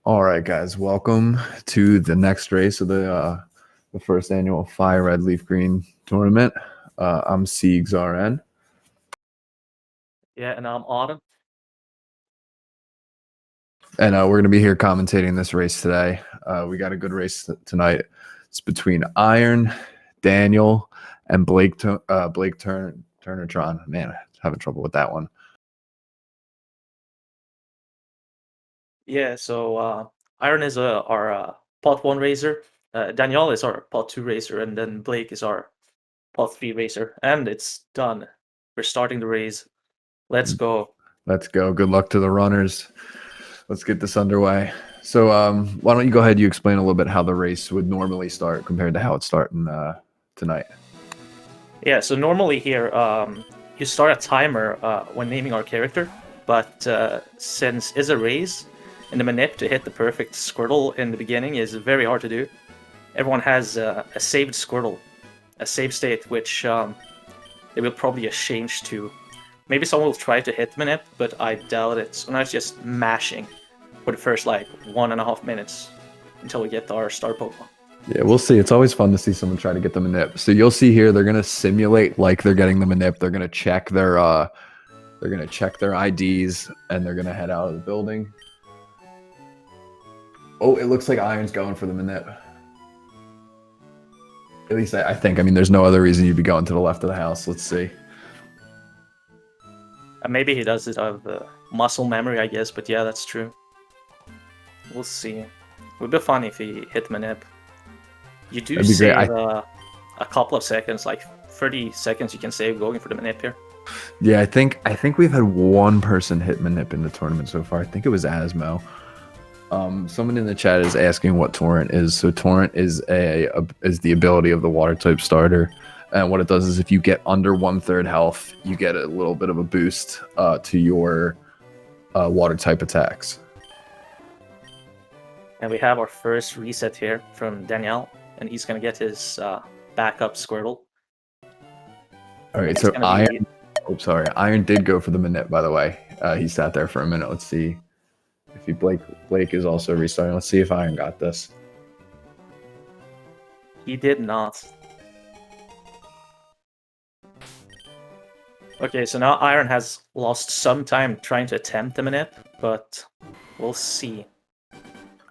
All right, guys, welcome to the next race of the first annual FireRed LeafGreen tournament. I'm Siegs RN. Yeah, and I'm Autumn. And we're going to be here commentating this race today. We got a good race tonight. It's between Iron, Daniel, and Blaketurnertron. Man, I'm having trouble with that one. Yeah, so Iron is our pot 1 racer, Danyal is our pot 2 racer, and then Blake is our pot 3 racer. And it's done. We're starting the race. Let's go. Let's go. Good luck to the runners. Let's get this underway. So why don't you go ahead and you explain a little bit how the race would normally start compared to how it's starting tonight. Yeah, so normally here you start a timer when naming our character, but since it's a race, and the manip to hit the perfect Squirtle in the beginning is very hard to do. Everyone has a saved Squirtle, a save state, which they will probably change to. Maybe someone will try to hit manip, but I doubt it. So now it's just mashing for the first like 1.5 minutes until we get our star Pokemon. Yeah, we'll see. It's always fun to see someone try to get the manip. So you'll see here they're gonna simulate like they're getting the manip. They're gonna check their IDs and they're gonna head out of the building. Oh, it looks like Iron's going for the manip. At least I think. I mean, there's no other reason you'd be going to the left of the house. Let's see. Maybe he does it out of muscle memory, I guess, but yeah, that's true. We'll see. It would be fun if he hit manip. You do save a couple of seconds, like 30 seconds you can save going for the manip here. Yeah, I think we've had one person hit manip in the tournament so far. I think it was Asmo. Someone in the chat is asking what Torrent is. So Torrent is the ability of the water type starter, and what it does is if you get under 1/3 health, you get a little bit of a boost to your water type attacks. And we have our first reset here from Daniel, and he's gonna get his backup Squirtle. All right, so Iron. Oh, sorry, Iron did go for the manip. By the way, he sat there for a minute. Let's see. If Blake is also restarting. Let's see if Iron got this. He did not. Okay, so now Iron has lost some time trying to attempt the manip, but we'll see.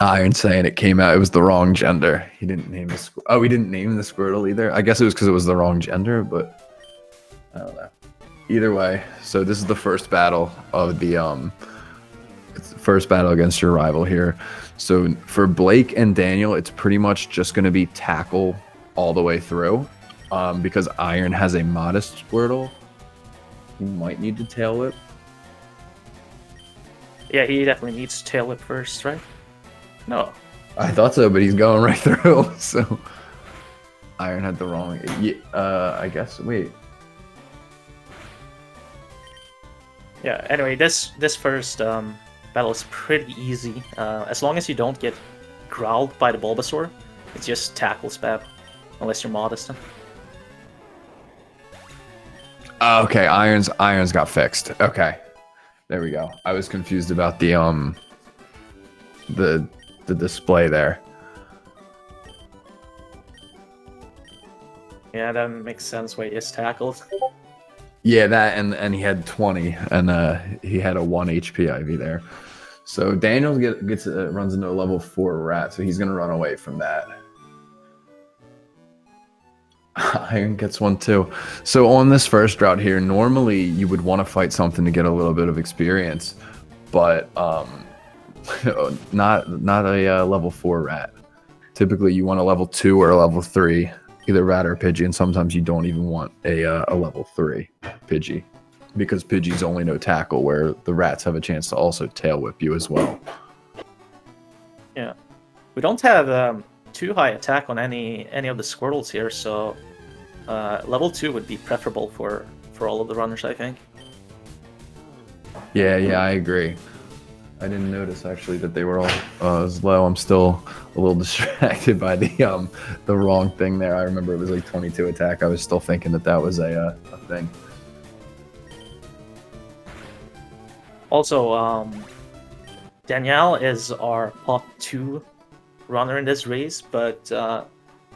Iron saying it came out. It was the wrong gender. He didn't name the he didn't name the Squirtle either. I guess it was because it was the wrong gender, but I don't know. Either way, so this is the first battle of the first battle against your rival here. So for Blake and Daniel, it's pretty much just going to be tackle all the way through, because Iron has a modest Squirtle. He might need to tail whip. Yeah, he definitely needs tail whip first, right? No. I thought so, but he's going right through. So Iron had the wrong. I guess. Wait. Yeah. Anyway, this first battle is pretty easy. As long as you don't get growled by the Bulbasaur, it's just tackle spam, unless you're modest. Okay, Iron's got fixed. Okay, there we go. I was confused about the display there. Yeah, that makes sense why he is tackled. Yeah, that and he had 20, and he had a 1 HP IV there. So Daniel runs into a level 4 rat, so he's gonna run away from that. Iron gets one too. So on this first route here, normally you would want to fight something to get a little bit of experience, but not a level 4 rat. Typically you want a level 2 or a level 3, either rat or Pidgey, and sometimes you don't even want a level 3 Pidgey, because Pidgey's only no tackle, where the rats have a chance to also tail whip you as well. Yeah, we don't have too high attack on any of the Squirtles here, so level 2 would be preferable for all of the runners, I think. Yeah, I agree. I didn't notice actually that they were all as low. I'm still a little distracted by the wrong thing there. I remember it was like 22 attack. I was still thinking that was a thing. Also, Danyal is our pot 2 runner in this race, but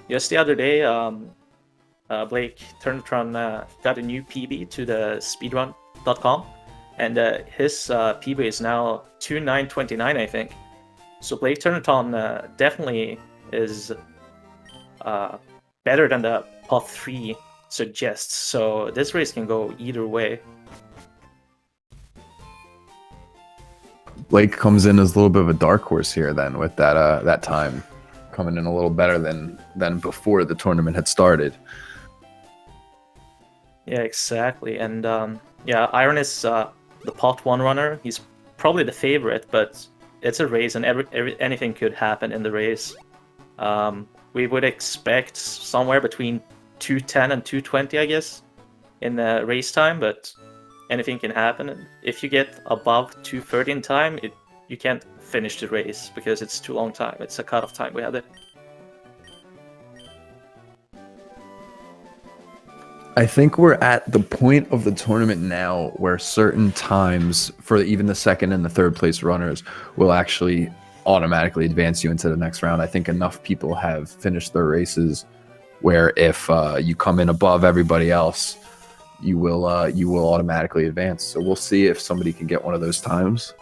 just the other day, Blaketurnertron got a new PB to the speedrun.com, and his PB is now 2929, I think. So Blaketurnertron definitely is better than the pot 3 suggests, so this race can go either way. Blake comes in as a little bit of a dark horse here then, with that time coming in a little better than before the tournament had started. Yeah, exactly. And yeah, Iron is the pot 1 runner. He's probably the favorite, but it's a race and anything could happen in the race. We would expect somewhere between 210 and 220, I guess, in the race time, but anything can happen. And if you get above 230 in time, you can't finish the race because it's too long time. It's a cutoff time we had it. I think we're at the point of the tournament now where certain times for even the second and the third place runners will actually automatically advance you into the next round. I think enough people have finished their races where if you come in above everybody else, you will automatically advance. So we'll see if somebody can get one of those times.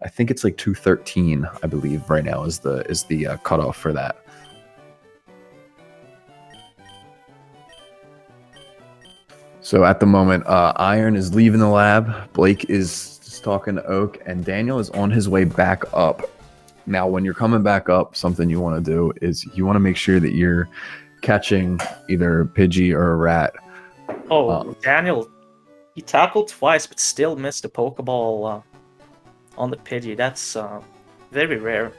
I think it's like 213, I believe, right now is the cutoff for that. So at the moment, Iron is leaving the lab. Blake is just talking to Oak, and Daniel is on his way back up. Now, when you're coming back up, something you want to do is you want to make sure that you're catching either a Pidgey or a rat. Oh, Daniel, he tackled twice, but still missed the Pokeball on the Pidgey. That's very rare.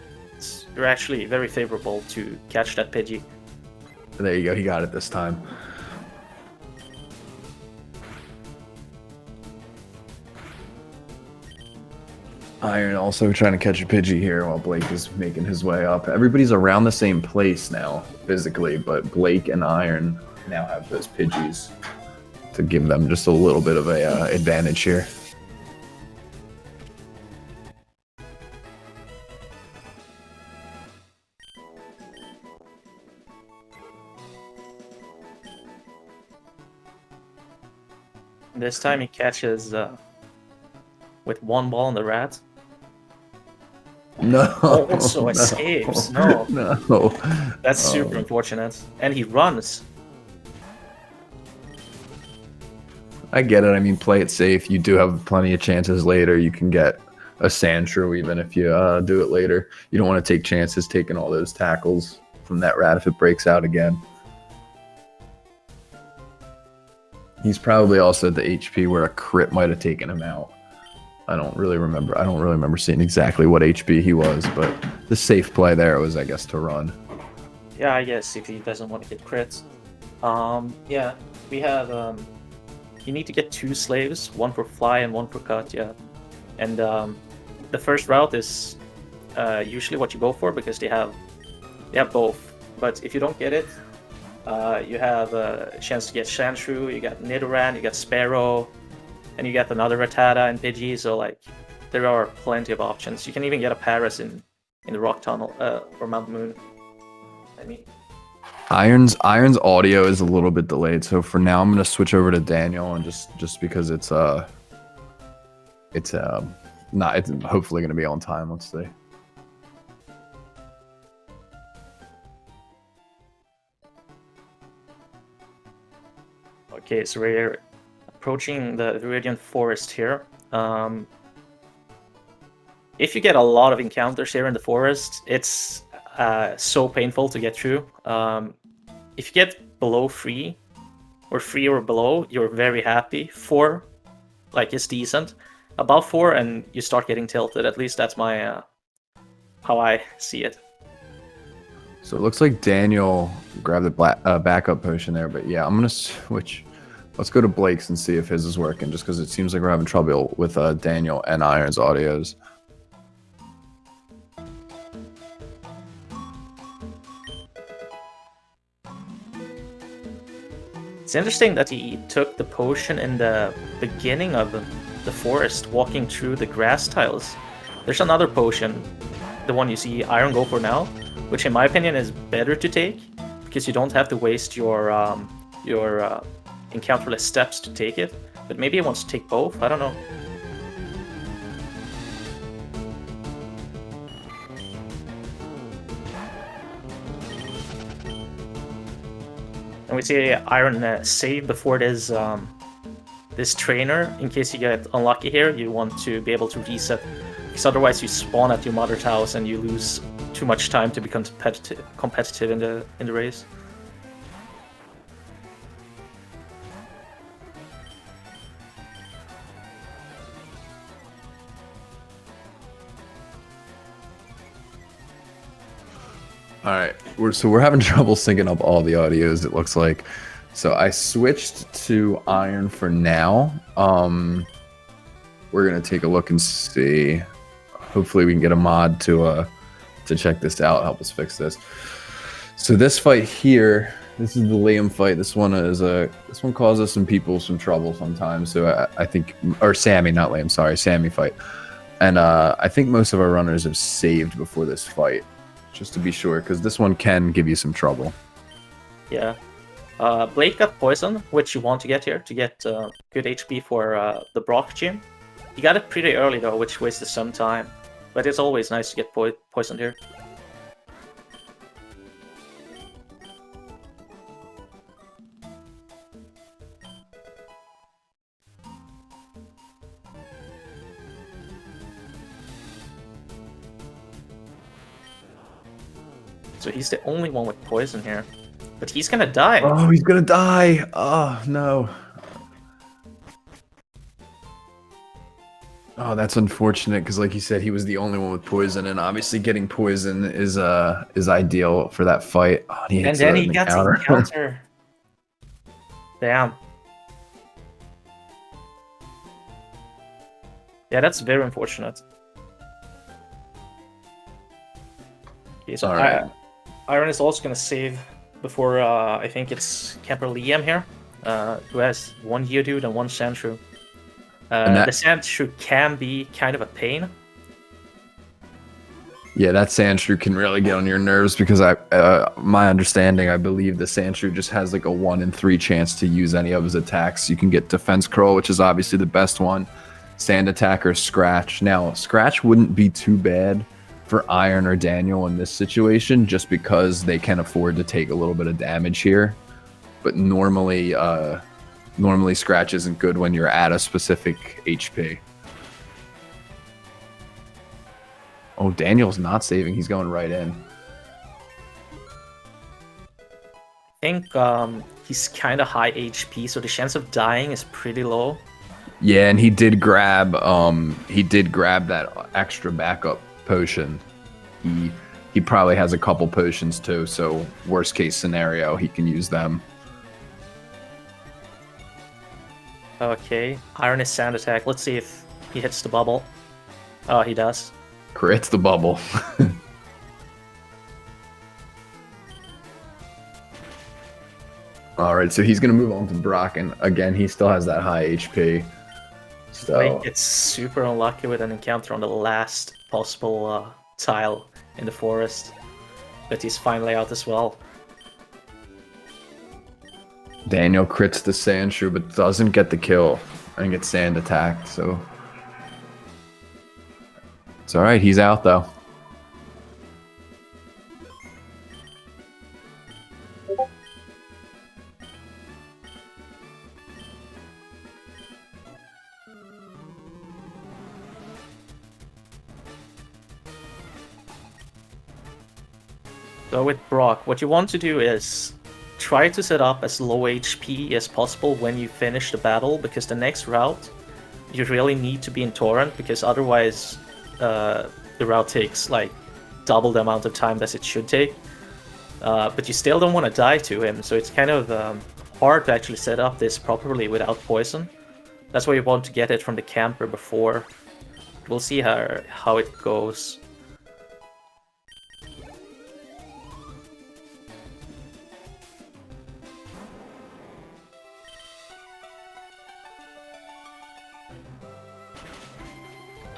You're actually very favorable to catch that Pidgey. There you go. He got it this time. Iron also trying to catch a Pidgey here while Blake is making his way up. Everybody's around the same place now, physically, but Blake and Iron now have those Pidgeys to give them just a little bit of a advantage here. This time he catches with one ball on the rat. No. Also no, escapes. No. No. That's super unfortunate. And he runs. I get it. I mean, play it safe. You do have plenty of chances later. You can get a Sandshrew even if you do it later. You don't want to take chances taking all those tackles from that rat if it breaks out again. He's probably also at the HP where a crit might have taken him out. I don't really remember seeing exactly what HP he was, but the safe play there was, I guess, to run. Yeah, I guess if he doesn't want to get crits. Yeah, we have you need to get 2 slaves, one for fly and one for cut, yeah. And the first route is usually what you go for because they have both. But if you don't get it, you have a chance to get Sandshrew, you got Nidoran, you got Sparrow, and you get another Rattata and Pidgey, so like there are plenty of options. You can even get a Paras in the Rock Tunnel or Mount Moon. I mean, Iron's audio is a little bit delayed, so for now I'm gonna switch over to Daniel, and just because it's hopefully gonna be on time. Let's see. Okay, so we're approaching the Viridian Forest here. If you get a lot of encounters here in the forest, it's so painful to get through. If you get below 3, or 3 or below, you're very happy. 4, like, is decent. Above 4, and you start getting tilted. At least that's my how I see it. So it looks like Daniel grabbed the backup potion there, but yeah, I'm gonna switch. Let's go to Blake's and see if his is working, just because it seems like we're having trouble with Daniel and Iron's audios. It's interesting that he took the potion in the beginning of the forest, walking through the grass tiles. There's another potion, the one you see Iron go for now, which in my opinion is better to take, because you don't have to waste your encounterless steps to take it. But maybe he wants to take both, I don't know. And we see Iron save before this this trainer. In case you get unlucky here, you want to be able to reset, because otherwise you spawn at your mother's house and you lose too much time to become competitive in the race. All right, we're having trouble syncing up all the audios, it looks like. So I switched to Iron for now. We're gonna take a look and see. Hopefully we can get a mod to check this out, help us fix this. So this fight here, this is the Liam fight. This one causes some people some trouble sometimes. So I think, or Sammy, not Liam, sorry, Sammy fight. And I think most of our runners have saved before this fight, just to be sure, because this one can give you some trouble. Yeah. Blake got poison, which you want to get here to get good HP for the Brock gym. He got it pretty early though, which wasted some time. But it's always nice to get poisoned here. So he's the only one with poison here. But he's gonna die. Oh, he's gonna die. Oh, no. Oh, that's unfortunate, because like you said, he was the only one with poison, and obviously getting poison is ideal for that fight. Oh, and then he gets a counter. Damn. Yeah, that's very unfortunate. Okay, so right. Iron is also gonna save before I think it's Camper Liam here, who has one Geodude and one Sandshrew. The Sandshrew can be kind of a pain. Yeah, that Sandshrew can really get on your nerves, because my understanding, I believe the Sandshrew just has like a 1 in 3 chance to use any of his attacks. You can get Defense Curl, which is obviously the best one, Sand Attack, or Scratch. Now, Scratch wouldn't be too bad for Iron or Daniel in this situation, just because they can afford to take a little bit of damage here. But normally Scratch isn't good when you're at a specific HP. Oh, Daniel's not saving. He's going right in. I think he's kind of high HP, so the chance of dying is pretty low. Yeah, and he did grab that extra backup potion. He probably has a couple potions too, so worst case scenario, he can use them. Okay, Iron is Sand Attack. Let's see if he hits the bubble. Oh, he does. Crits the bubble. Alright, so he's going to move on to Brock, and again, he still has that high HP. So Blake gets super unlucky with an encounter on the last possible tile in the forest. But he's finally out as well. Daniel crits the Sandshrew, but doesn't get the kill and gets Sand attacked, so it's alright, he's out though. So with Brock, what you want to do is try to set up as low HP as possible when you finish the battle, because the next route you really need to be in Torrent, because otherwise the route takes like double the amount of time that it should take. But you still don't want to die to him, so it's kind of hard to actually set up this properly without poison. That's why you want to get it from the camper before. We'll see how it goes.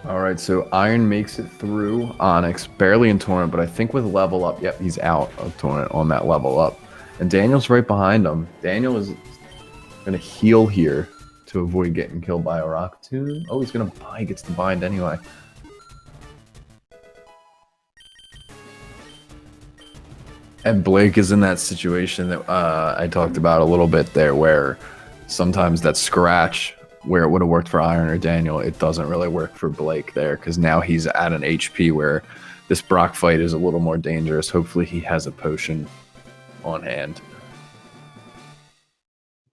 All right, so Iron makes it through Onyx, barely in Torrent, but I think with level up, yep, he's out of Torrent on that level up. And Daniel's right behind him. Daniel is going to heal here to avoid getting killed by a Rock Tomb. Oh, he's going to buy, gets to bind anyway. And Blake is in that situation that I talked about a little bit there, where sometimes that scratch, where it would have worked for Iron or Daniel, it doesn't really work for Blake there, because now he's at an HP where this Brock fight is a little more dangerous. Hopefully he has a potion on hand.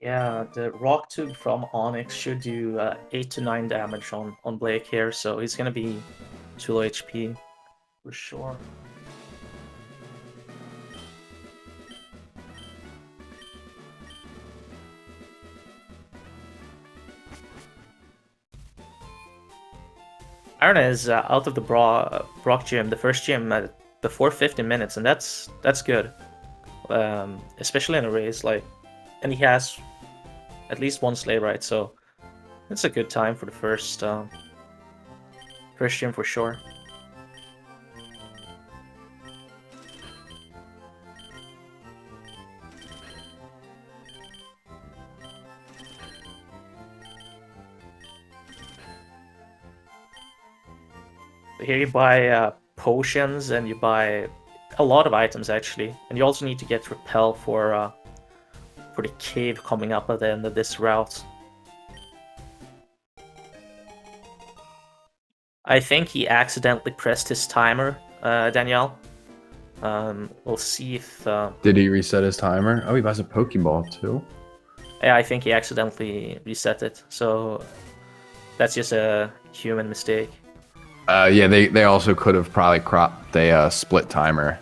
Yeah, the Rock Tube from Onyx should do 8 to 9 damage on Blake here, so he's gonna be too low HP for sure. Iron is out of the Brock gym, the first gym before 50 minutes, and that's good, especially in a race like, and he has at least one sleigh ride, so it's a good time for the first gym for sure. Here you buy potions, and you buy a lot of items actually, and you also need to get repel for the cave coming up at the end of this route. I think he accidentally pressed his timer, Danielle. We'll see if... Did he reset his timer? Oh, he buys a Pokeball too? Yeah, I think he accidentally reset it, so that's just a human mistake. Yeah, they also could have probably cropped a split timer.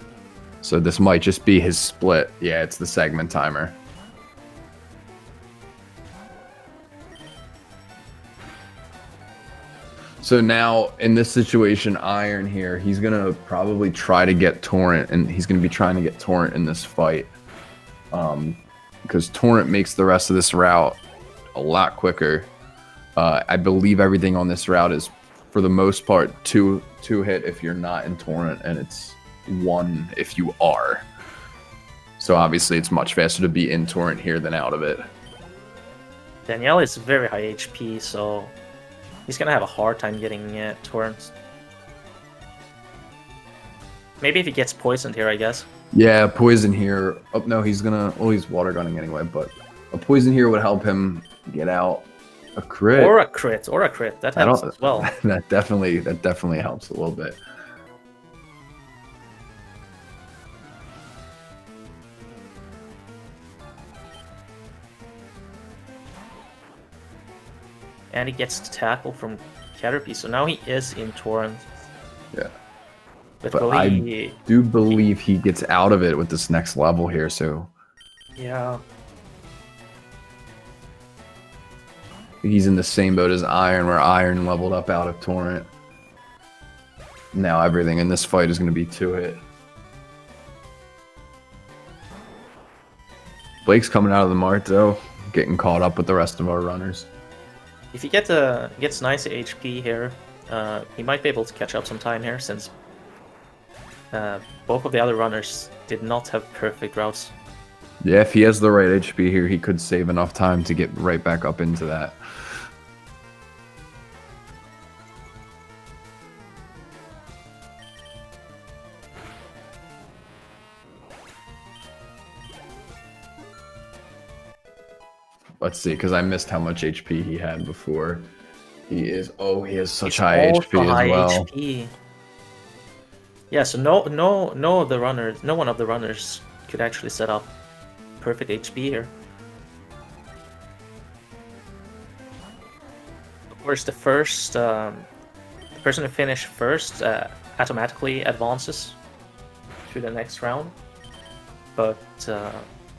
So this might just be his split. Yeah, it's the segment timer. So now, in this situation, Iron here, he's going to probably try to get Torrent, and he's going to be trying to get Torrent in this fight. Because Torrent makes the rest of this route a lot quicker. I believe everything on this route is, for the most part, two hit if you're not in Torrent, and it's 1 if you are. So obviously, it's much faster to be in Torrent here than out of it. Danielle is very high HP, so he's gonna have a hard time getting Torrents. Maybe if he gets poisoned here, I guess. Yeah, poison here. Oh, no, he's gonna... Well, he's water gunning anyway, but a poison here would help him get out. A crit. Or a crit. That helps as well. that definitely helps a little bit. And he gets to tackle from Caterpie, so now he is in Torrent. Yeah. But I do believe he gets out of it with this next level here, so... Yeah. He's in the same boat as Iron, where Iron leveled up out of Torrent. Now everything in this fight is going to be 2-hit. Blake's coming out of the mart, though, getting caught up with the rest of our runners. If he gets nice HP here, he might be able to catch up some time here, since both of the other runners did not have perfect routes. Yeah, if he has the right HP here, he could save enough time to get right back up into that. Let's see, because I missed how much HP he had before. He has such high HP as well. HP. Yeah, so no one of the runners could actually set up perfect HP here. Of course, the person who finished first automatically advances to the next round, but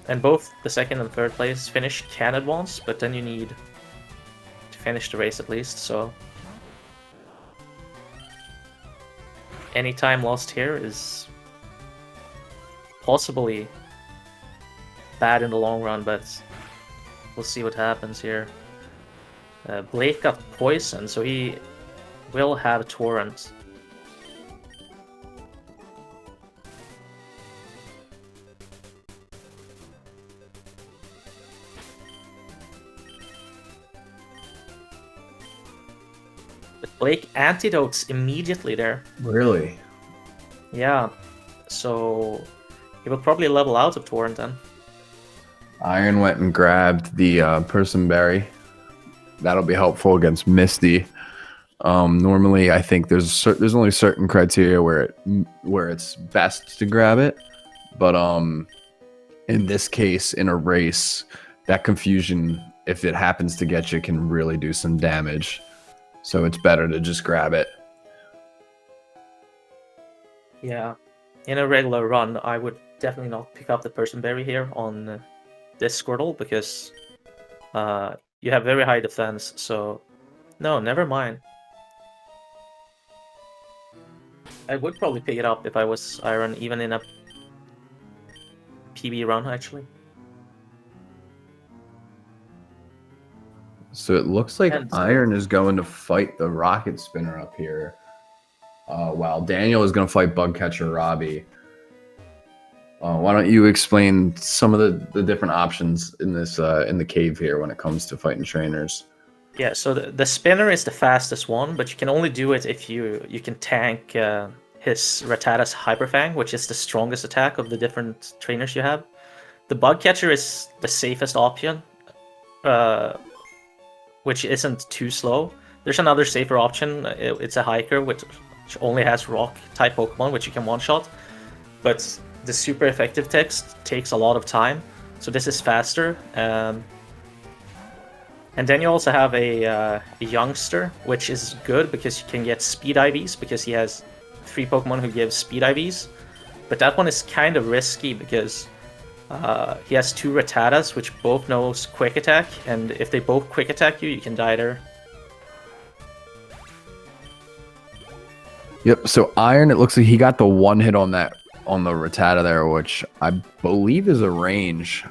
and both the second and third place finish can advance, but then you need to finish the race at least, so any time lost here is possibly bad in the long run, but we'll see what happens here. Blake got poisoned, so will have Torrent. But Blake antidotes immediately there. Really? Yeah, so he will probably level out of Torrent then. Iron went and grabbed the Person Berry. That'll be helpful against Misty. Normally, I think there's only certain criteria where it's best to grab it, but in this case, in a race, that confusion, if it happens to get you, can really do some damage. So it's better to just grab it. Yeah, in a regular run, I would definitely not pick up the Person Berry here on this Squirtle because you have very high defense. So no, never mind. I would probably pick it up if I was Iron, even in a PB run, actually. So it looks like And, Iron is going to fight the Rocket Spinner up here, while Daniel is going to fight Bugcatcher Robbie. Why don't you explain some of the different options in this in the cave here when it comes to fighting trainers? Yeah, so the spinner is the fastest one, but you can only do it if you can tank his Rattata's Hyperfang, which is the strongest attack of the different trainers you have. The Bugcatcher is the safest option, which isn't too slow. There's another safer option. It's a Hiker, which only has Rock-type Pokemon, which you can one-shot. But the super effective text takes a lot of time, so this is faster. And then you also have a youngster, which is good because you can get speed IVs because he has 3 Pokemon who give speed IVs. But that one is kind of risky because he has 2 Rattatas, which both knows quick attack, and if they both quick attack you, you can die there. Yep. So Iron, it looks like he got the one hit on the Rattata there, which I believe is a range.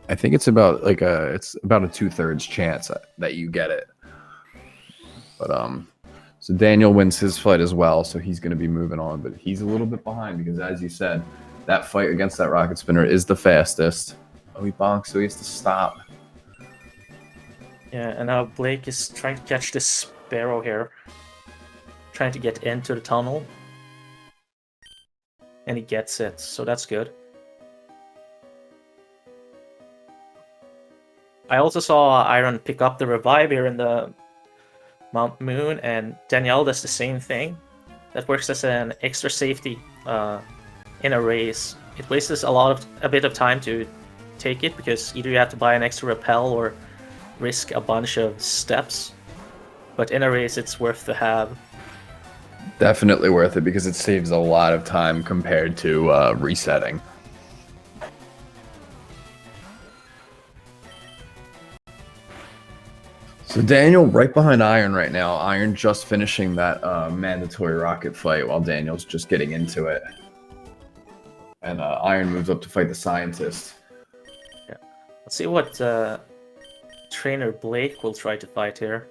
I think it's about a 2/3 chance that you get it. But so Daniel wins his fight as well, so he's going to be moving on, but he's a little bit behind because, as you said, that fight against that Rocket Spinner is the fastest. Oh, he bonks, so he has to stop. Yeah, and now Blake is trying to catch this Sparrow here, trying to get into the tunnel, and he gets it, so that's good. I also saw Iron pick up the Revive here in the Mount Moon, and Danyal does the same thing. That works as an extra safety in a race. It wastes a bit of time to take it because either you have to buy an extra repel or risk a bunch of steps. But in a race, it's worth to have. Definitely worth it because it saves a lot of time compared to resetting. So Daniel right behind Iron right now. Iron just finishing that mandatory rocket fight while Daniel's just getting into it. And Iron moves up to fight the scientist. Yeah. Let's see what Trainer Blake will try to fight here.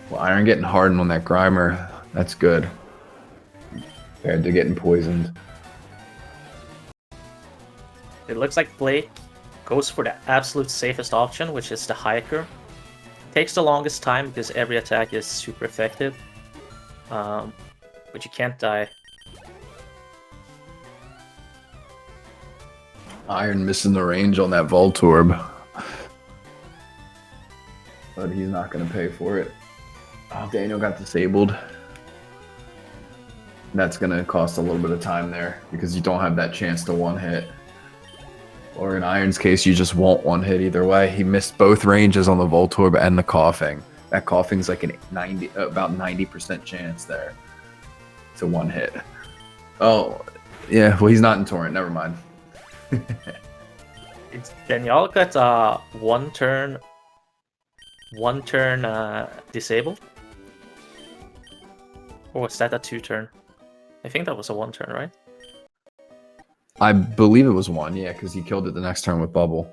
Well, Iron getting hardened on that Grimer. That's good. Compared to getting poisoned. It looks like Blake goes for the absolute safest option, which is the Hiker. Takes the longest time because every attack is super effective. But you can't die. Iron missing the range on that Voltorb. But he's not going to pay for it. Oh, Daniel got disabled. That's going to cost a little bit of time there because you don't have that chance to one hit. Or in Iron's case, you just won't one hit either way. He missed both ranges on the Voltorb and the Coughing. That Coughing's like about 90% chance there to one hit. Oh, yeah. Well, he's not in Torrent. Never mind. Daniel got one turn disabled. Or was that a 2-turn? I think that was a 1-turn, right? I believe it was 1, yeah, because he killed it the next turn with Bubble.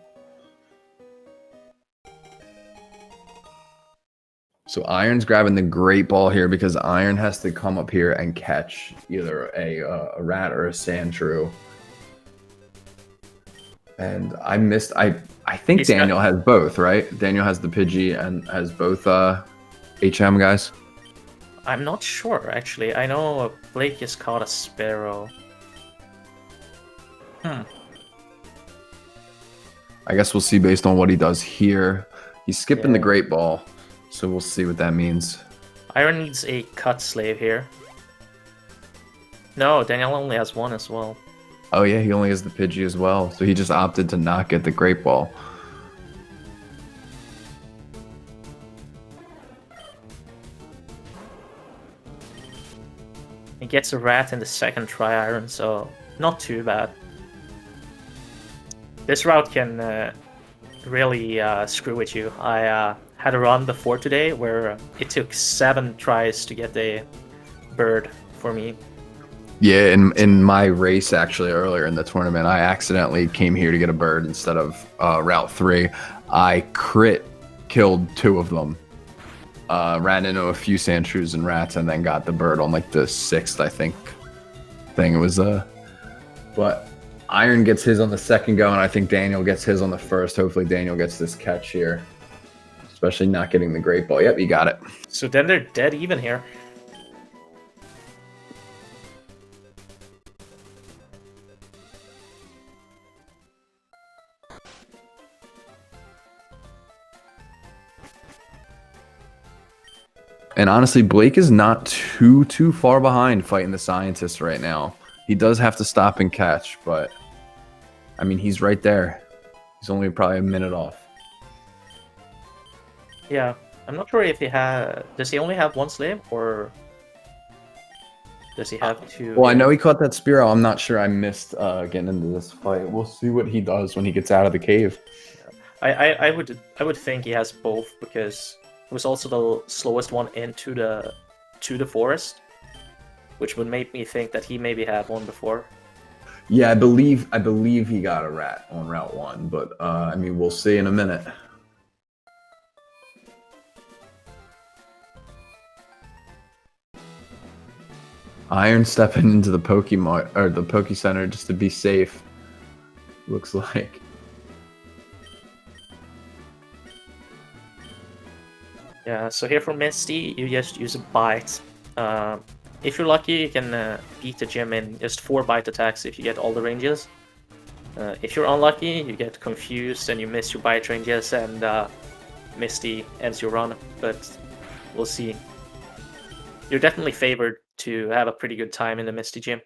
So Iron's grabbing the Great Ball here because Iron has to come up here and catch either a rat or a Sandshrew. And I missed. I think He's Daniel has both, right? Daniel has the Pidgey and has both HM guys. I'm not sure, actually. I know Blake just caught a Sparrow. I guess we'll see based on what he does here. He's skipping the Great Ball, so we'll see what that means. Iron needs a cut slave here. No, Daniel only has 1 as well. Oh yeah, he only has the Pidgey as well, so he just opted to not get the Great Ball. He gets a rat in the second try, Iron, so not too bad. This route can really screw with you. I had a run before today where it took 7 tries to get a bird for me. Yeah, in my race actually earlier in the tournament, I accidentally came here to get a bird instead of Route 3. I crit killed 2 of them. Ran into a few Sandshrews and rats and then got the bird on like the 6th, I think. Thing it was but Iron gets his on the second go and I think Daniel gets his on the first. Hopefully Daniel gets this catch here. Especially not getting the Great Ball. Yep, you got it. So then they're dead even here. And honestly, Blake is not too far behind fighting the scientists right now. He does have to stop and catch, but I mean, he's right there. He's only probably a minute off. Yeah, I'm not sure if he has... Does he only have 1 slave, or does he have 2? Well, I know he caught that Spearow. I'm not sure I missed getting into this fight. We'll see what he does when he gets out of the cave. I would think he has both, because it was also the slowest one into the forest, which would make me think that he maybe had 1 before. Yeah, I believe he got a rat on Route 1, but I mean, we'll see in a minute. Iron stepping into the Pokemon or the Poke Center just to be safe. Looks like. Yeah, so here for Misty, you just use a bite. If you're lucky, you can beat the gym in just 4 bite attacks if you get all the ranges. If you're unlucky, you get confused and you miss your bite ranges, and Misty ends your run, but we'll see. You're definitely favored to have a pretty good time in the Misty gym.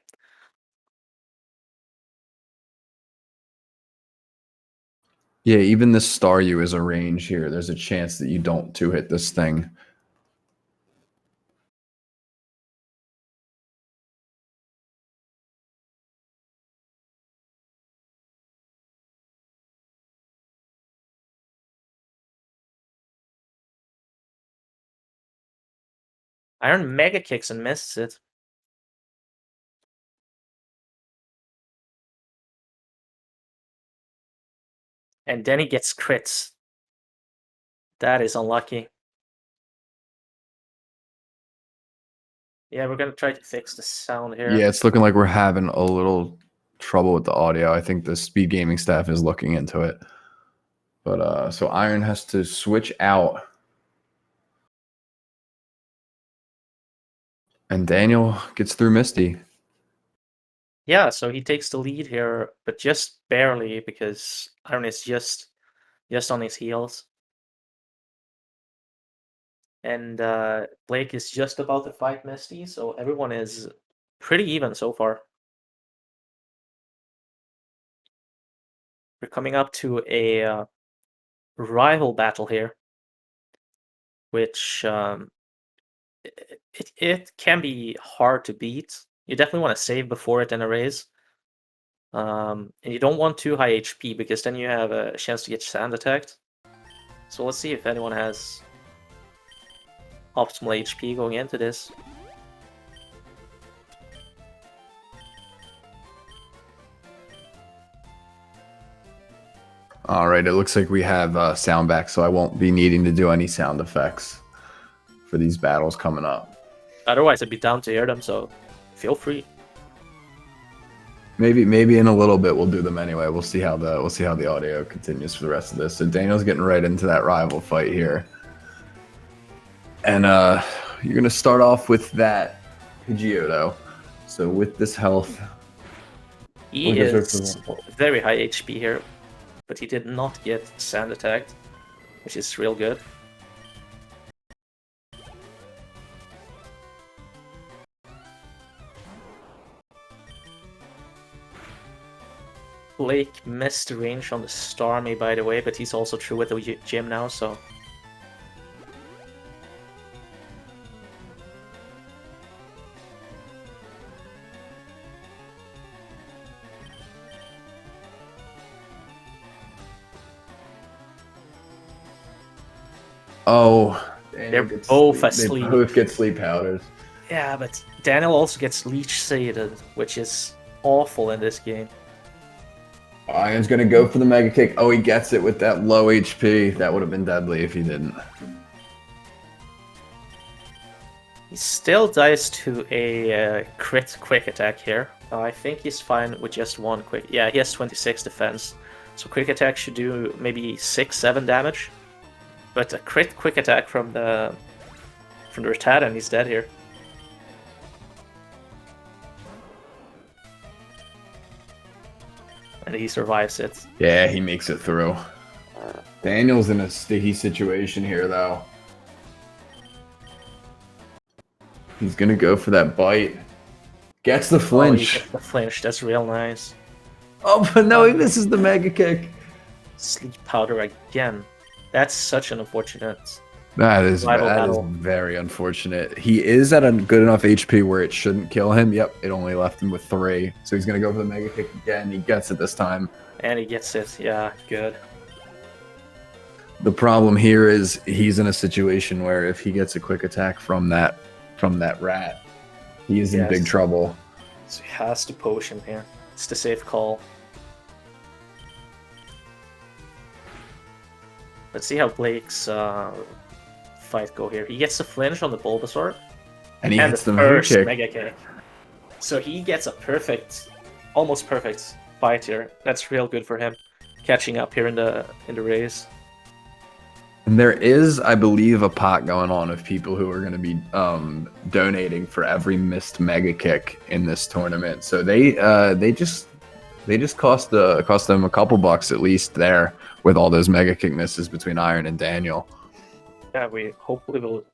Yeah, even the Staryu is a range here. There's a chance that you don't 2-hit this thing. Iron Mega Kicks and misses it. And then he gets crits. That is unlucky. Yeah, we're gonna try to fix the sound here. Yeah, it's looking like we're having a little trouble with the audio. I think the SpeedGaming staff is looking into it. But so Iron has to switch out. And Daniel gets through Misty. Yeah, so he takes the lead here, but just barely, because Iron is just on his heels. And Blake is just about to fight Misty, so everyone is pretty even so far. We're coming up to a rival battle here, which it can be hard to beat. You definitely want to save before it in a raise. And you don't want too high HP, because then you have a chance to get sand attacked. So let's see if anyone has optimal HP going into this. All right, it looks like we have sound back, so I won't be needing to do any sound effects for these battles coming up. Otherwise, I'd be down to hear them, so feel free. Maybe in a little bit we'll do them anyway. We'll see how the audio continues for the rest of this. So Daniel's getting right into that rival fight here, and you're gonna start off with that Pidgeotto. So with this health, He is very high HP here, but he did not get sand attacked, which is real good. Blake missed the range on the Starmie, by the way, but he's also through with the gym now, so... oh, they're both asleep. They both get sleep powders. Yeah, but Daniel also gets leech seeded, which is awful in this game. Iron's gonna go for the Mega Kick. Oh, he gets it with that low HP. That would have been deadly if he didn't. He still dies to a crit quick attack here. I think he's fine with just one quick... Yeah, he has 26 defense. So quick attack should do maybe 6-7 damage. But a crit quick attack from the Rattata and he's dead here. And he survives it. Yeah, he makes it through. Daniel's in a sticky situation here, though. He's gonna go for that bite. Gets the flinch. Oh, he gets the flinch. That's real nice. Oh, but no, he misses the Mega Kick. Sleep powder again. That's such an unfortunate. That is very unfortunate. He is at a good enough HP where it shouldn't kill him. Yep, it only left him with 3. So he's going to go for the Mega Kick again. He gets it this time. And he gets it. Yeah, good. The problem here is he's in a situation where if he gets a quick attack from that rat, he is in big trouble. So he has to potion here. It's the safe call. Let's see how Blake's fight go here. He gets a flinch on the Bulbasaur. And he hits the Mega Kick. So he gets a perfect, almost perfect fight here. That's real good for him. Catching up here in the race. And there is, I believe, a pot going on of people who are going to be donating for every missed Mega Kick in this tournament. So they just cost them a couple bucks at least there with all those Mega Kick misses between Iron and Daniel. Yeah, we hopefully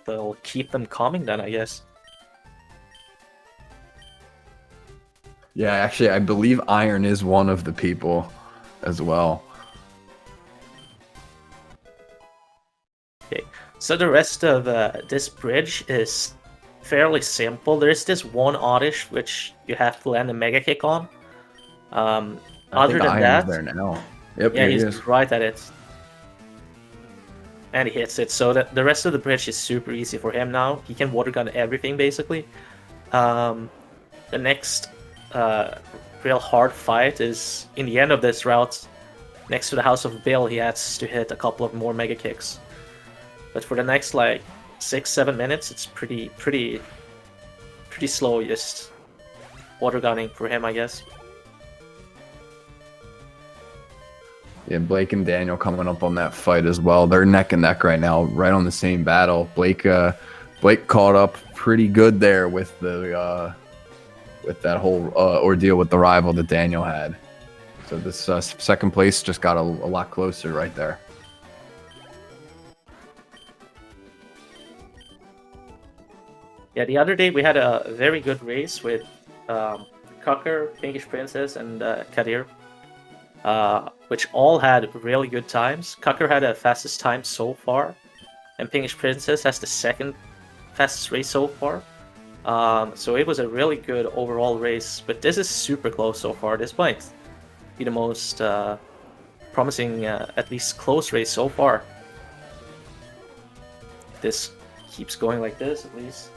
they'll keep them coming then, I guess. Yeah, actually, I believe Iron is one of the people as well. Okay, so the rest of this bridge is fairly simple. There's this one oddish which you have to land a Mega Kick on. Other than that, there now. Yep, yeah, he's right at it. And he hits it, so that the rest of the bridge is super easy for him now. He can water gun everything, basically. The next real hard fight is in the end of this route. Next to the House of Bill, he has to hit a couple of more Mega Kicks. But for the next, like, 6-7 minutes, it's pretty slow, just water gunning for him, I guess. Yeah, Blake and Daniel coming up on that fight as well. They're neck and neck right now, right on the same battle. Blake caught up pretty good there with the with that whole ordeal with the rival that Daniel had. So this second place just got a lot closer right there. Yeah, the other day we had a very good race with Cucker, Pinkish Princess, and Kadir. Which all had really good times. Cucker had the fastest time so far, and Pinkish Princess has the second fastest race so far. So it was a really good overall race, but this is super close so far. This might be the most promising, at least close race so far. This keeps going like this, at least.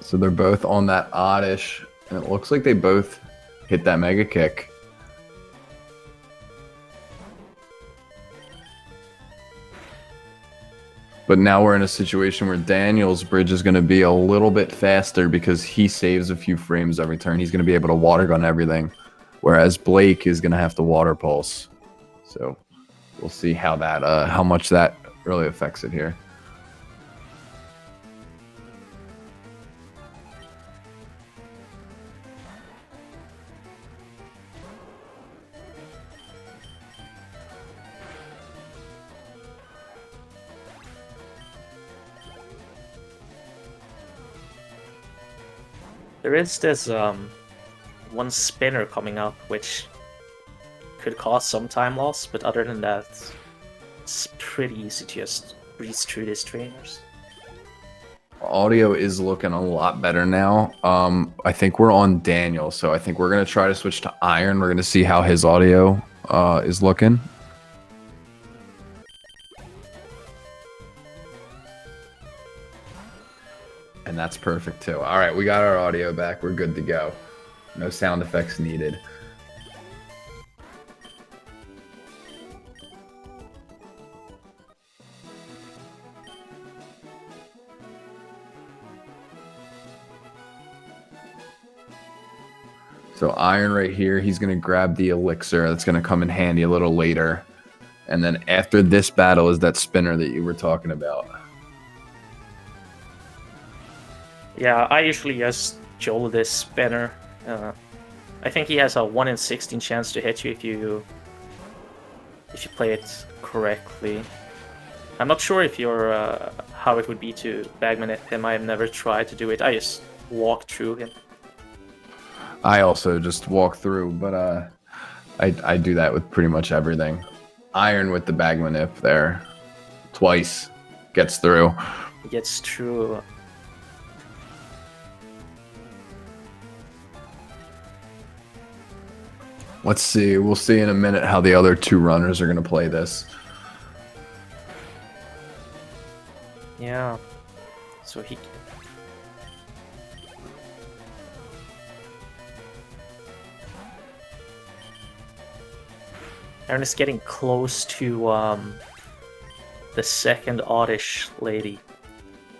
So they're both on that oddish. And it looks like they both hit that mega kick. But now we're in a situation where Daniel's bridge is going to be a little bit faster because he saves a few frames every turn. He's going to be able to water gun everything, whereas Blake is going to have to water pulse. So we'll see how that, how much that really affects it here. There is this one spinner coming up, which could cause some time loss, but other than that, it's pretty easy to just breeze through these trainers. Audio is looking a lot better now. I think we're on Daniel, so I think we're going to try to switch to Iron. We're going to see how his audio is looking. And that's perfect too. All right, we got our audio back. We're good to go. No sound effects needed. So Iron right here, he's going to grab the elixir. That's going to come in handy a little later. And then after this battle is that spinner that you were talking about. Yeah, I usually just Joel this spinner. I think he has a 1 in 16 chance to hit you if you play it correctly. I'm not sure if you're how it would be to bagman him. I have never tried to do it. I just walk through him. I also just walk through, but I do that with pretty much everything. Iron with the bagmanip there, twice, gets through. He gets through. Let's see. We'll see in a minute how the other two runners are going to play this. Yeah. So he. Aaron is getting close to the second oddish lady,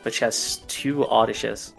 which has 2 oddishes.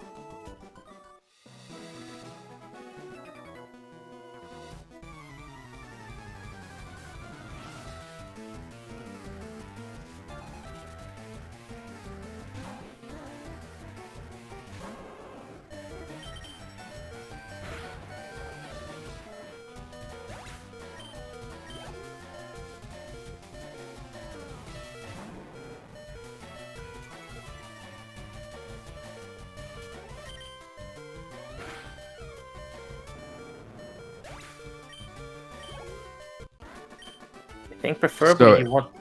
I think preferably you want.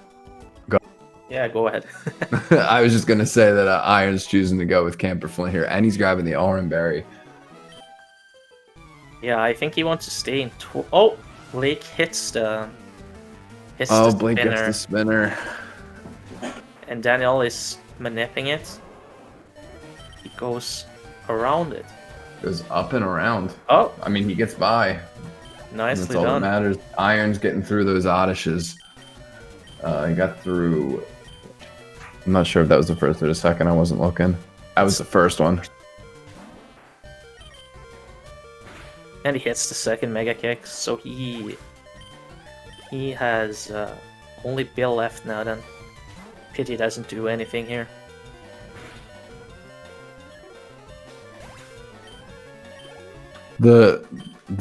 Go. Yeah, go ahead. I was just gonna say that Iron's choosing to go with Camper Flint here, and he's grabbing the Oranberry. Yeah, I think he wants to stay in. Oh, Blake hits the. Blake gets the spinner. And Daniel is manipulating it. He goes around it. Goes up and around. Oh, I mean, he gets by. Nicely That's all done. that matters. Iron's getting through those oddishes. He got through. I'm not sure if that was the first or the second. I wasn't looking. That was the first one. And he hits the second mega kick, so he has only Bill left now. Then pity doesn't do anything here. The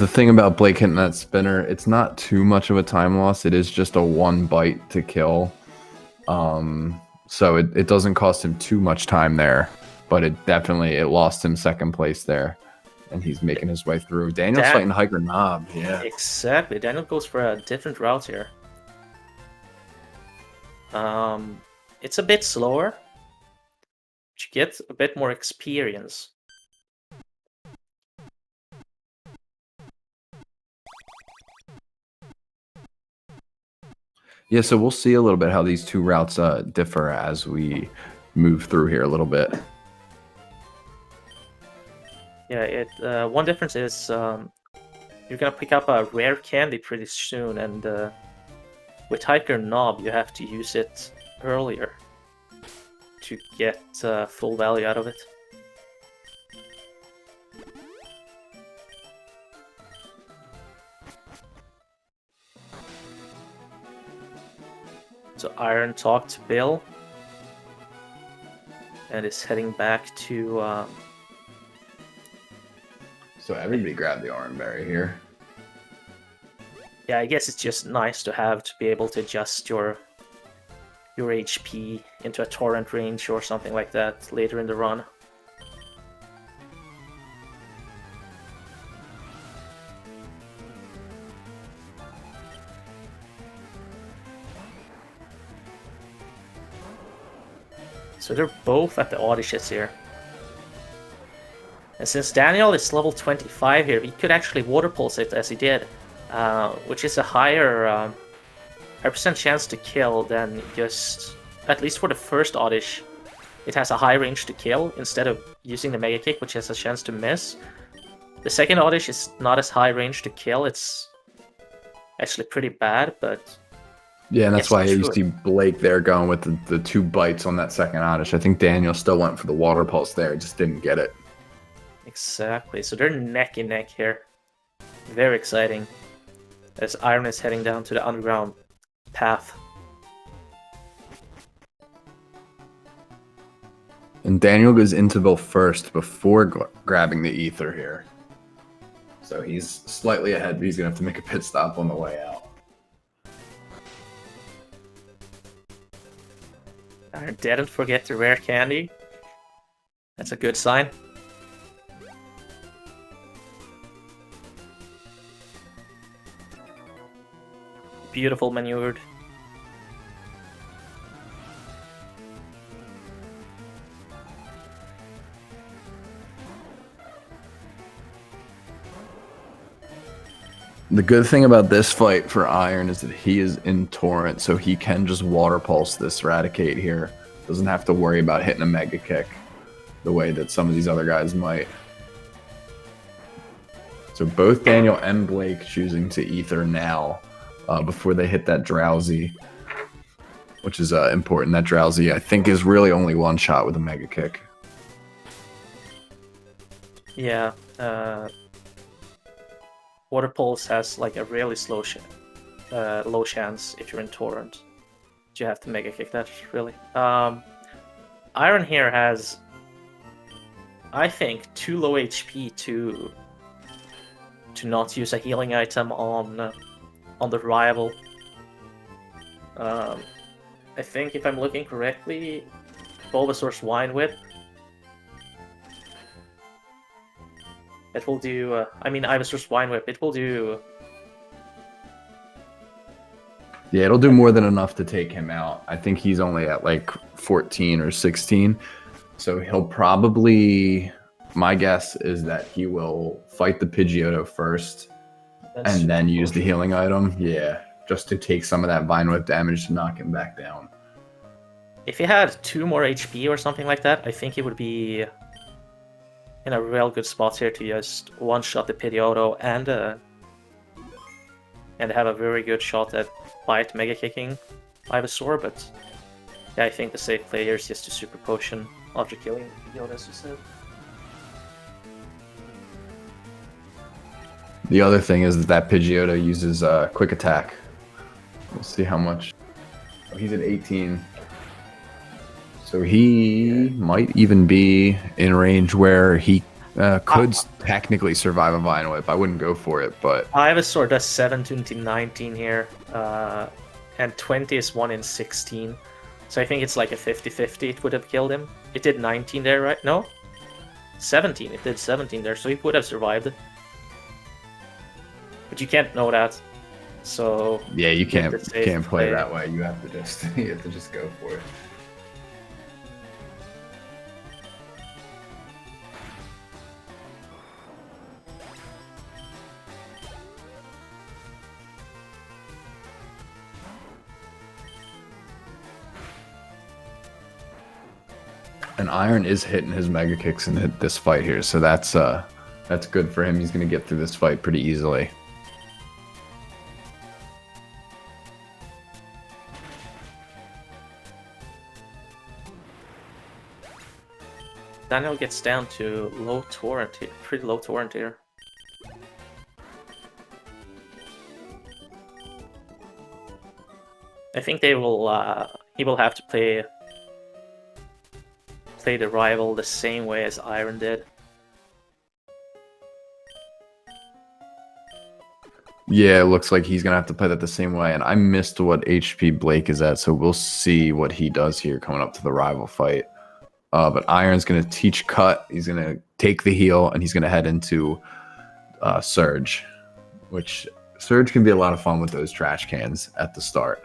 thing about Blake hitting that spinner, it's not too much of a time loss. It is just a 1 bite to kill. So it doesn't cost him too much time there, but it lost him second place there. And he's making his way through. Daniel's fighting Hiker Knob. Yeah. Exactly. Daniel goes for a different route here. It's a bit slower. But you get a bit more experience. Yeah, so we'll see a little bit how these two routes differ as we move through here a little bit. Yeah, one difference is you're gonna pick up a rare candy pretty soon, and with Hiker Knob, you have to use it earlier to get full value out of it. So Iron talked to Bill and is heading back to. So everybody grabbed the Oranberry here. Yeah, I guess it's just nice to have to be able to adjust your HP into a torrent range or something like that later in the run. So they're both at the auditions here. And since Daniel is level 25 here, he could actually water pulse it as he did, which is a higher percent chance to kill than just, at least for the first Oddish, it has a high range to kill instead of using the Mega Kick, which has a chance to miss. The second Oddish is not as high range to kill, it's actually pretty bad, but... Yeah, and that's why you see Blake there going with the 2 bites on that second Oddish. I think Daniel still went for the water pulse there, just didn't get it. Exactly, so they're neck and neck here. Very exciting. As Iron is heading down to the underground path. And Daniel goes into Bill first before grabbing the ether here. So he's slightly ahead, but he's going to have to make a pit stop on the way out. Iron didn't forget the rare candy. That's a good sign. Beautiful maneuvered. The good thing about this fight for Iron is that he is in Torrent, so he can just water pulse this Raticate here. Doesn't have to worry about hitting a Mega Kick the way that some of these other guys might. So both Daniel and Blake choosing to ether now before they hit that Drowsy, which is important. That Drowsy, I think, is really only one shot with a Mega Kick. Yeah, Water Pulse has like a really low chance if you're in Torrent. You have to Mega Kick that, really. Iron here has, I think, too low HP to not use a healing item on the rival. I think if I'm looking correctly, Bulbasaur's Wine Whip, it will do, Ivysaur's Wine Whip, it will do... Yeah, it'll do more than enough to take him out. I think he's only at like 14 or 16. So he'll probably... My guess is that he will fight the Pidgeotto first and then use the healing item. Yeah, just to take some of that Vine Whip damage to knock him back down. If he had 2 more HP or something like that, I think he would be in a real good spot here to just one-shot the Pidgeotto and have a very good shot at Bite Mega Kicking Ivysaur, but yeah, I think the safe play here is just to Super Potion after killing Pidgeotto, as you said. The other thing is that Pidgeotto uses Quick Attack. We'll see how much. Oh, he's at 18. So he might even be in range where he could technically survive a Vine Whip. I wouldn't go for it, but... Ivysaur does 17 to 19 here, and 20 is 1 in 16. So I think it's like a 50-50 it would have killed him. It did 19 there, right? No? 17. It did 17 there, so he would have survived it. But you can't know that, so... Yeah, you can't play that way. You have to just go for it. And Iron is hitting his Mega Kicks in this fight here, so that's That's good for him. He's going to get through this fight pretty easily. Daniel gets down to low torrent, pretty low torrent here. I think they will. He will have to play the rival the same way as Iron did. Yeah, it looks like he's going to have to play that the same way. And I missed what HP Blake is at, so we'll see what he does here coming up to the rival fight. But Iron's going to teach cut. He's going to take the heal, and he's going to head into Surge, which Surge can be a lot of fun with those trash cans at the start.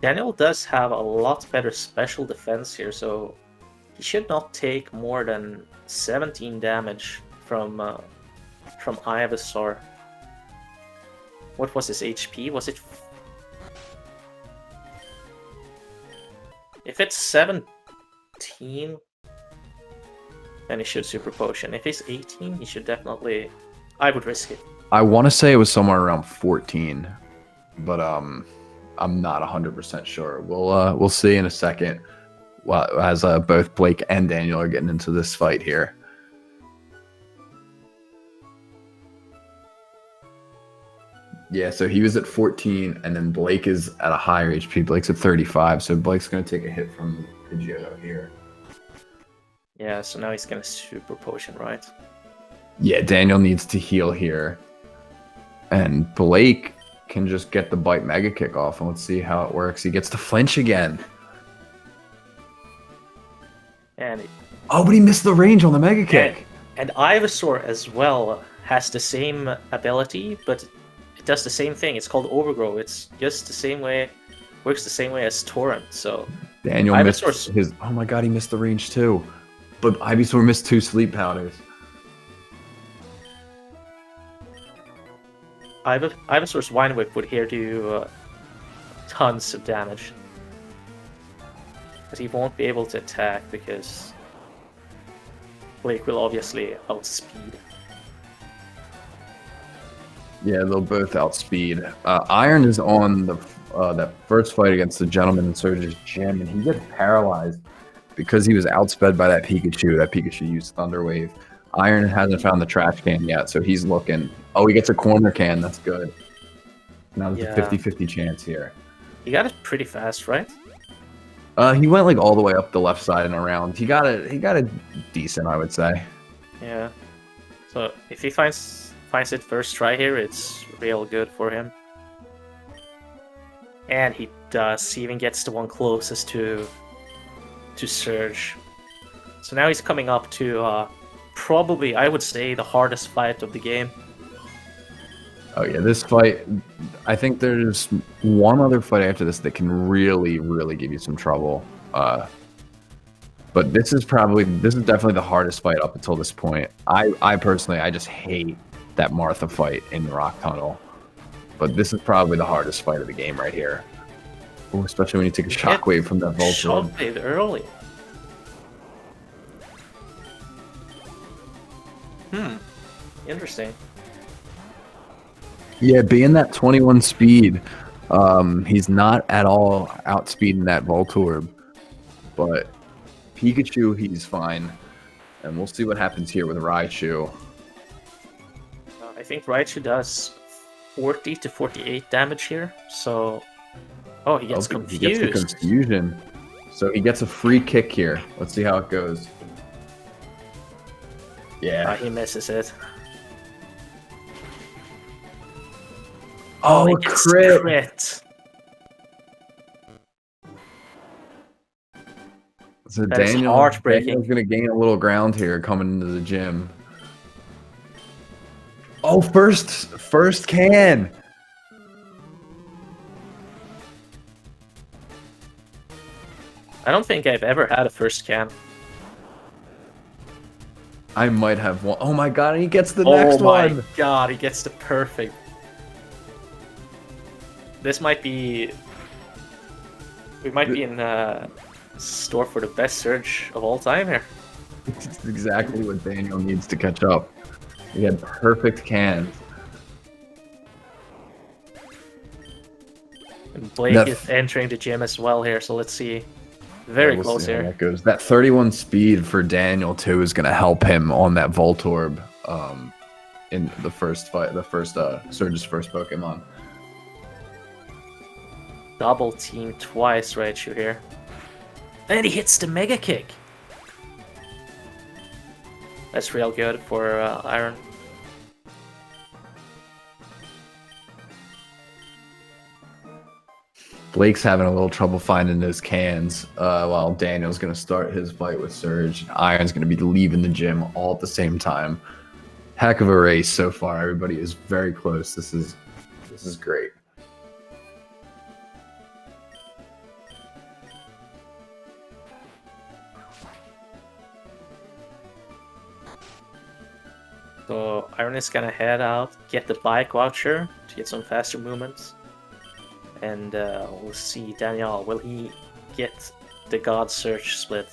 Daniel does have a lot better special defense here, so he should not take more than 17 damage from Ivysaur. What was his HP? Was it... If it's 17, then he should Super Potion. If it's 18, he should definitely... I would risk it. I want to say it was somewhere around 14, but I'm not 100% sure. We'll see in a second. As both Blake and Daniel are getting into this fight here. Yeah, so he was at 14, and then Blake is at a higher HP. Blake's at 35, so Blake's going to take a hit from Pidgeotto here. Yeah, so now he's going to Super Potion, right? Yeah, Daniel needs to heal here. And Blake can just get the Bite Mega Kick off, and let's see how it works. He gets to flinch again. And oh, but he missed the range on the Mega Kick. And Ivysaur as well has the same ability, but it does the same thing. It's called Overgrow. It's just the same way, works the same way as Torrent. So Daniel missed his... Oh my god, he missed the range too. But Ivysaur missed 2 Sleep Powders. Ivysaur's Vine Whip would here do tons of damage. But he won't be able to attack because Blake will obviously outspeed. Yeah, they'll both outspeed. Iron is on the that first fight against the Gentleman in Surge's gym, and he gets paralyzed because he was outsped by that Pikachu. That Pikachu used Thunder Wave. Iron hasn't found the trash can yet, so he's looking. Oh, he gets a corner can. That's good. Now there's a 50-50 chance here. He got it pretty fast, right? He went like all the way up the left side and around. He got it decent, I would say. Yeah. So if he finds it first try here, it's real good for him. And he does. He even gets the one closest to Surge. So now he's coming up to probably, I would say, the hardest fight of the game. Oh yeah, this fight, I think there's one other fight after this that can really, really give you some trouble. But this is definitely the hardest fight up until this point. I personally, I just hate that Martha fight in the Rock Tunnel. But this is probably the hardest fight of the game right here. Ooh, especially when you take a shockwave from that Voltorb. Shockwave early. Interesting. Yeah, being that 21 speed, he's not at all outspeeding that Voltorb. But Pikachu, he's fine. And we'll see what happens here with Raichu. I think Raichu does 40 to 48 damage here. So, oh, he gets confused. He gets the confusion. So he gets a free kick here. Let's see how it goes. Yeah. He misses it. Oh, crit! So Daniel's going to gain a little ground here coming into the gym. Oh, first can! I don't think I've ever had a first can. I might have one. Oh my god, and he gets the next one! Oh my god, he gets the perfect. This might be... We might be in store for the best Surge of all time here. It's exactly what Daniel needs to catch up. He had perfect cans. And Blake is entering the gym as well here, so let's see. Very we'll close see how here. that goes. That 31 speed for Daniel too is going to help him on that Voltorb in the first fight, Surge's first Pokemon. Double team twice, Raichu here. And he hits the Mega Kick. That's real good for Iron. Blake's having a little trouble finding those cans while Daniel's going to start his fight with Surge. Iron's going to be leaving the gym all at the same time. Heck of a race so far. Everybody is very close. This is great. So Iron is gonna head out, get the bike voucher to get some faster movements. And we'll see Danyal. Will he get the God Search split?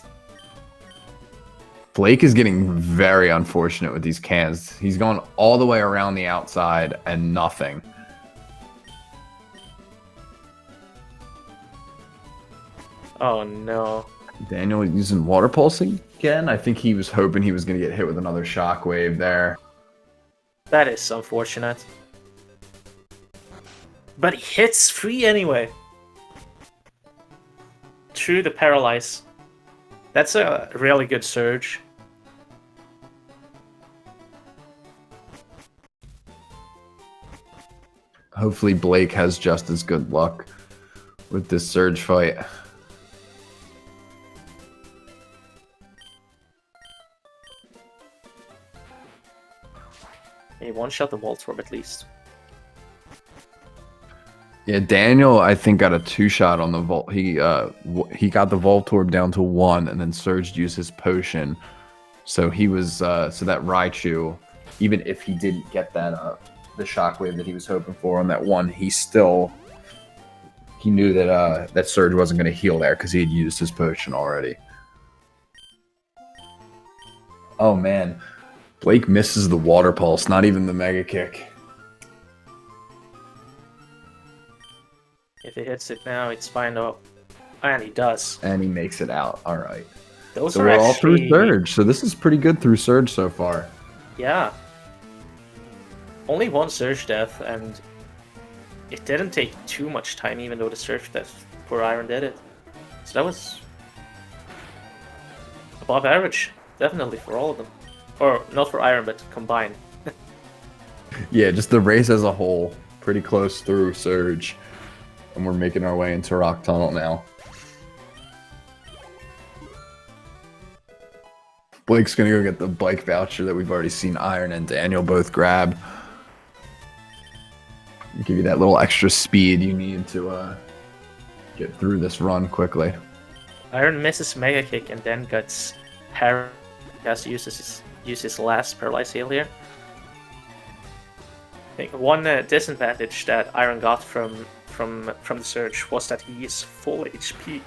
Blake is getting very unfortunate with these cans. He's going all the way around the outside and nothing. Oh no. Daniel using water pulsing again. I think he was hoping he was going to get hit with another shockwave there. That is unfortunate. But he hits free anyway. Through the Paralyze. That's a really good Surge. Hopefully Blake has just as good luck with this Surge fight. He one-shot the Voltorb at least. Yeah, Daniel, I think, got a two-shot on the Volt. He got the Voltorb down to 1, and then Surge used his potion. So he was so that Raichu, even if he didn't get that the shockwave that he was hoping for on that one, he knew that that Surge wasn't going to heal there because he had used his potion already. Oh man, Blake misses the Water Pulse, not even the Mega Kick. If he hits it now, it's fine up. And he does. And he makes it out. All right. Those So are we're actually... all through Surge. So this is pretty good through Surge so far. Yeah. Only one Surge death, and it didn't take too much time, even though the Surge death for Iron did it. So that was above average, definitely for all of them. Or not for Iron, but combined. Yeah, just the race as a whole. Pretty close through Surge. And we're making our way into Rock Tunnel now. Blake's gonna go get the bike voucher that we've already seen Iron and Daniel both grab. Give you that little extra speed you need to get through this run quickly. Iron misses Mega Kick and then gets Har. He has to use his last Paralyze Heal here. I think one disadvantage that Iron got from the Surge was that he is full HP.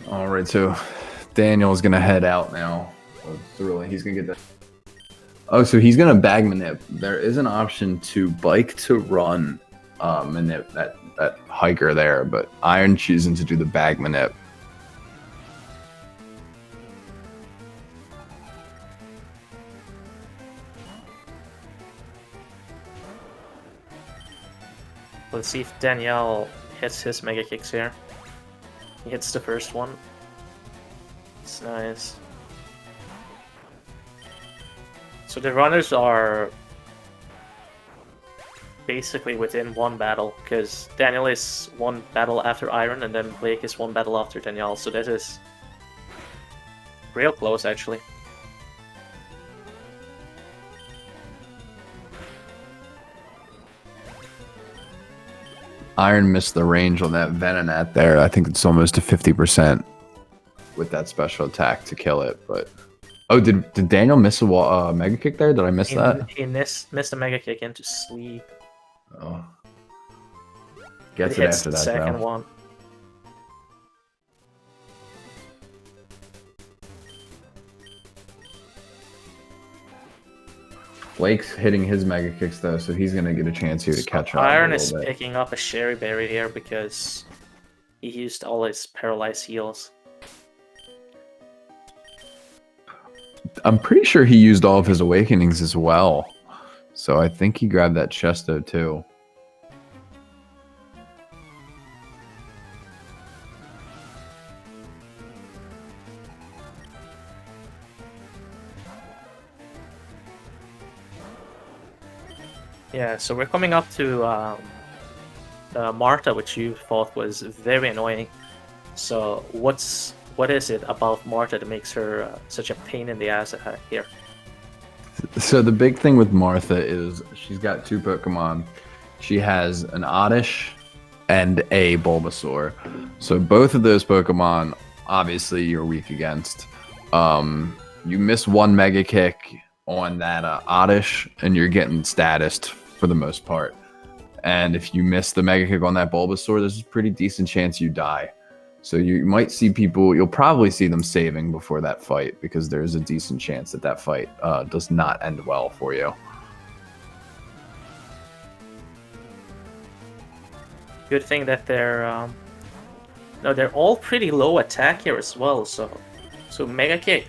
All right, so Daniel's gonna head out now. He's gonna get that. Oh, so he's gonna bag manip. There is an option to bike to run manip that hiker there, but Iron choosing to do the bag manip. Let's see if Danyal hits his Mega Kicks here. He hits the first one. It's nice. So the runners are basically within one battle, because Daniel is one battle after Iron, and then Blake is one battle after Danyal, so this is real close actually. Iron missed the range on that Venonat there. I think it's almost to 50% with that special attack to kill it. But oh, did Daniel miss a mega kick there? Did I miss that? He missed a mega kick into sleep. Oh, But gets he it hits after the that second though. one. Blake's hitting his mega kicks though, so he's gonna get a chance here to catch up Iron a is little bit. picking up a Sherry Berry here because he used all his paralyzed heals. I'm pretty sure he used all of his awakenings as well. So I think he grabbed that Chesto too. Yeah, so we're coming up to Marta, which you thought was very annoying. So what is it about Marta that makes her such a pain in the ass here? So the big thing with Martha is she's got 2 Pokemon. She has an Oddish and a Bulbasaur. So both of those Pokemon, obviously, you're weak against. You miss 1 Mega Kick on that Oddish, and you're getting statused for the most part. And if you miss the Mega Kick on that Bulbasaur, there's a pretty decent chance you die. So you might see people, you'll probably see them saving before that fight because there's a decent chance that that fight does not end well for you. Good thing that they're no, they're all pretty low attack here as well. So Mega Kick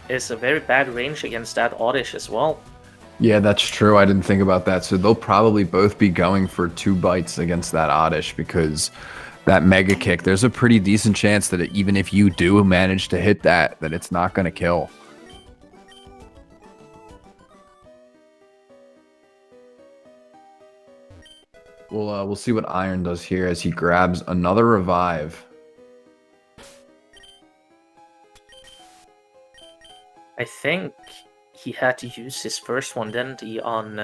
is a very bad range against that Oddish as well. Yeah, that's true. I didn't think about that. So they'll probably both be going for 2 bites against that Oddish because that Mega Kick, there's a pretty decent chance that even if you do manage to hit that it's not going to kill. We'll see what Iron does here as he grabs another revive. I think he had to use his first one, didn't he, on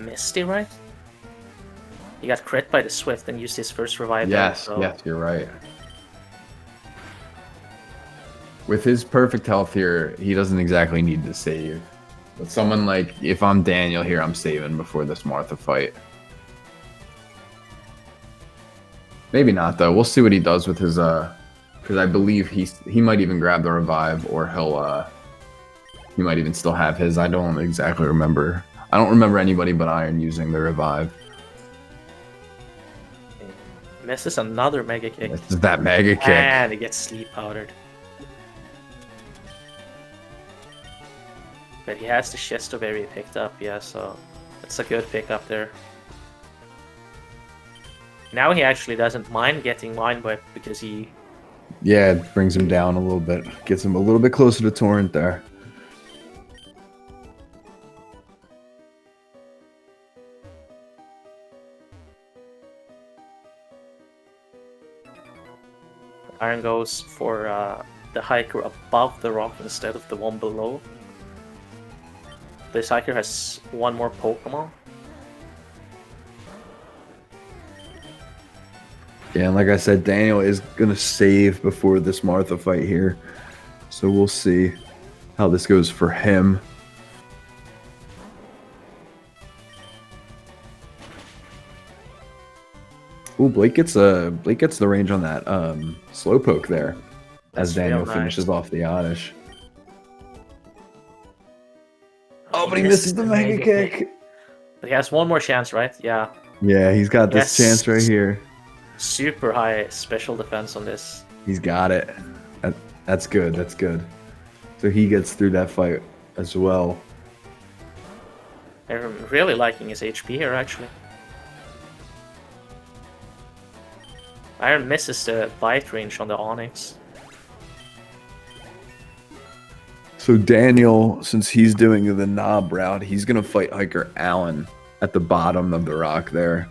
Misty, right? He got crit by the Swift and used his first revive. Yes, so... yes, you're right. With his perfect health here, he doesn't exactly need to save. But someone like, if I'm Daniel here, I'm saving before this Martha fight. Maybe not, though. We'll see what he does with his, because I believe he might even grab the revive, or he might even still have his. I don't exactly remember. I don't remember anybody but Iron using the revive. Misses another Mega Kick. This is that Mega Kick. And he gets sleep powdered. But he has the Chesto Berry picked up, yeah, so that's a good pickup there. Now he actually doesn't mind getting Mind Whip because he... Yeah, it brings him down a little bit. Gets him a little bit closer to Torrent there. Iron goes for the hiker above the rock instead of the one below. This hiker has 1 more Pokemon. Yeah, and like I said, Daniel is going to save before this Martha fight here. So we'll see how this goes for him. Ooh, Blake gets the range on that Slowpoke there. As That's Daniel real finishes nice. off the Oddish. Oh, but he misses the Mega Kick. But he has 1 more chance, right? Yeah. Yeah, he's got this Yes. chance right here. Super high special defense on this. He's got it. That's good. That's good. So he gets through that fight as well. I'm really liking his HP here, actually. Iron misses the bite range on the Onyx. So Daniel, since he's doing the knob route, he's going to fight Hiker Allen at the bottom of the rock there.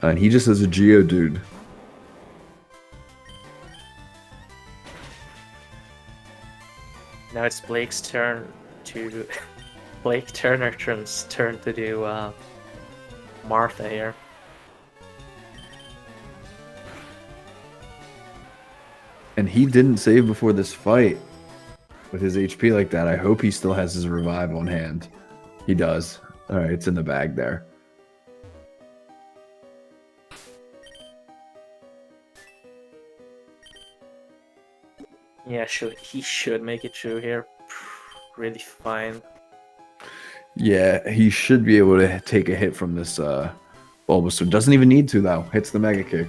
And he just has a Geodude. Now it's Blake's turn to... Blaketurnertron's turn to do Martha here. And he didn't save before this fight with his HP like that. I hope he still has his revive on hand. He does. All right, it's in the bag there. Yeah, he should make it through here. Really fine. Yeah, he should be able to take a hit from this Bulbasaur. Doesn't even need to, though. Hits the Mega Kick.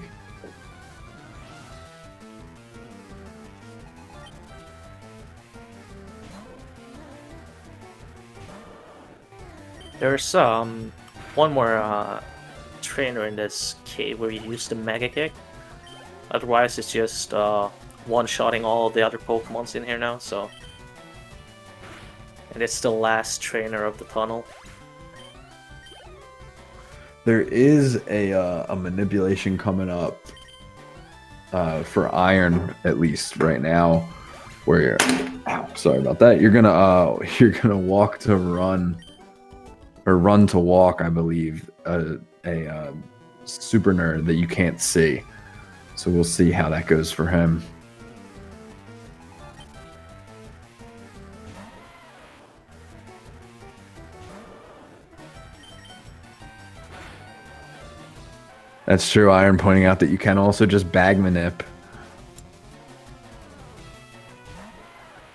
There's one more trainer in this cave where you use the Mega Kick. Otherwise, it's just one-shotting all the other Pokemons in here now, so... And it's the last trainer of the tunnel. There is a manipulation coming up for Iron, at least right now, where you're... Ow, sorry about that. You're gonna walk to run, or run to walk, I believe, a super nerd that you can't see. So we'll see how that goes for him. That's true, Iron pointing out that you can also just bag manip.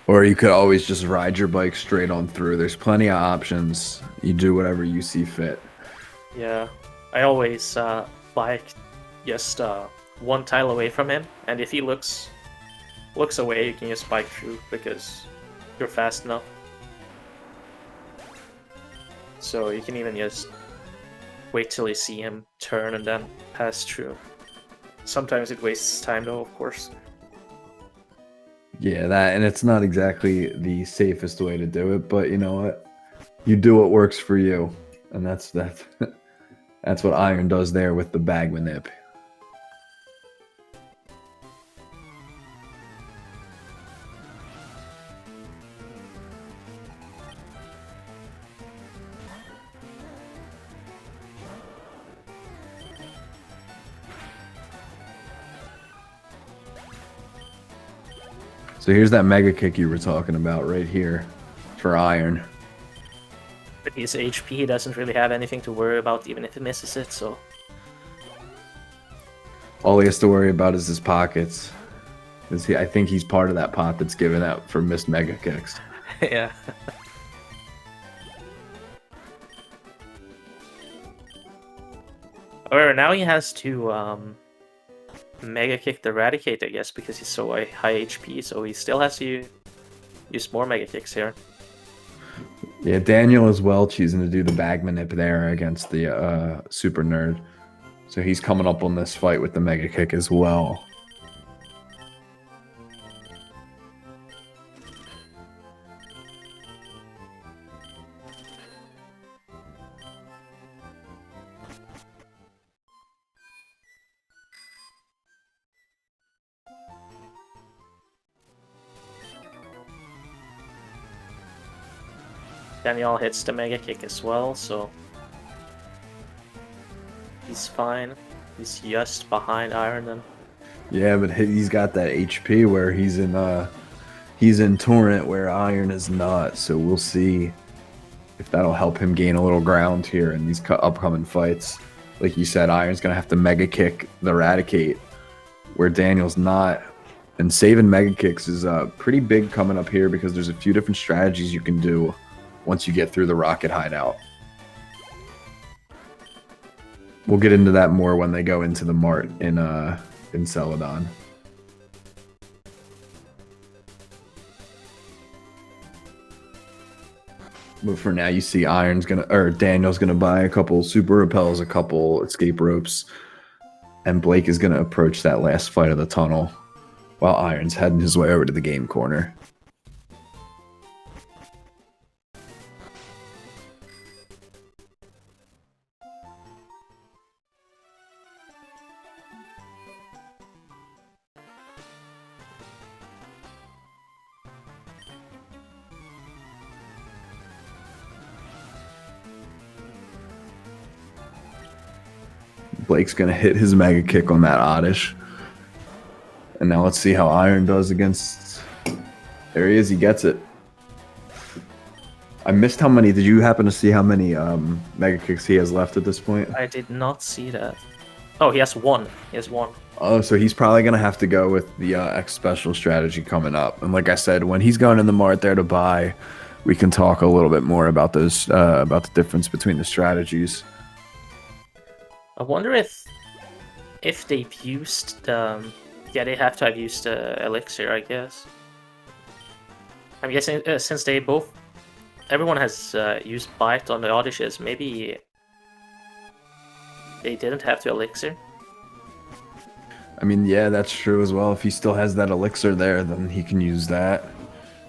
Or you could always just ride your bike straight on through. There's plenty of options. You do whatever you see fit. Yeah, I always bike just one tile away from him, and if he looks away, you can just bike through because you're fast enough. So you can even just wait till you see him turn and then pass through. Sometimes it wastes time though, of course. Yeah, that, and it's not exactly the safest way to do it, but you know what? You do what works for you. And that's that's what Iron does there with the bag manip. So here's that Mega Kick you were talking about right here for Iron. But his HP doesn't really have anything to worry about even if he misses it, so... All he has to worry about is his pockets. I think he's part of that pot that's given out for missed Mega Kicks. Yeah. However, now he has to Mega Kick the Eradicate, I guess, because he's so high HP, so he still has to use more Mega Kicks here. Yeah, Daniel is well choosing to do the bag manip there against the super nerd. So he's coming up on this fight with the Mega Kick as well. Danyal hits the Mega Kick as well, so he's fine. He's just behind Iron then. Yeah, but he's got that HP where he's in Torrent where Iron is not. So we'll see if that'll help him gain a little ground here in these upcoming fights. Like you said, Iron's gonna have to Mega Kick the Eradicate, where Daniel's not. And saving Mega Kicks is pretty big coming up here because there's a few different strategies you can do once you get through the Rocket Hideout. We'll get into that more when they go into the Mart in Celadon. But for now, you see Daniel's gonna buy a couple super repels, a couple escape ropes, and Blake is gonna approach that last fight of the tunnel, while Iron's heading his way over to the game corner. Blake's gonna hit his mega kick on that oddish. And now let's see how Iron does against... There he is, he gets it. I missed how many... Did you happen to see how many mega kicks he has left at this point? I did not see that. Oh, he has one. He has one. Oh, so he's probably going to have to go with the X special strategy coming up. And like I said, when he's going in the mart there to buy, we can talk a little bit more about those, about the difference between the strategies. I wonder if they've used... yeah, they have to have used Elixir, I guess. I'm guessing since they both... Everyone has used Bite on the Oddishes, maybe they didn't have to Elixir. I mean, yeah, that's true as well. If he still has that Elixir there, then he can use that.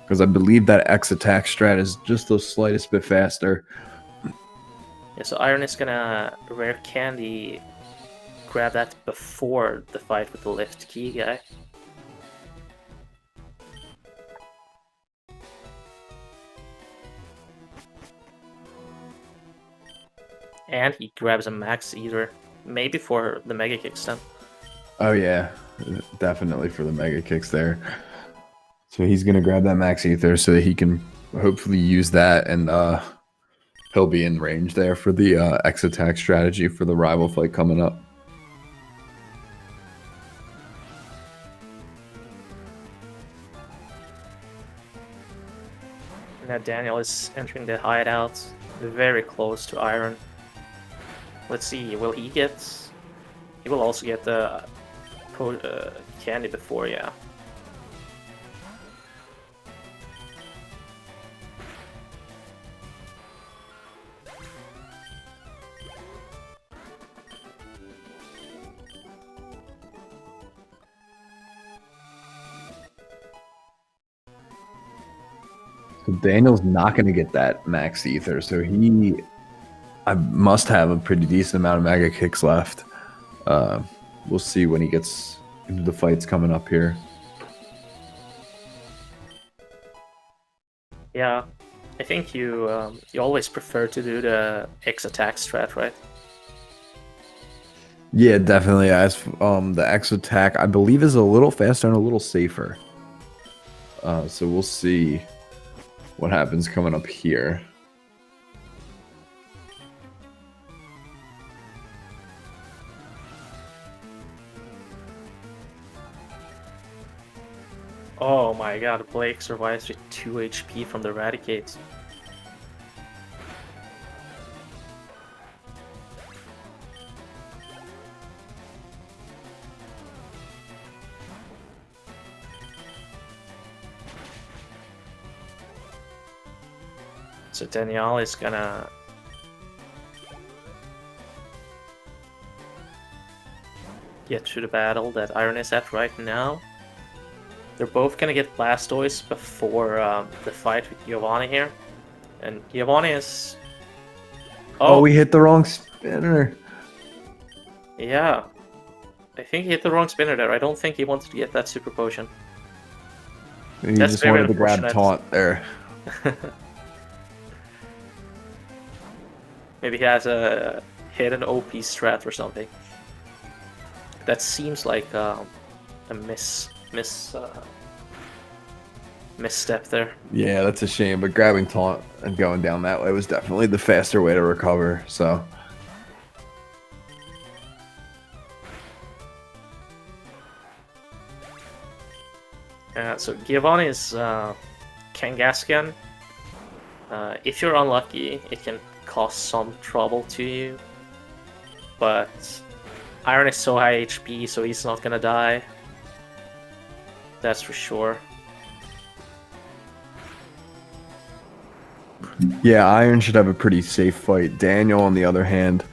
Because I believe that X attack strat is just the slightest bit faster. Yeah, so Iron is gonna Rare Candy grab that before the fight with the lift key guy. And he grabs a Max Eater, maybe for the Mega Kicks then. Oh yeah, definitely for the mega kicks there. So he's gonna grab that Max Ether so that he can hopefully use that, and he'll be in range there for the X attack strategy for the rival fight coming up. Now Daniel is entering the hideout, very close to Iron. Let's see, will he get... He will also get the candy before, yeah. So Daniel's not going to get that Max Ether, so I must have a pretty decent amount of mega kicks left. We'll see when he gets into the fights coming up here. Yeah, I think you always prefer to do the X attack strat, right? Yeah, definitely. As the X attack, I believe, is a little faster and a little safer. So we'll see what happens coming up here. Oh my god, Blake survives with 2 HP from the Eradicate. So Danyal is gonna... get to the battle that Iron is at right now. They're both gonna get Blastoise before the fight with Giovanni here. And Giovanni is... Oh, we hit the wrong spinner. Yeah. I think he hit the wrong spinner there. I don't think he wanted to get that Super Potion. He just wanted to grab Taunt there. Maybe he has a hidden OP strat or something. That seems like a misstep there. Yeah, that's a shame, but grabbing Taunt and going down that way was definitely the faster way to recover, so... So Giovanni is Kangaskhan. If you're unlucky, it can cause some trouble to you. But Iron is so high HP, so he's not gonna die. That's for sure. Yeah, Iron should have a pretty safe fight. Daniel, on the other hand,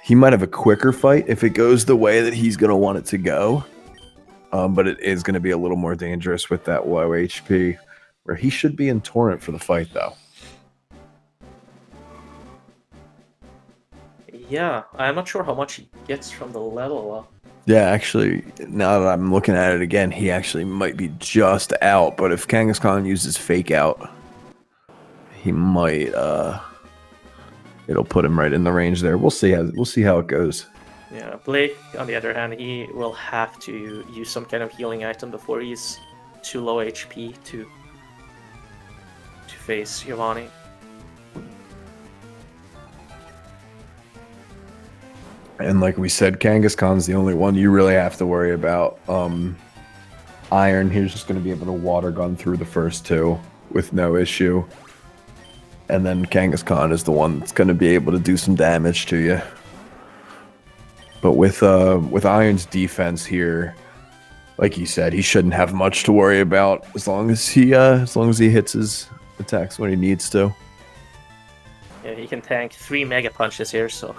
he might have a quicker fight if it goes the way that he's going to want it to go. But it is going to be a little more dangerous with that low HP, where he should be in Torrent for the fight, though. Yeah, I'm not sure how much he gets from the level up. Yeah, actually, now that I'm looking at it again, he actually might be just out. But if Kangaskhan uses Fake Out, he might. It'll put him right in the range there. We'll see how it goes. Yeah, Blake, on the other hand, he will have to use some kind of healing item before he's too low HP to face Giovanni. And like we said, Kangaskhan's the only one you really have to worry about. Iron, he's just going to be able to water gun through the first two with no issue. And then Kangaskhan is the one that's going to be able to do some damage to you. But with Iron's defense here, like you said, he shouldn't have much to worry about as long as he hits his attacks when he needs to. Yeah, he can tank 3 Mega Punches here, so...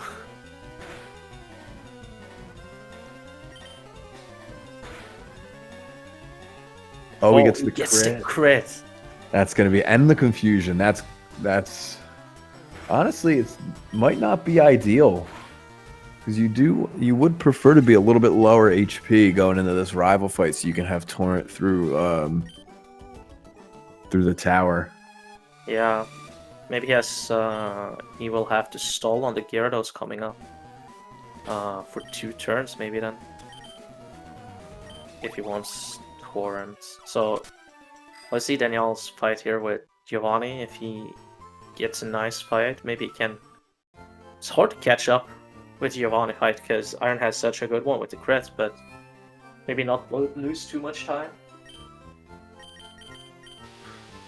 Oh, he gets the the crit. That's gonna be and the confusion. That's honestly, it might not be ideal because you would prefer to be a little bit lower HP going into this rival fight, so you can have Torrent through the tower. Yeah, maybe he will have to stall on the Gyarados coming up for 2 turns, maybe then, if he wants Torrent. So let's see Daniel's fight here with Giovanni. If he gets a nice fight, maybe he can. It's hard to catch up with Giovanni fight because Iron has such a good one with the crit, but maybe not lose too much time.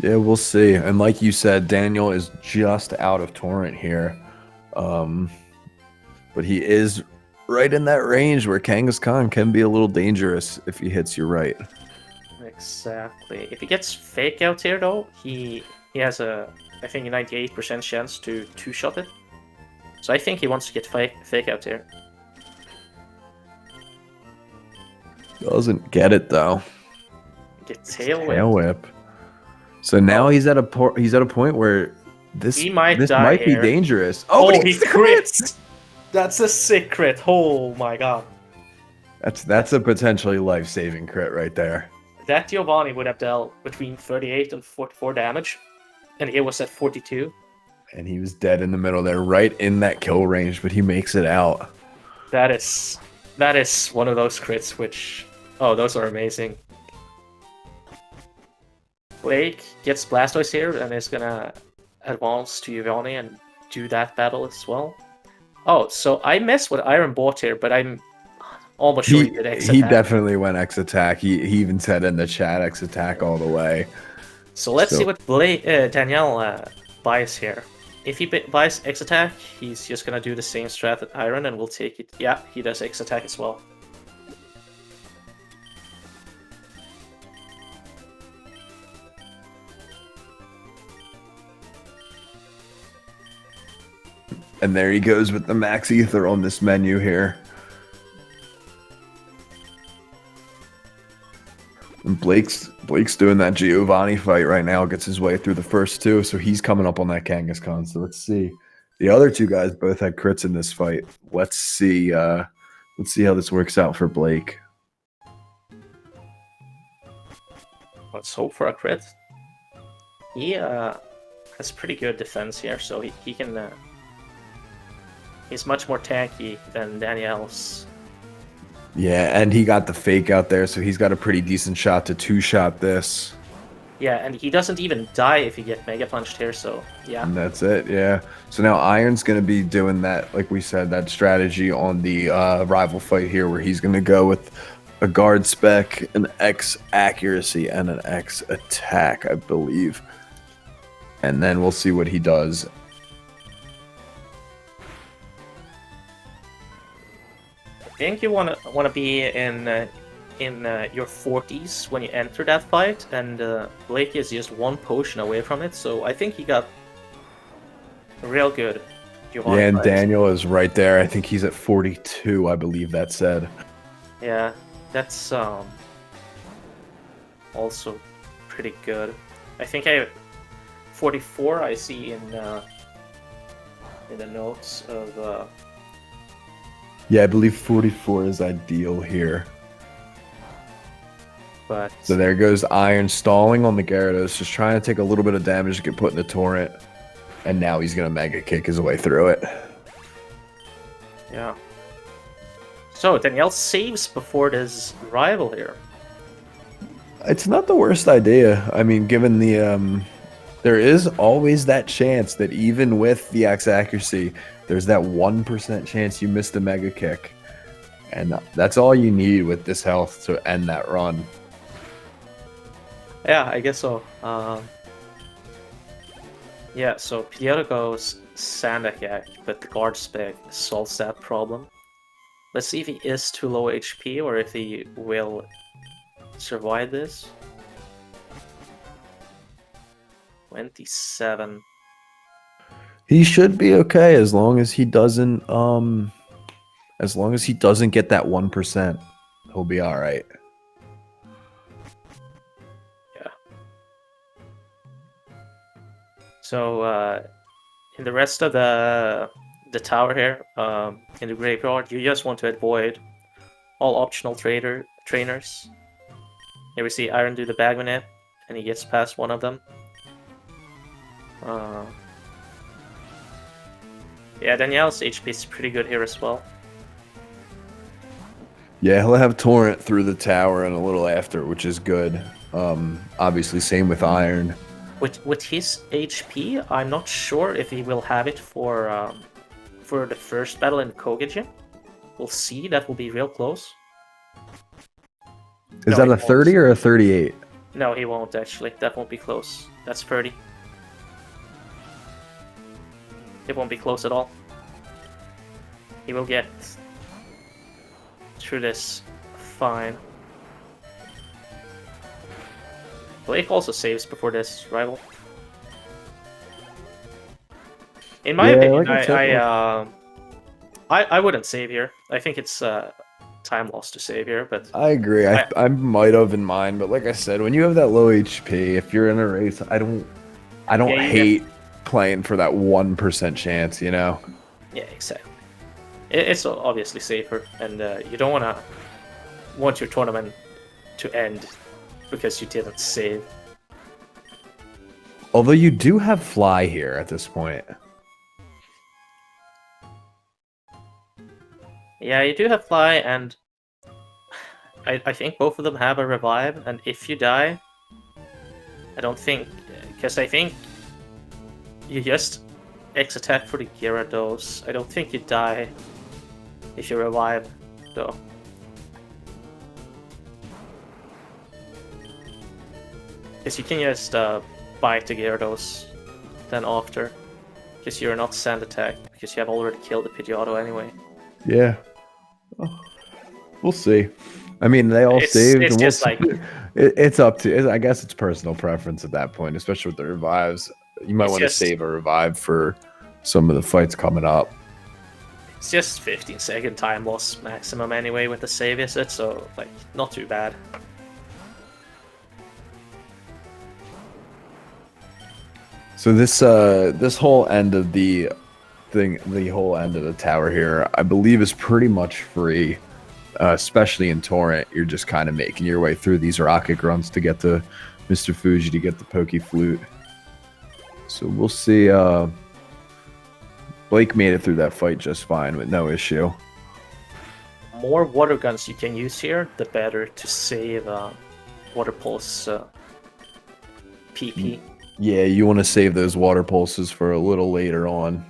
Yeah, we'll see. And like you said, Daniel is just out of Torrent here. But he is right in that range where Kangaskhan can be a little dangerous if he hits you right. Exactly. If he gets Fake Out here, though, he has a, I think, a 98% chance to 2-shot it. So I think he wants to get Fake Out here. Doesn't get it, though. Get Tail Whip. So now he's at a point where this might be dangerous. Oh, he crits! That's a sick crit. Oh my god. That's a potentially life-saving crit right there. That Giovanni would have dealt between 38 and 44 damage, and he was at 42. And he was dead in the middle there, right in that kill range, but he makes it out. That is one of those crits which, oh, those are amazing. Blake gets Blastoise here and is gonna advance to Giovanni and do that battle as well. Oh, so I messed with Iron Bot here, but I'm almost sure he did X attack. He definitely went X attack. He even said in the chat X attack all the way. So let's see what Daniel buys here. If he buys X attack, he's just gonna do the same strat at Iron and we'll take it. Yeah, he does X attack as well. And there he goes with the Max Ether on this menu here. And Blake's doing that Giovanni fight right now, gets his way through the first two, so he's coming up on that Kangaskhan. So let's see. The other two guys both had crits in this fight. Let's see how this works out for Blake. Let's hope for a crit. He has pretty good defense here, so he can he's much more tanky than Daniel's. Yeah, and he got the fake out there, so he's got a pretty decent shot to 2-shot this. Yeah, and he doesn't even die if he gets Mega Punched here, so yeah. And that's it, yeah. So now Iron's going to be doing that, like we said, that strategy on the rival fight here, where he's going to go with a guard spec, an X accuracy, and an X attack, I believe. And then we'll see what he does. I think you wanna be in your 40s when you enter that fight, and Blake is just 1 potion away from it, so I think he got real good. Giovanni yeah, and fight. Daniel is right there. I think he's at 42, I believe that said. Yeah, that's also pretty good. I think 44 I see in the notes of... Yeah, I believe 44 is ideal here. But so there goes Iron stalling on the Gyarados, just trying to take a little bit of damage to get put in the Torrent. And now he's going to Mega Kick his way through it. Yeah. So Danielle saves before this rival here. It's not the worst idea. I mean, given the there is always that chance that even with the X accuracy, there's that 1% chance you missed a mega kick. And that's all you need with this health to end that run. Yeah, I guess so. Yeah, so Pidgeotto goes Sandakyak, but the guard spec solves that problem. Let's see if he is too low HP or if he will survive this. 27. He should be okay as long as he doesn't get that 1%. He'll be all right. Yeah. So in the rest of the tower here, in the graveyard, you just want to avoid all optional trainers. Here we see Iron do the bag manip, and he gets past one of them. Yeah, Danielle's HP is pretty good here as well. Yeah, he'll have Torrent through the tower and a little after, which is good. Obviously, same with Iron. With his HP, I'm not sure if he will have it for the first battle in Kogijin. We'll see. That will be real close. Is that a 30 or a 38? No, he won't actually. That won't be close. That's 30. It won't be close at all. He will get through this fine. Blake also saves before this rival. In my opinion, I wouldn't save here. I think it's time loss to save here, but I agree. I might have in mind, but like I said, when you have that low HP, if you're in a race, I don't hate playing for that 1% chance, you know? Yeah, exactly. It's obviously safer, and you don't want your tournament to end because you didn't save. Although you do have Fly here at this point. Yeah, you do have Fly, and I think both of them have a revive, and if you die, I don't think... Because I think you just X-attack for the Gyarados. I don't think you die if you revive, though. Because you can just bite the Gyarados then after. Because you're not Sand Attack, because you have already killed the Pidgeotto anyway. Yeah. Oh, we'll see. I mean, they all saved. It's just like... It's up to... I guess it's personal preference at that point, especially with the revives. You might want to save a revive for some of the fights coming up. It's just 15-second time loss maximum anyway with the save visit, so like not too bad. So this whole end of the thing, the whole end of the tower here, I believe is pretty much free. Especially in Torrent, you're just kind of making your way through these rocket grunts to get to Mr. Fuji to get the Poke Flute. So we'll see. Blake made it through that fight just fine with no issue. More water guns you can use here, the better to save water pulse PP. Yeah, you want to save those water pulses for a little later on.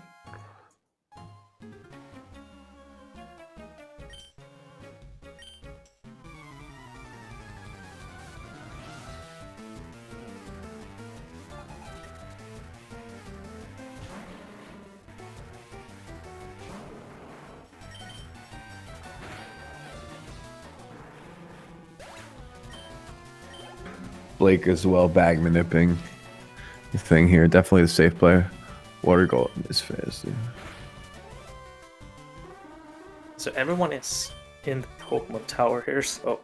Blake as well, bag manipping the thing here. Definitely the safe player. Water Golden is fast. So everyone is in the Pokemon Tower here, so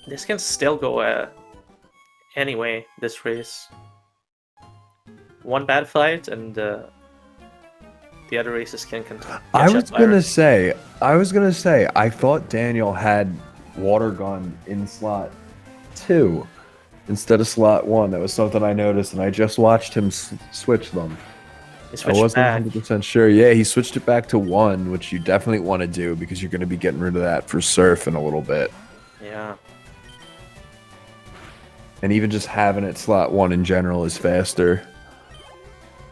this can still go anyway, this race. One bad fight and the other races can continue. I was gonna say, I thought Daniel had Water Gun in slot 2 instead of slot 1. That was something I noticed, and I just watched him switch them. He I switched wasn't back. 100% sure. Yeah, he switched it back to 1, which you definitely want to do because you're going to be getting rid of that for surf in a little bit. Yeah. And even just having it slot 1 in general is faster.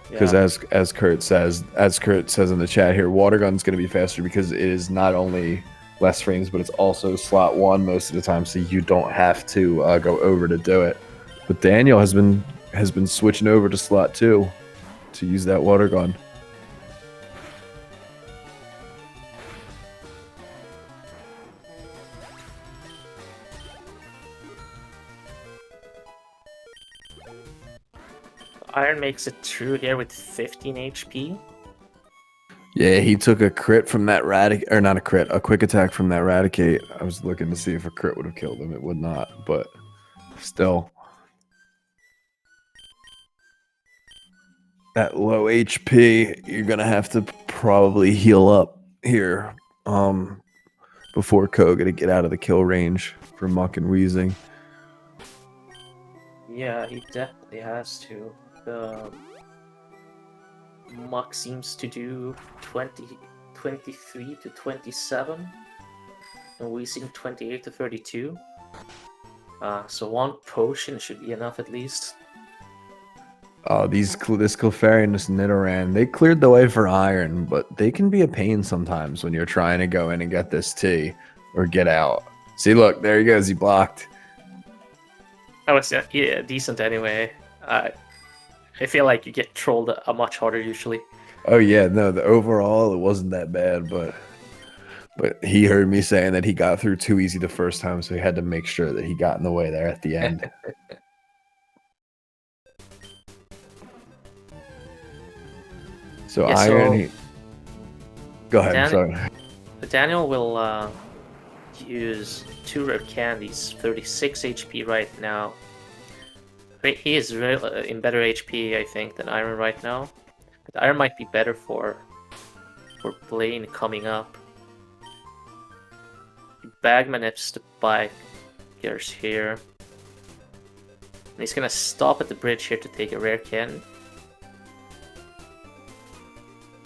Because Yeah. as Kurt says in the chat here, water gun's going to be faster because it is not only less frames, but it's also slot 1 most of the time, so you don't have to go over to do it. But Daniel has been switching over to slot 2 to use that water gun. Iron makes it through here with 15 HP. Yeah, he took a crit from that or not a crit, a quick attack from that Radicate. I was looking to see if a crit would have killed him. It would not, but still. That low HP, you're gonna have to probably heal up here before Koga to get out of the kill range for Muck and Wheezing. Yeah, he definitely has to. The Muck seems to do 23 to 27, and Weezing 28 to 32. So 1 potion should be enough at least. This Clefairy and this Nidoran, they cleared the way for Iron, but they can be a pain sometimes when you're trying to go in and get this T or get out. See, look, there he goes. He blocked. That was yeah, decent anyway. I feel like you get trolled a much harder usually. Oh yeah, no, the overall it wasn't that bad, but he heard me saying that he got through too easy the first time, so he had to make sure that he got in the way there at the end. So Yeah, Iron, go ahead. Sorry. Daniel will use 2 rare candies, 36 HP right now. He is in better HP, I think, than Iron right now. But Iron might be better for Blaine coming up. He bag manips the bikers here. And he's gonna stop at the bridge here to take a rare candy.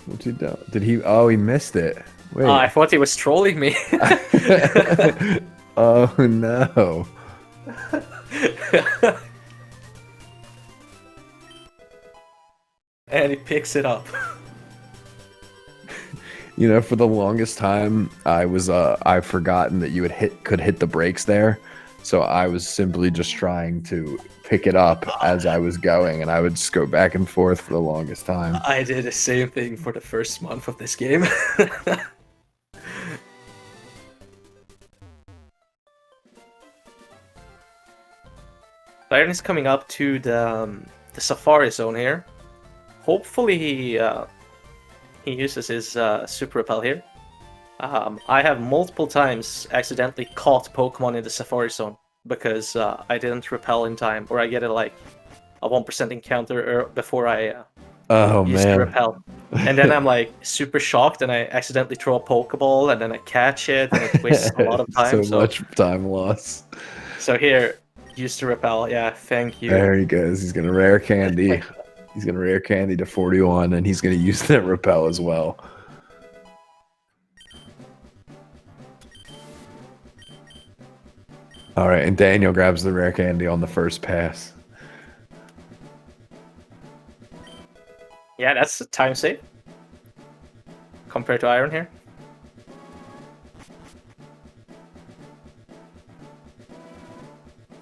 What's he done? Did he? Oh, he missed it. Wait. I thought he was trolling me. Oh no. And he picks it up. You know, for the longest time, I've forgotten that you could hit the brakes there. So I was simply just trying to pick it up as I was going, and I would just go back and forth for the longest time. I did the same thing for the first month of this game. Iron is coming up to the Safari Zone here. Hopefully he uses his Super Repel here. I have multiple times accidentally caught Pokemon in the Safari Zone because I didn't repel in time, or I get like a 1% encounter before I use the repel. And then I'm like super shocked and I accidentally throw a Pokeball and then I catch it and it wastes a lot of time. so much time loss. So here, use the repel. Yeah, thank you. There he goes. He's gonna rare candy. He's gonna rare candy to 41 and he's gonna use that repel as well. Alright, and Daniel grabs the rare candy on the first pass. Yeah, that's a time save. Compared to Iron here.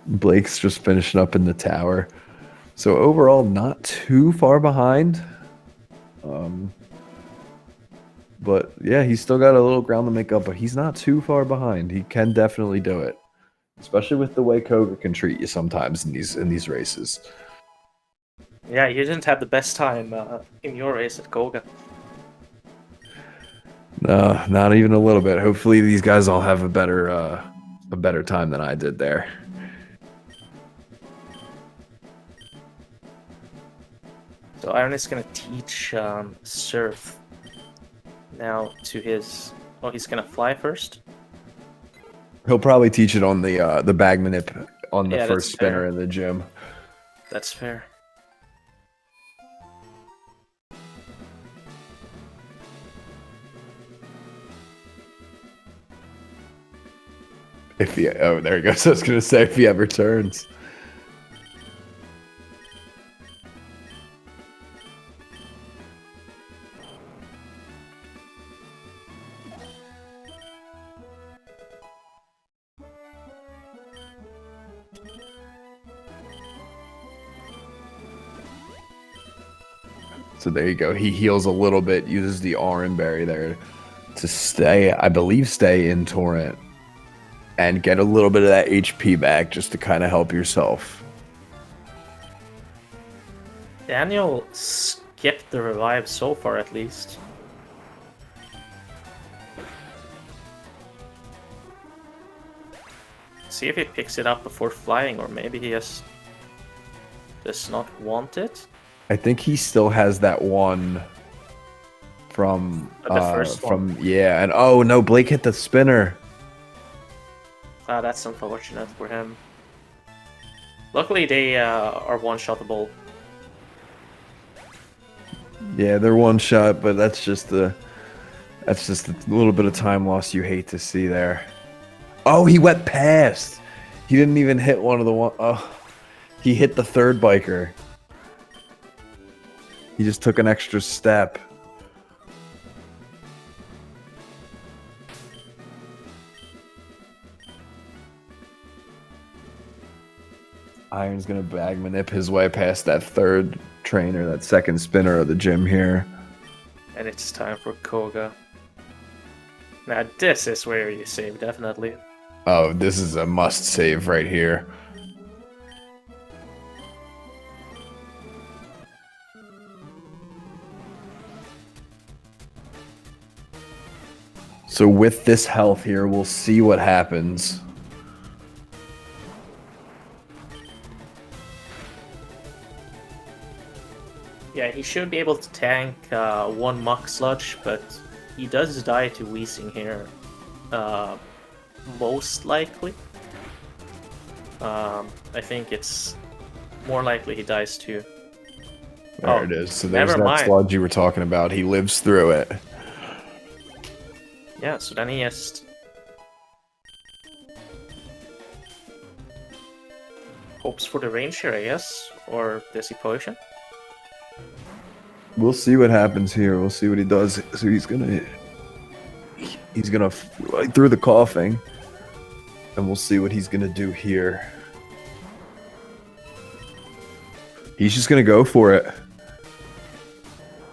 Blake's just finishing up in the tower. So overall, not too far behind. But yeah, he's still got a little ground to make up, but he's not too far behind. He can definitely do it. Especially with the way Koga can treat you sometimes in these races. Yeah, you didn't have the best time in your race at Koga. No, not even a little bit. Hopefully these guys all have a better time than I did there. So Iron is gonna teach Surf now to his. Oh, he's gonna fly first. He'll probably teach it on the bag manip on the first spinner fair. in the gym. That's fair. If he, oh, there he goes. I was gonna say if he ever turns. So there you go. He heals a little bit, uses the Aura Berry there to stay, I believe, stay in Torrent and get a little bit of that HP back just to kind of help yourself. Daniel skipped the revive so far, at least. See if he picks it up before flying, or maybe he does not want it. I think he still has that one from The first one. Yeah, and oh no, Blake hit the spinner. That's unfortunate for him. Luckily, they are one-shottable. Yeah, they're one shot, but that's just a little bit of time loss you hate to see there. Oh, he went past. He didn't even hit one of the one. Oh, he hit the third biker. He just took an extra step. Iron's gonna bag manip his way past that third trainer, that second spinner of the gym here. And it's time for Koga. Now this is where you save, definitely. Oh, this is a must save right here. So with this health here, we'll see what happens. Yeah, he should be able to tank one Muck Sludge, but he does die to Weezing here. Most likely. I think it's more likely he dies too. There it is. So there's never that mind. sludge you were talking about. He lives through it. Yeah, so then he has hopes for the range here, I guess, or does he potion? We'll see what happens here. We'll see what he does. So he's gonna right through the coughing, and we'll see what he's gonna do here. He's just gonna go for it,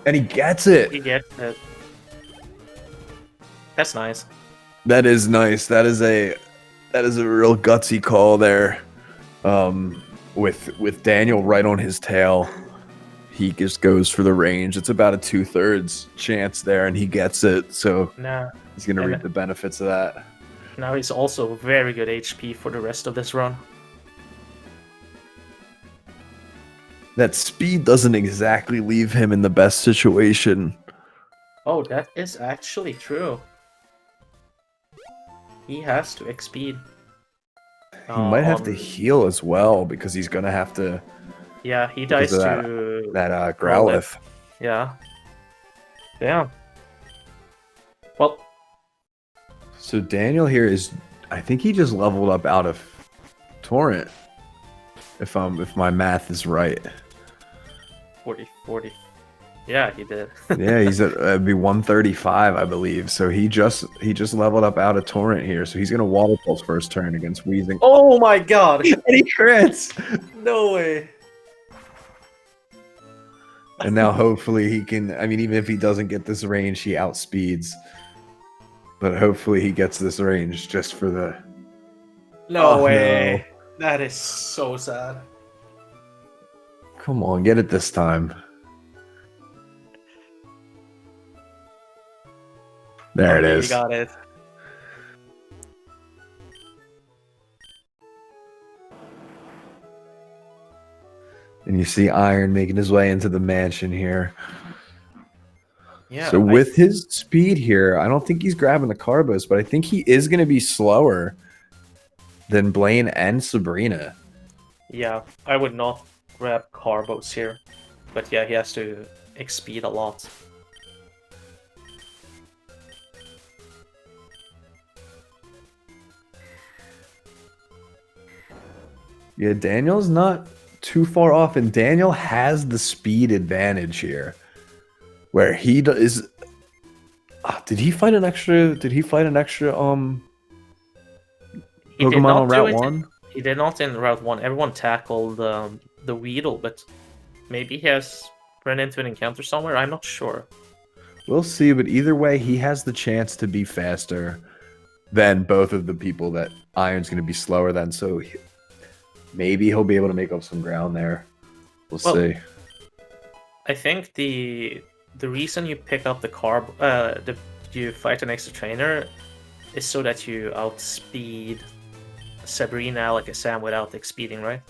and he gets it. He gets it. That's nice. That is nice. That is a real gutsy call there. With Daniel right on his tail, he just goes for the range. It's about a 2/3 chance there, and he gets it. So Nah. he's gonna reap the benefits of that. Now he's also very good HP for the rest of this run. That speed doesn't exactly leave him in the best situation. Oh, that is actually true. He has to X-speed. He might have to heal as well because he's gonna have to. Yeah, he dies of to that Growlithe. Yeah. Yeah. Well. So Daniel here is, I think he just leveled up out of Torrent. If my math is right. 40. Yeah, he did. Yeah, he's at it'd be 135, I believe. So he just leveled up out of Torrent here. So he's gonna Water Pulse first turn against Weezing. Oh my god! And he crits! No way! And now hopefully he can, I mean, even if he doesn't get this range, he outspeeds. But hopefully he gets this range just for the... No Oh, way! No. That is so sad. Come on, get it this time. There it is. You got it. And you see Iron making his way into the mansion here. Yeah. So with his speed here, I don't think he's grabbing the Carbos, but I think he is going to be slower than Blaine and Sabrina. Yeah, I would not grab Carbos here. But yeah, he has to X-speed a lot. Yeah, Daniel's not too far off, and Daniel has the speed advantage here, where is. Did he fight an extra? Did he fight an extra? He did Pokemon not on do Route it. 1? He did not in Route 1. Everyone tackled the Weedle, but maybe he has run into an encounter somewhere. I'm not sure. We'll see, but either way, he has the chance to be faster than both of the people that Iron's going to be slower than, so maybe he'll be able to make up some ground there. We'll see. I think the reason you pick up you fight an extra trainer is so that you outspeed Sabrina, Alakazam without speeding, right?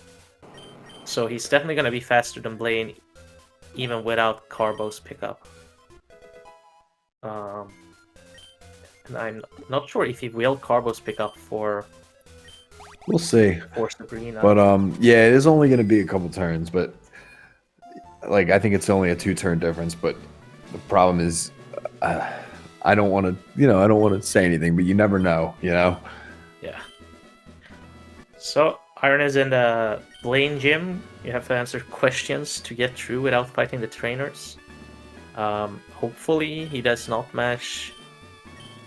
So he's definitely going to be faster than Blaine, even without Carbo's pickup. And I'm not sure if he will Carbo's pickup for. We'll see. For Sabrina. But yeah, it is only going to be a couple turns, but like I think it's only a 2-turn difference. But the problem is, I don't want to, I don't want to say anything, but you never know, Yeah. So Iron is in the Blaine gym. You have to answer questions to get through without fighting the trainers. Hopefully he does not mash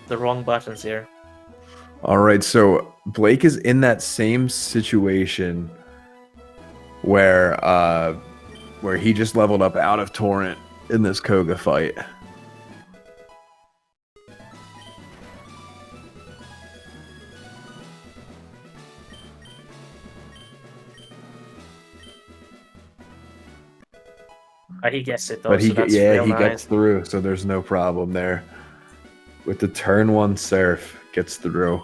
the wrong buttons here. All right, so Blake is in that same situation where he just leveled up out of Torrent in this Koga fight. He gets it though. But he nice. gets through, so there's no problem there. With the turn 1 Surf, gets through.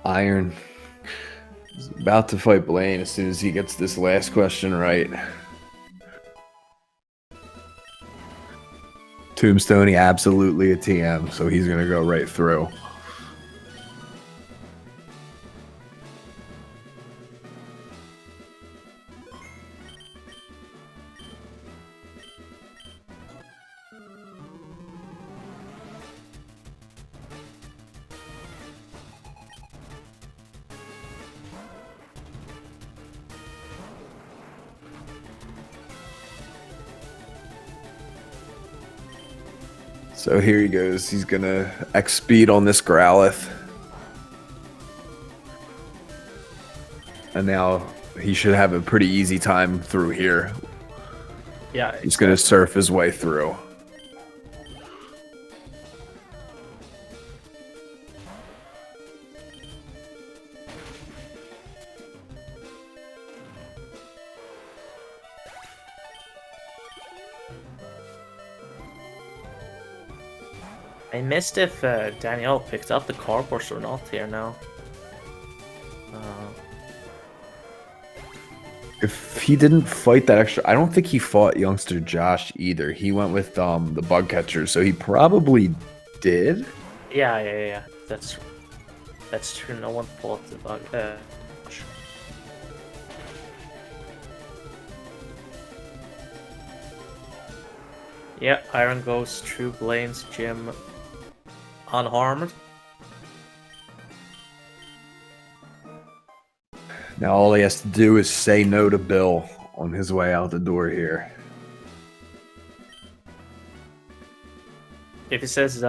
Iron is about to fight Blaine as soon as he gets this last question right. Tombstone, absolutely a TM, so he's going to go right through. So here he goes. He's gonna X speed on this Growlithe. And now he should have a pretty easy time through here. Yeah. He's gonna surf his way through. I missed if Danielle picked up the Carbors or not here now. If he didn't fight that extra, I don't think he fought youngster Josh either. He went with the bug catcher, so he probably did. Yeah. That's true. No one fought the bug. Yeah, Iron goes through Blaine's gym unharmed. Now all he has to do is say no to Bill on his way out the door here. If he says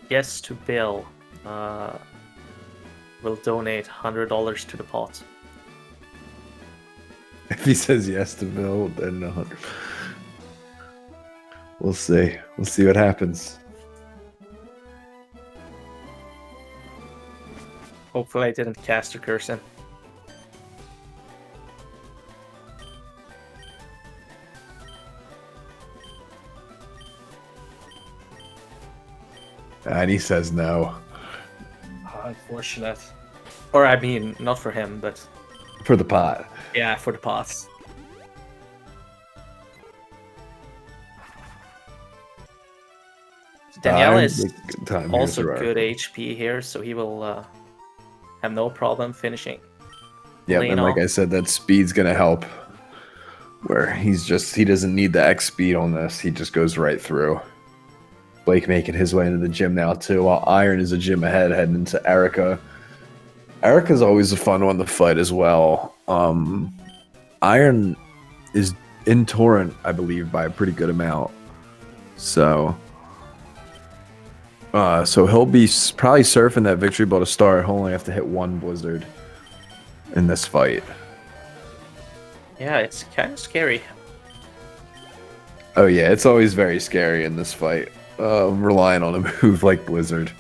yes to Bill, we'll donate $100 to the pot. If he says yes to Bill, then 100. We'll see. We'll see what happens. Hopefully I didn't cast a curse in. And he says no. Unfortunate. Or I mean, not for him, but... For the pot. Yeah, for the pots. Danielle is also good HP here, so he will have no problem finishing. Yeah, and like I said, that speed's gonna help. Where he doesn't need the X speed on this, he just goes right through. Blake making his way into the gym now too, while Iron is a gym ahead heading into Erica. Erica's always a fun one to fight as well. Iron is in Torrent, I believe, by a pretty good amount. So he'll be probably surfing that victory ball to start. He'll only have to hit one Blizzard in this fight. Yeah, it's kind of scary. Oh yeah, it's always very scary in this fight. Relying on a move like Blizzard.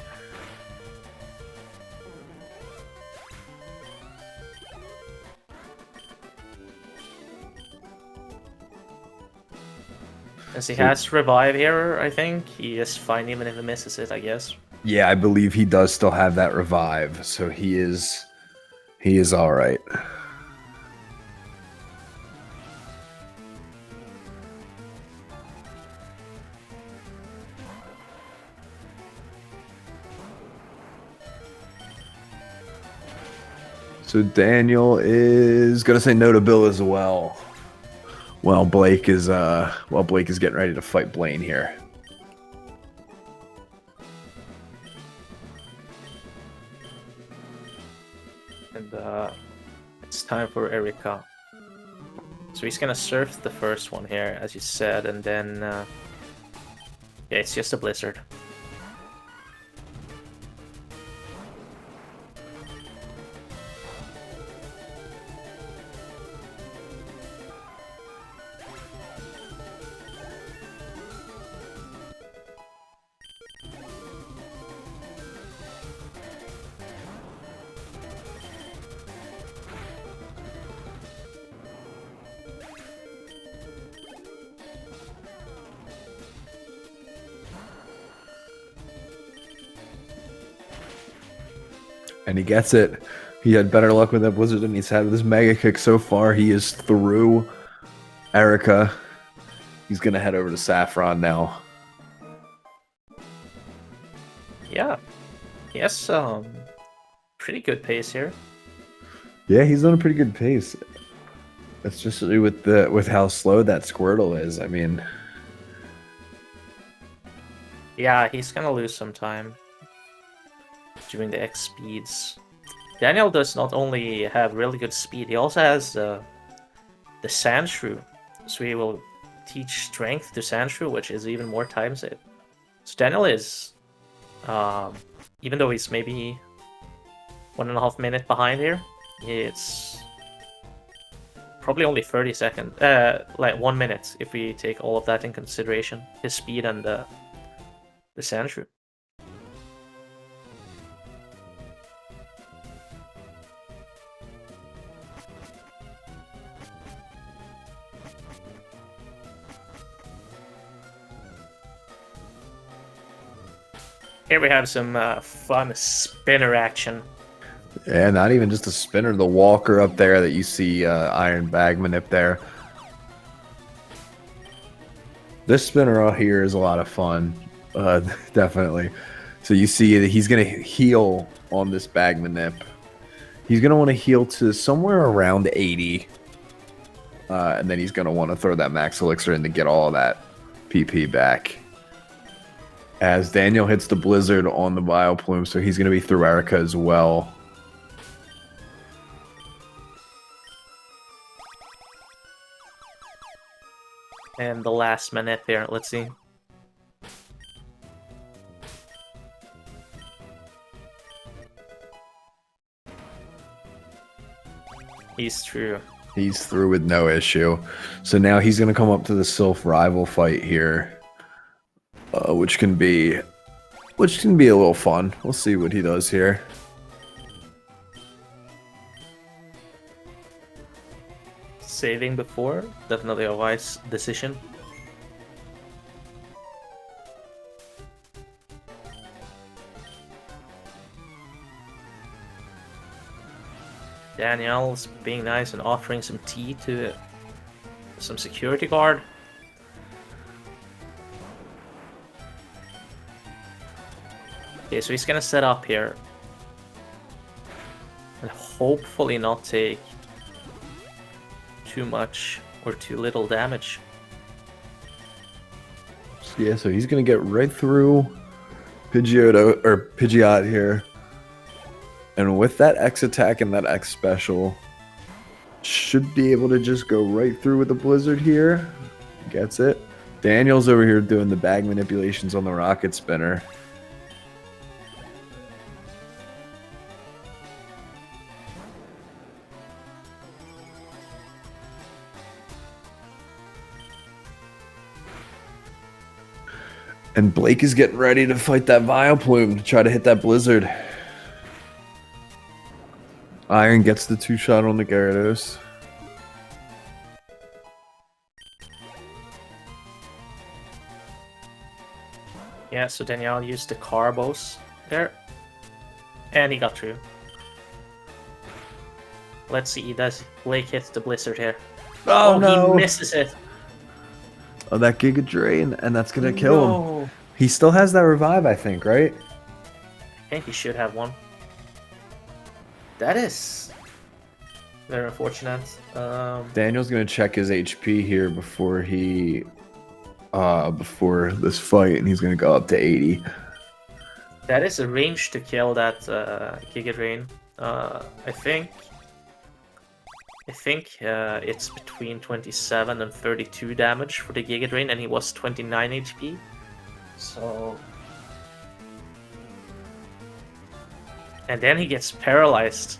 As he has revive here, I think he is fine even if he misses it, I guess. Yeah, I believe he does still have that revive, so he is all right. So Daniel is gonna say no to Bill as well. While Blake is getting ready to fight Blaine here. And it's time for Erica. So he's gonna surf the first one here, as you said, and then yeah, it's just a Blizzard. And he gets it. He had better luck with that Blizzard than he's had with his Mega Kick so far. He is through Erica. He's going to head over to Saffron now. Yeah. He has pretty good pace here. Yeah, he's on a pretty good pace. Especially with how slow that Squirtle is. I mean... Yeah, he's gonna lose some time during the X speeds. Daniel does not only have really good speed, he also has the Sandshrew. So he will teach strength to Sandshrew, which is even more time save. So Daniel is, even though he's maybe 1.5 minutes behind here, it's probably only 30 seconds, like 1 minute if we take all of that in consideration, his speed and the Sandshrew. Here we have some fun spinner action. Yeah, not even just a spinner, the walker up there that you see Iron Bagman up there. This spinner out here is a lot of fun, definitely. So you see that he's going to heal on this Bagmanip. He's going to want to heal to somewhere around 80. And then he's going to want to throw that Max Elixir in to get all of that PP back. As Daniel hits the Blizzard on the Bioplume, so he's going to be through Erica as well. And the last minute here, let's see. He's through. He's through with no issue. So now he's going to come up to the Sylph rival fight here. Which can be a little fun. We'll see what he does here. Saving before, definitely a wise decision. Daniel's being nice and offering some tea to some security guard. Okay, so he's gonna set up here and hopefully not take too much or too little damage. Yeah, so he's gonna get right through Pidgeot here. And with that X attack and that X special, should be able to just go right through with the Blizzard here. Gets it. Daniel's over here doing the bag manipulations on the rocket spinner. And Blake is getting ready to fight that Vileplume to try to hit that Blizzard. Iron gets the 2-shot on the Gyarados. Yeah, so Danyal used the Carbos there. And he got through. Let's see, does Blake hit the Blizzard here? Oh, no! He misses it! Oh, that Giga Drain, and that's gonna kill him. He still has that revive, I think, right? I think he should have one. That is very unfortunate. Daniel's gonna check his HP here before this fight, and he's gonna go up to 80. That is a range to kill that Giga Drain. I think it's between 27 and 32 damage for the Giga Drain, and he was 29 HP. So, and then he gets paralyzed.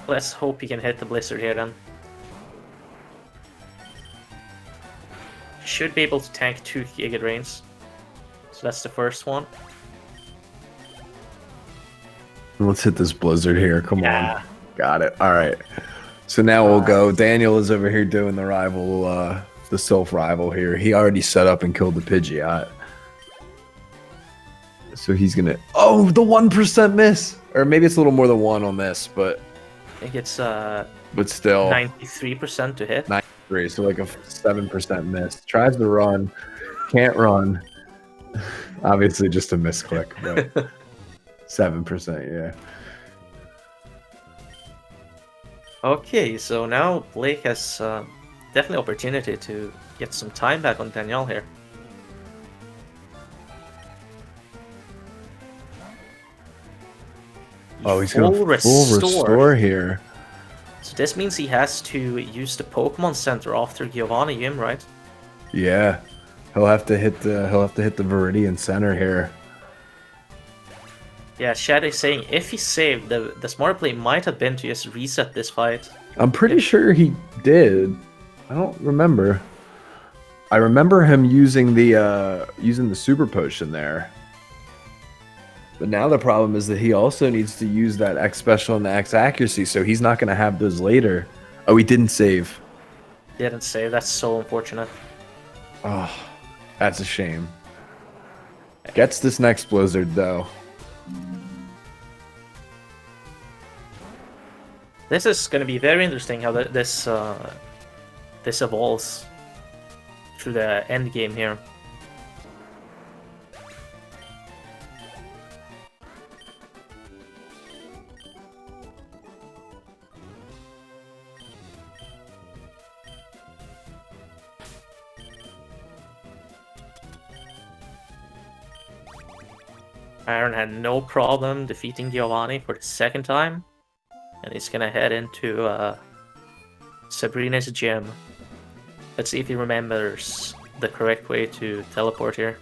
Let's hope he can hit the Blizzard here then. Should be able to tank 2 Giga Drains. So that's the first one. Let's hit this Blizzard here. Come on. Got it. All right. So now we'll go. Daniel is over here doing the rival, the self-rival here. He already set up and killed the Pidgeot. So he's going to... Oh, the 1% miss! Or maybe it's a little more than 1 on this, but... I think it's but still 93% to hit. 93, so like a 7% miss. Tries to run. Can't run. Obviously just a misclick, but... 7%, yeah. Okay, so now Blake has definitely opportunity to get some time back on Danyal here. Oh, he's going to full restore here. So this means he has to use the Pokemon Center after Giovanni Gym, right? Yeah, he'll have to hit the Viridian Center here. Yeah, Shad is saying if he saved, the smart play might have been to just reset this fight. I'm pretty sure he did. I don't remember. I remember him using the Super Potion there. But now the problem is that he also needs to use that X Special and the X Accuracy, so he's not going to have those later. Oh, he didn't save. Didn't save. That's so unfortunate. Oh, that's a shame. Gets this next Blizzard, though. This is going to be very interesting how this evolves through the end game here. Iron had no problem defeating Giovanni for the second time. And he's gonna head into Sabrina's gym. Let's see if he remembers the correct way to teleport here.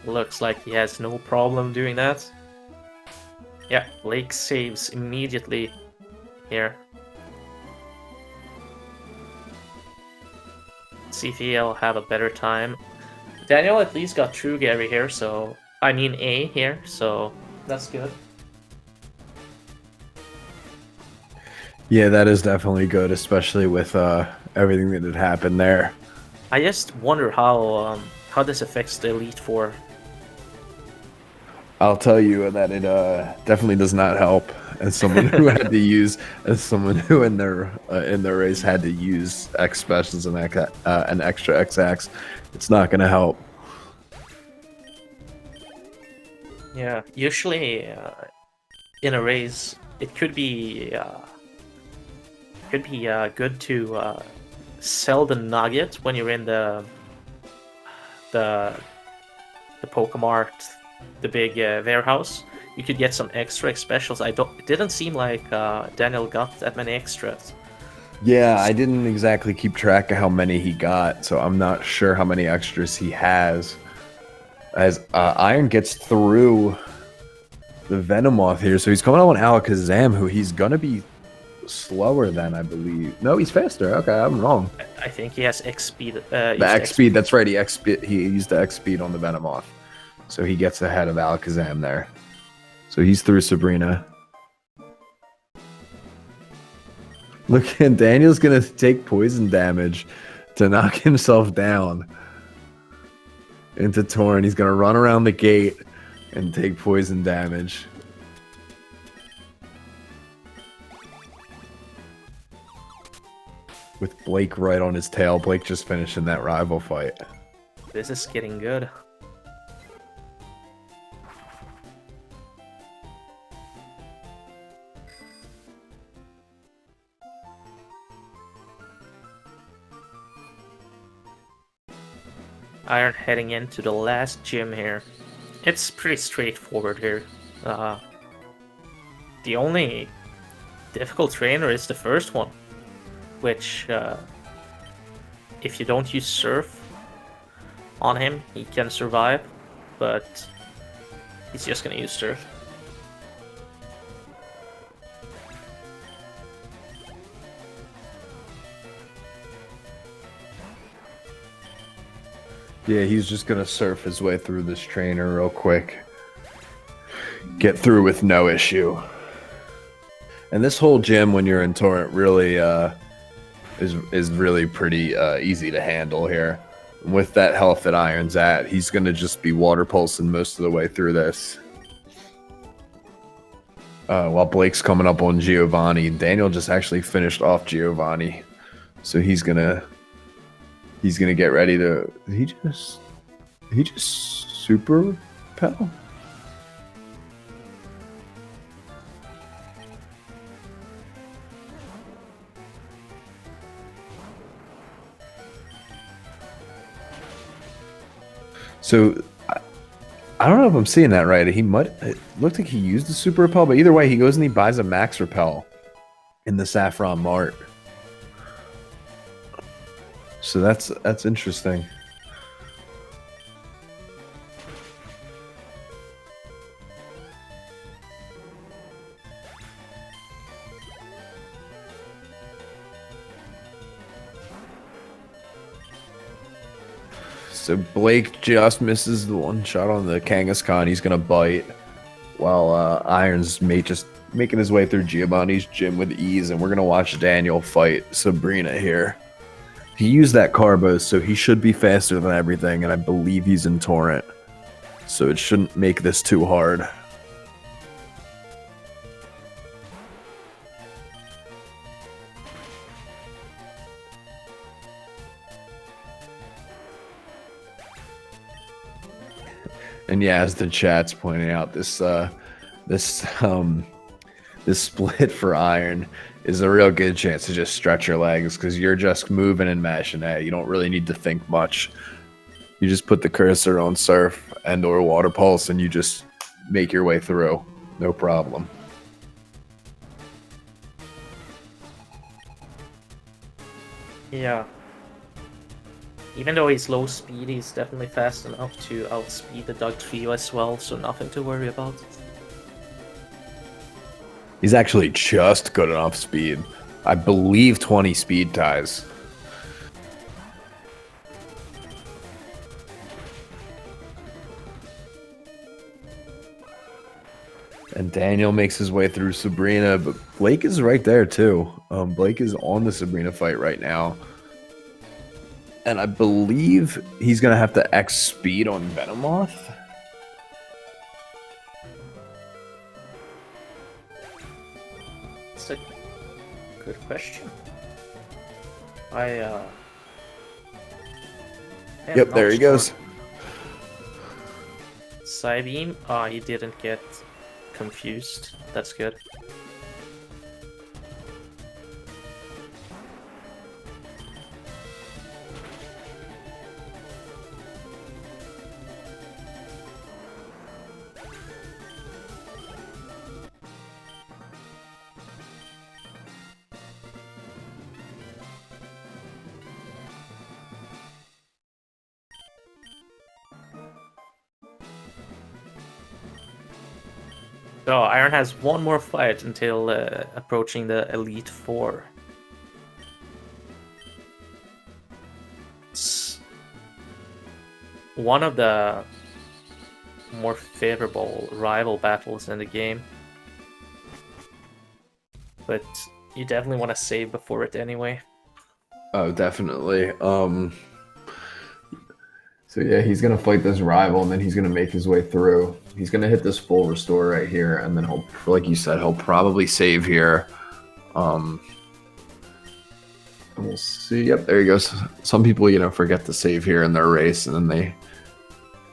Looks like he has no problem doing that. Yeah, Blake saves immediately here. See if he'll have a better time. Daniel at least got through Gary here, so... I mean A here, so that's good. Yeah, that is definitely good, especially with everything that had happened there. I just wonder how this affects the Elite Four. I'll tell you that it definitely does not help. As someone who had to use, as someone who in their race had to use X specials and an extra X-Ax, it's not going to help. Yeah, usually in a race, it could be good to sell the nugget when you're in the the Pokemart, the big warehouse. You could get some extra specials. It didn't seem like Daniel got that many extras. Yeah, I didn't exactly keep track of how many he got, so I'm not sure how many extras he has. As Iron gets through the Venomoth here, so he's coming out on Alakazam, who he's gonna be slower than, I believe. No, he's faster. Okay, I'm wrong. I think he has X speed. The X speed, that's right. He used the X speed on the Venomoth, so he gets ahead of Alakazam there. So he's through Sabrina. Look, and Daniel's gonna take poison damage to knock himself down into Torn. He's gonna run around the gate and take poison damage. With Blake right on his tail. Blake just finishing that rival fight. This is getting good. Iron heading into the last gym here. It's pretty straightforward here. The only difficult trainer is the first one, which if you don't use Surf on him, he can survive, but he's just gonna use Surf. Yeah, he's just gonna surf his way through this trainer real quick. Get through with no issue. And this whole gym, when you're in Torrent, really is really pretty easy to handle here. And with that health that Iron's at, he's gonna just be water pulsing most of the way through this. While Blake's coming up on Giovanni, Daniel just actually finished off Giovanni, so he's gonna get ready to. He just super pedal. So I don't know if I'm seeing that right. It looked like he used the super repel, but either way, he goes and he buys a max repel in the Saffron Mart. So that's interesting. So Blake just misses the one shot on the Kangaskhan. He's gonna bite, while Iron's just making his way through Giovanni's gym with ease, and we're gonna watch Daniel fight Sabrina here. He used that Carbos, so he should be faster than everything, and I believe he's in Torrent, so it shouldn't make this too hard. And yeah, as the chat's pointing out, this split for Iron is a real good chance to just stretch your legs, because you're just moving and mashing A. You don't really need to think much. You just put the cursor on Surf and or Water Pulse, and you just make your way through. No problem. Yeah. Even though he's low speed, he's definitely fast enough to outspeed the Dugtrio as well, so nothing to worry about. He's actually just good enough speed. I believe 20 speed ties. And Daniel makes his way through Sabrina, but Blake is right there too. Blake is on the Sabrina fight right now. And I believe he's going to have to X speed on Venomoth. That's a good question. Yep, there he goes. Psybeam. He didn't get confused. That's good. So Iron has one more fight until approaching the Elite Four. It's one of the more favorable rival battles in the game, but you definitely want to save before it anyway. Oh, definitely. So yeah, he's gonna fight this rival, and then he's gonna make his way through. He's gonna hit this full restore right here, and then he'll, like you said, he'll probably save here. And we'll see. Yep, there he goes. Some people, forget to save here in their race, and then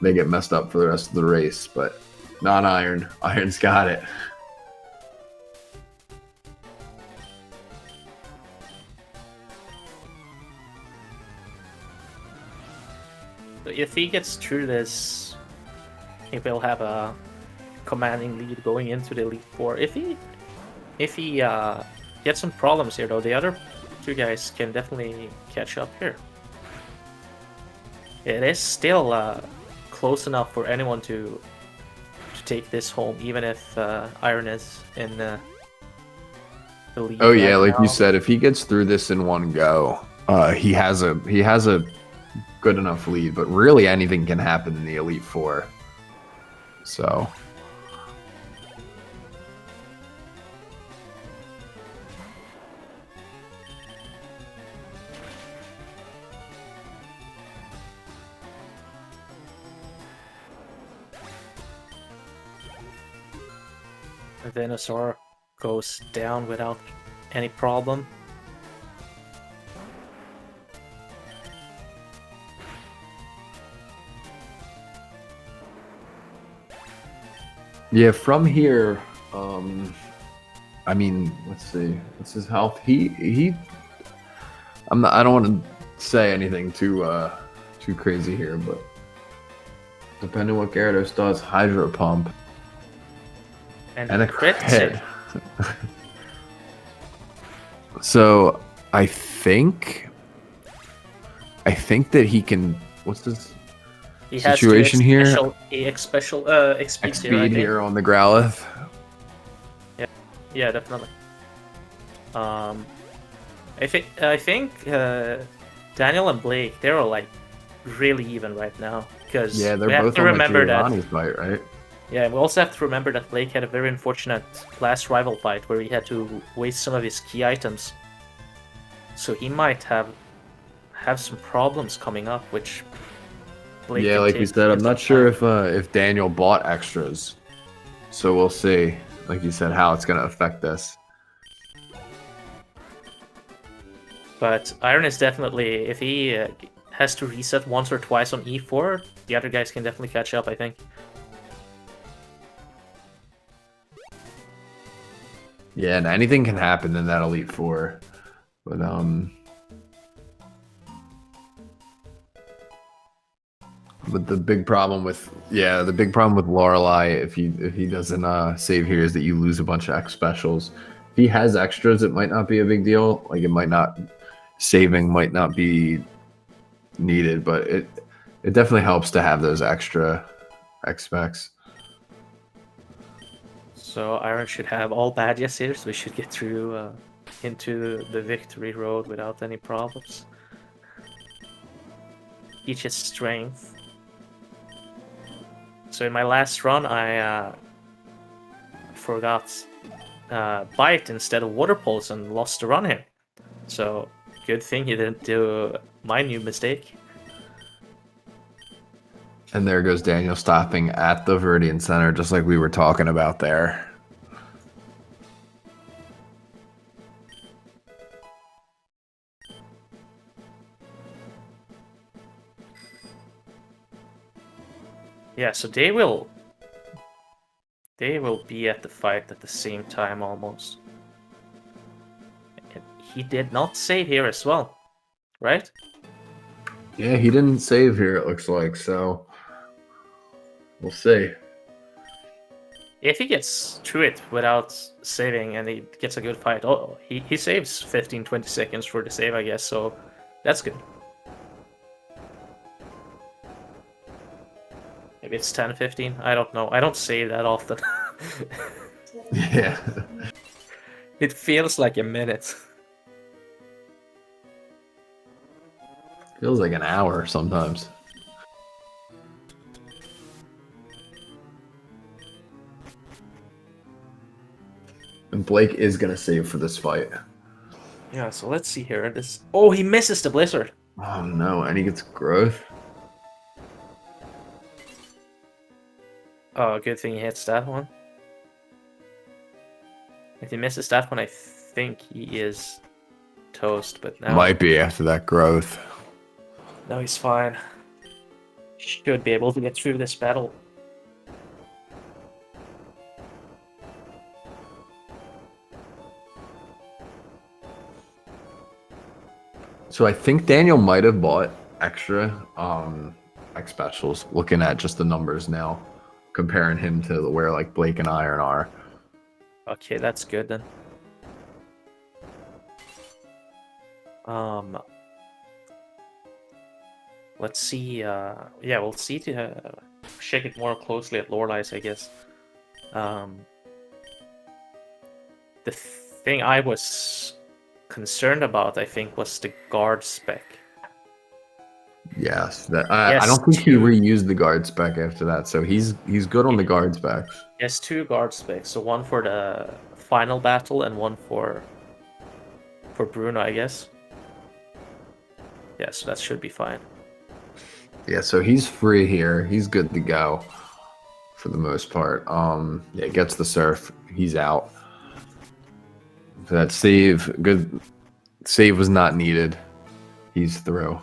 they get messed up for the rest of the race. But not Iron. Iron's got it. If he gets through this, he will have a commanding lead going into the Elite Four. If he gets some problems here, though, the other two guys can definitely catch up here. It is still close enough for anyone to take this home, even if Iron is in the lead. Oh yeah, right like now. you said, if he gets through this in one go, he has a good enough lead. But really, anything can happen in the Elite Four. So. Venusaur goes down without any problem. Yeah, from here, I mean, let's see, what's his health? I don't want to say anything too crazy here, but depending on what Gyarados does, Hydro Pump and a crit. So I think that he can. What's this situation here? X-Speed here on the Growlithe. Yeah, definitely. I think Daniel and Blake, they're all like really even right now, because Yeah, they're we have both to on remember the that. Giovanni's fight, right? Yeah, we also have to remember that Blake had a very unfortunate last rival fight where he had to waste some of his key items. So he might have some problems coming up, which Blake Yeah, can like we take said, I'm into not sure account. if Daniel bought extras, so we'll see. Like you said, how it's gonna affect this. But Iron is definitely, if he has to reset once or twice on E4, the other guys can definitely catch up, I think. Yeah, and anything can happen in that Elite Four, but But the big problem with Lorelei, if he doesn't save here, is that you lose a bunch of X specials. If he has extras, it might not be a big deal. Like saving might not be needed, but it definitely helps to have those extra X specs. So Iron should have all badges here, so we should get through into the victory road without any problems. Each his strength. So in my last run, I forgot Bite instead of Water Pulse and lost the run here. So good thing he didn't do my new mistake. And there goes Daniel stopping at the Viridian Center, just like we were talking about there. Yeah, so they will be at the fight at the same time almost. And he did not save here as well, right? Yeah, he didn't save here, it looks like, so we'll see. If he gets through it without saving and he gets a good fight, oh, he saves 15-20 seconds for the save, I guess, so that's good. Maybe it's 10-15, I don't know. I don't save that often. Yeah. It feels like a minute. Feels like an hour sometimes. And Blake is gonna save for this fight. Yeah, so let's see here. This. Oh, he misses the blizzard. Oh no, and he gets growth. Oh, good thing he hits that one. If he misses that one, I think he is toast, but now... Might be after that growth. No, he's fine. Should be able to get through this battle. So I think Daniel might have bought extra X specials, looking at just the numbers now, comparing him to where like Blake and Iron are. Okay, that's good then. Let's see. Yeah, we'll see to check it more closely at Lorelai's, I guess. The thing I was concerned about, I think, was the guard spec. Yes, that Yes, I don't think he two. reused the guard spec after that, so he's good on the guard specs. He has 2 guard specs, so one for the final battle and one for Bruno, I guess. Yeah, so that should be fine. Yeah, so he's free here. He's good to go for the most part. Yeah, gets the surf. He's out. So that save, good save was not needed. He's through.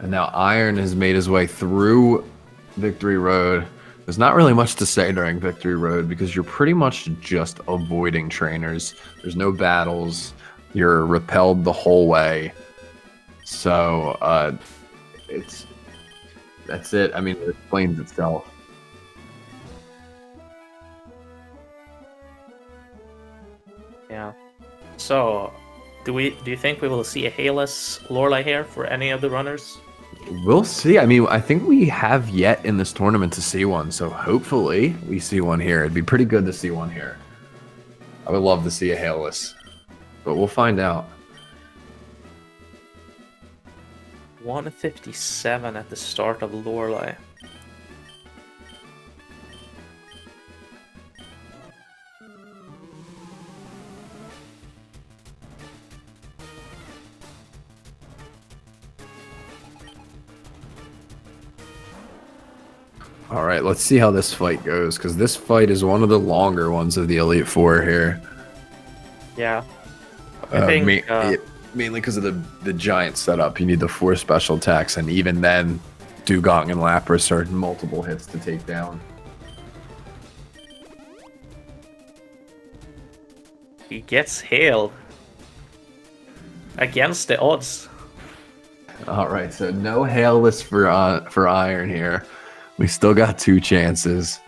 And now Iron has made his way through Victory Road. There's not really much to say during Victory Road because you're pretty much just avoiding trainers. There's no battles. You're repelled the whole way. So that's it. I mean, it explains itself. Yeah. So, do you think we will see a hairless Lorelai here for any of the runners? We'll see. I mean, I think we have yet in this tournament to see one. So hopefully we see one here. It'd be pretty good to see one here. I would love to see a hairless, but we'll find out. 157 at the start of Lorelai. All right, let's see how this fight goes, because this fight is one of the longer ones of the Elite Four here. Yeah. I think, mainly because of the giant setup. You need the 4 special attacks, and even then, Dugong and Lapras are multiple hits to take down. He gets hailed. Against the odds. All right, so no hailless for Iron here. We still got 2 chances.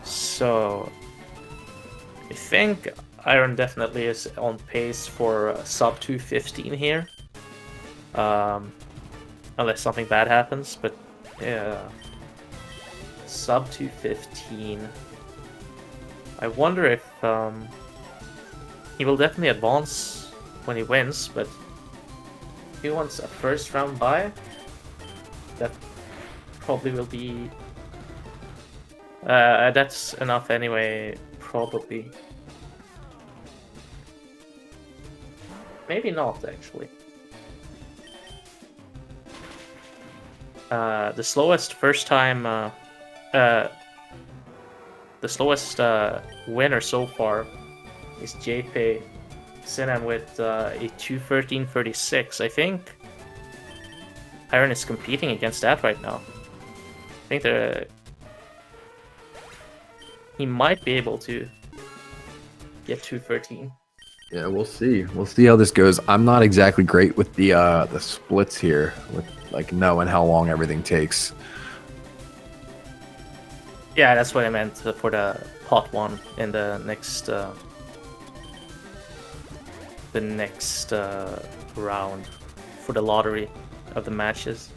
So, I think Iron definitely is on pace for sub 215 here. Unless something bad happens, but yeah. Sub 215. I wonder if he will definitely advance when he wins, but if he wants a first round bye, that probably will be that's enough anyway, probably. Maybe not, actually. The slowest first time, the slowest winner so far is JP Sinan with a 2:13.36. I think Iron is competing against that right now. I think he might be able to get 2:13. Yeah, we'll see. We'll see how this goes. I'm not exactly great with the splits here, with like knowing how long everything takes. Yeah, that's what I meant for the pot one in the next round for the lottery of the matches.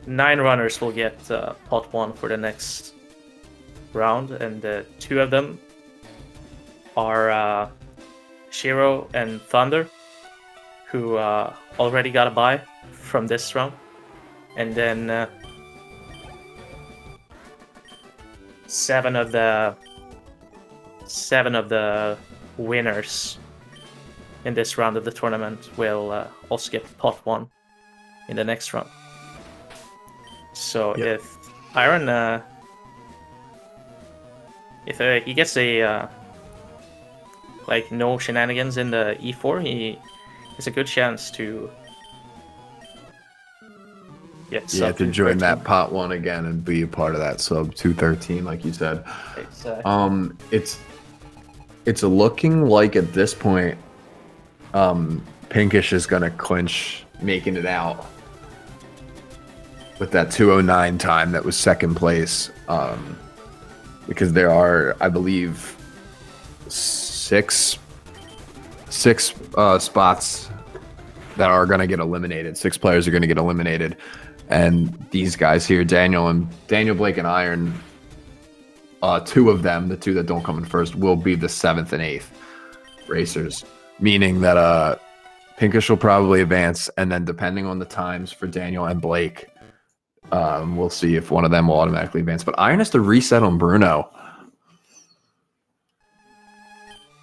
9 runners will get pot one for the next round, and 2 of them are Shiro and Thunder, who already got a bye from this round, and then 7 of the winners in this round of the tournament will also get pot one in the next round. So Yep. if Iron, if he gets a like no shenanigans in the E4, he has a good chance to get Yeah, sub to join 213. that pot one again and be a part of that sub 213, like you said. Exactly. It's looking like at this point, Pinkish is gonna clinch making it out with that 209 time that was second place, because there are, I believe, six spots that are going to get eliminated. 6 players are going to get eliminated, and these guys here, Daniel, Blake, and Iron, 2 of them, the 2 that don't come in first, will be the 7th and 8th racers, meaning that Pinkish will probably advance, and then depending on the times for Daniel and Blake, we'll see if one of them will automatically advance. But Iron has to reset on Bruno.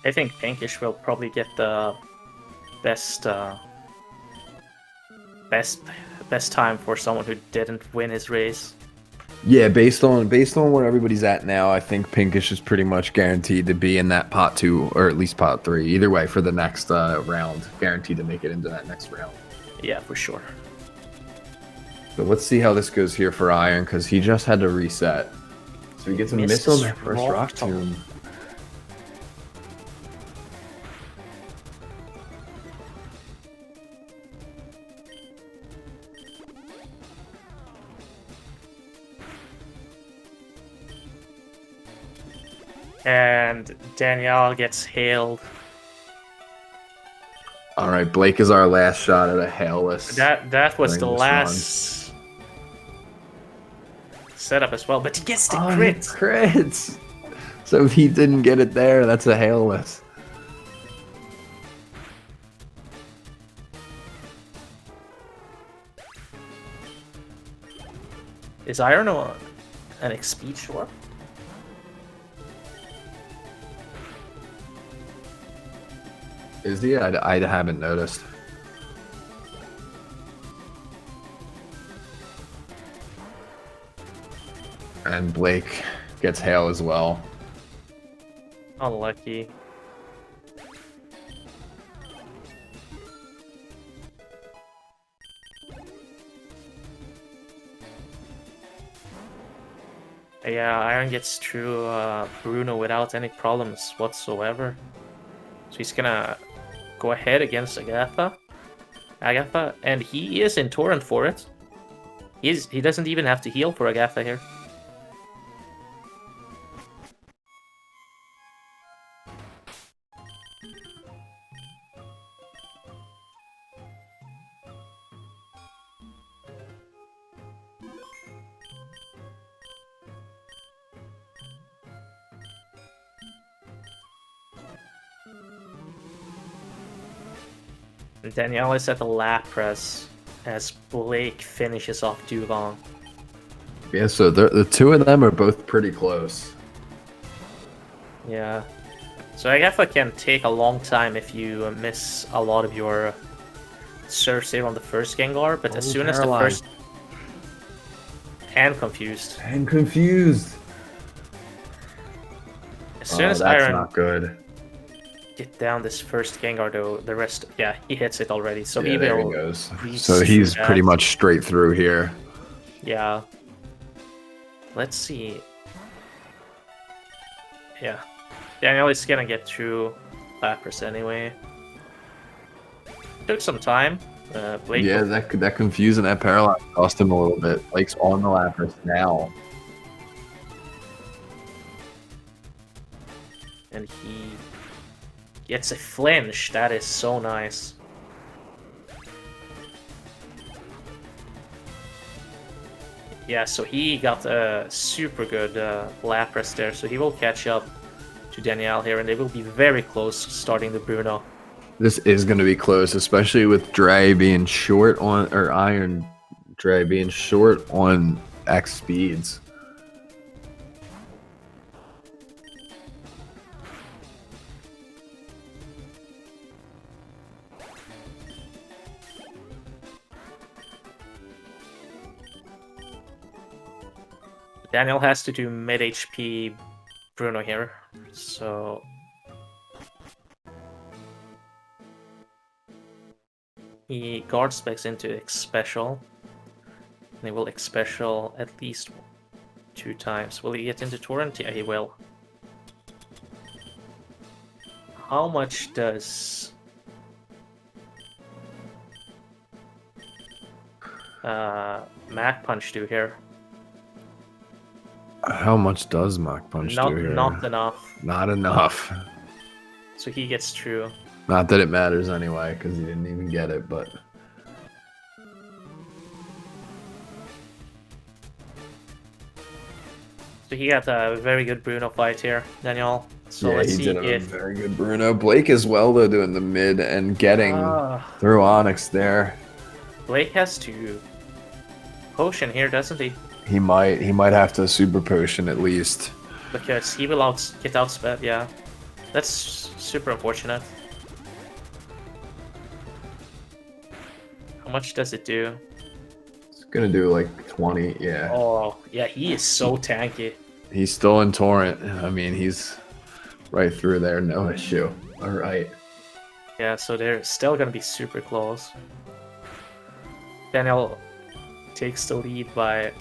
I think Pinkish will probably get the best time for someone who didn't win his race. Yeah, based on where everybody's at now, I think Pinkish is pretty much guaranteed to be in that pot 2 or at least pot 3. Either way, for the next round, guaranteed to make it into that next round. Yeah, for sure. So let's see how this goes here for Iron, because he just had to reset. So he gets a miss on that first rock tomb. And Danyal gets hailed. All right, Blake is our last shot at a hailless. That was the during this last setup as well, but he gets the run. crit. Crits. So if he didn't get it there, that's a hailless. Is Iron an XP short? Is he? I haven't noticed. And Blake gets hail as well. Unlucky. Yeah, Iron gets through Bruno without any problems whatsoever. So he's gonna go ahead against Agatha, and he is in torrent for it. He doesn't even have to heal for Agatha here. Danielle is at the lap press as Blake finishes off Dulong. Yeah, so the 2 of them are both pretty close. Yeah. So Agatha can take a long time if you miss a lot of your surfs here on the first Gengar, but as Oh, soon as paralyzed. the first... And confused. And confused. As soon as that's Iron not good. get down this first Gengar, though, the rest... Yeah, he hits it already, so he There he will goes. breeze So through he's that. pretty much straight through here. Yeah. Let's see. Yeah. Daniel is gonna get through Lapras anyway. Took some time. Blake Yeah, that confused and that paralyzed cost him a little bit. Blake's on the Lapras now. and he gets a flinch. That is so nice. Yeah, so he got a super good Lapras there, so he will catch up to Danielle here, and they will be very close starting the Bruno. This is going to be close, especially with Dre being short on, or Iron Dre being short on X speeds. Daniel has to do mid HP Bruno here, so he guard specs into X special. And he will X special at least 2 times. Will he get into Torrent? Yeah, he will. How much does Mach Punch do here? How much does Mach Punch do here? Not enough. Not enough. So he gets through. Not that it matters anyway, because he didn't even get it, but... So he got a very good Bruno fight here, Daniel. So yeah, let's he see did a if... very good Bruno. Blake as well, though, doing the mid and getting through Onyx there. Blake has to potion here, doesn't he? He might have to super potion at least. Because he will get outsped, yeah. That's super unfortunate. How much does it do? It's gonna do like 20, yeah. Oh, yeah, he is so tanky. He's still in Torrent. I mean, he's right through there, no issue. All right. Yeah, so they're still gonna be super close. Daniel takes the lead by a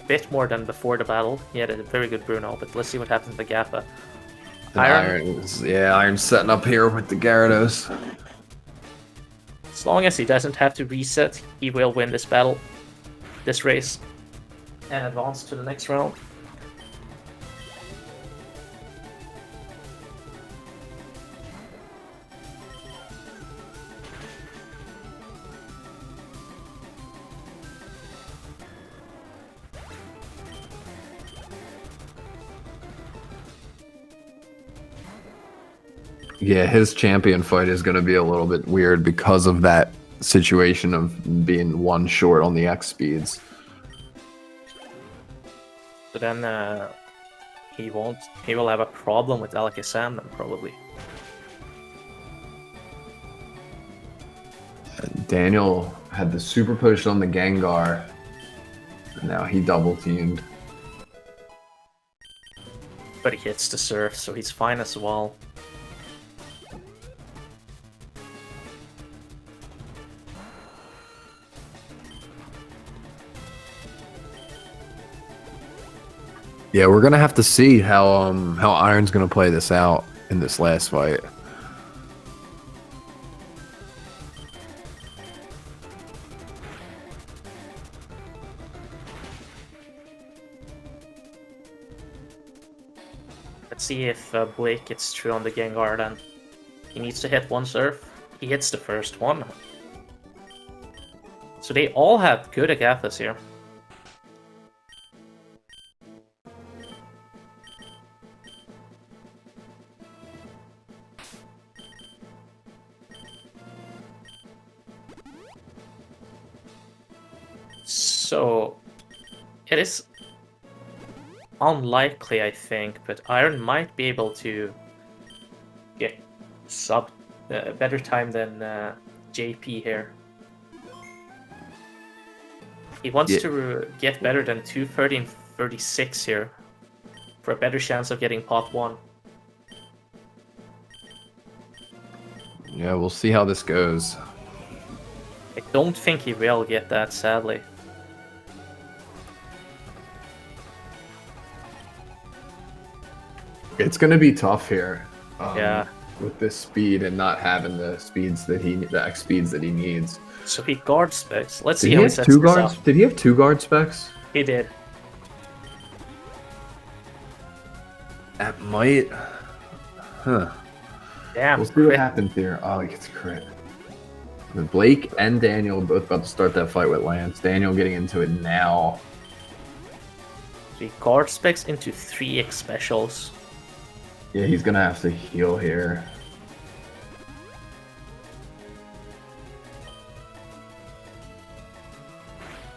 bit more than before the battle. He had a very good Bruno, but let's see what happens to Gappa. Iron's setting up here with the Gyarados. As long as he doesn't have to reset, he will win this battle, this race, and advance to the next round. Yeah, his champion fight is going to be a little bit weird because of that situation of being one short on the X speeds. So then he will have a problem with Alakazam then, probably. Daniel had the super push on the Gengar. And now he double teamed. But he hits the Surf, so he's fine as well. Yeah, we're gonna have to see how Iron's gonna play this out in this last fight. Let's see if Blake gets through on the Gengar then. He needs to hit one Surf. He hits the first one. So they all have good Agathas here. So it is unlikely, I think, but Iron might be able to get better time than JP here. He wants Yeah. to get better than 230 and 36 here for a better chance of getting pot 1. Yeah, we'll see how this goes. I don't think he will get that, sadly. It's gonna be tough here. Yeah. With this speed and not having the speeds that the X speeds that he needs. So he guard specs. Let's Did see he how he have sets two this guards? up. Did he have 2 guard specs? He did. That might. Huh. Damn. We'll see what crit. happens here. Oh, he gets a crit. Blake and Daniel both about to start that fight with Lance. Daniel getting into it now. He guard specs into 3x specials. Yeah, he's gonna have to heal here.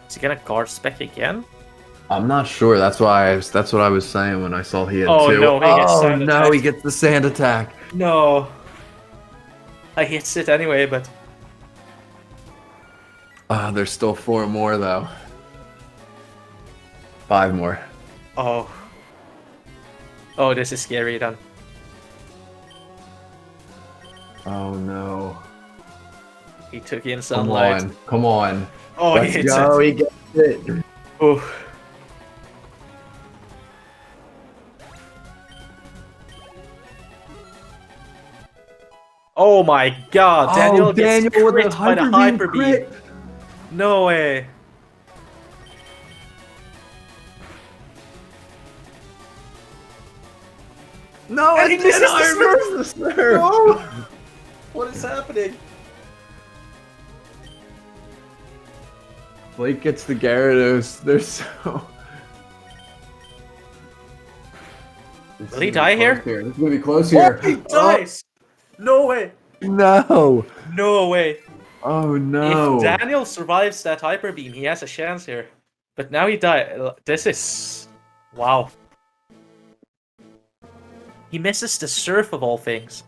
Is he gonna guard spec again? I'm not sure. That's what I was saying when I saw he had Oh, 2. no, he gets oh sand no, attack. he gets the sand attack. No. I hits it anyway, but There's still 4 more though. 5 more. oh. Oh, this is scary then. Oh no. He took in Come sunlight. on. Come on. Oh, Let's he hits go. it. He gets it. Oh. Oh my god, Daniel gets Daniel with crit a by the hyper hyper beam. crit. No way. No, And he it misses did. the I reversed the serve. No. What is happening? Blake gets the Gyarados. They're so. Will he die here? This is gonna be close here. Oh, he dies! No way! No. No way! Oh no. If Daniel survives that hyper beam, he has a chance here. But now he died. This is... Wow. He misses the surf of all things.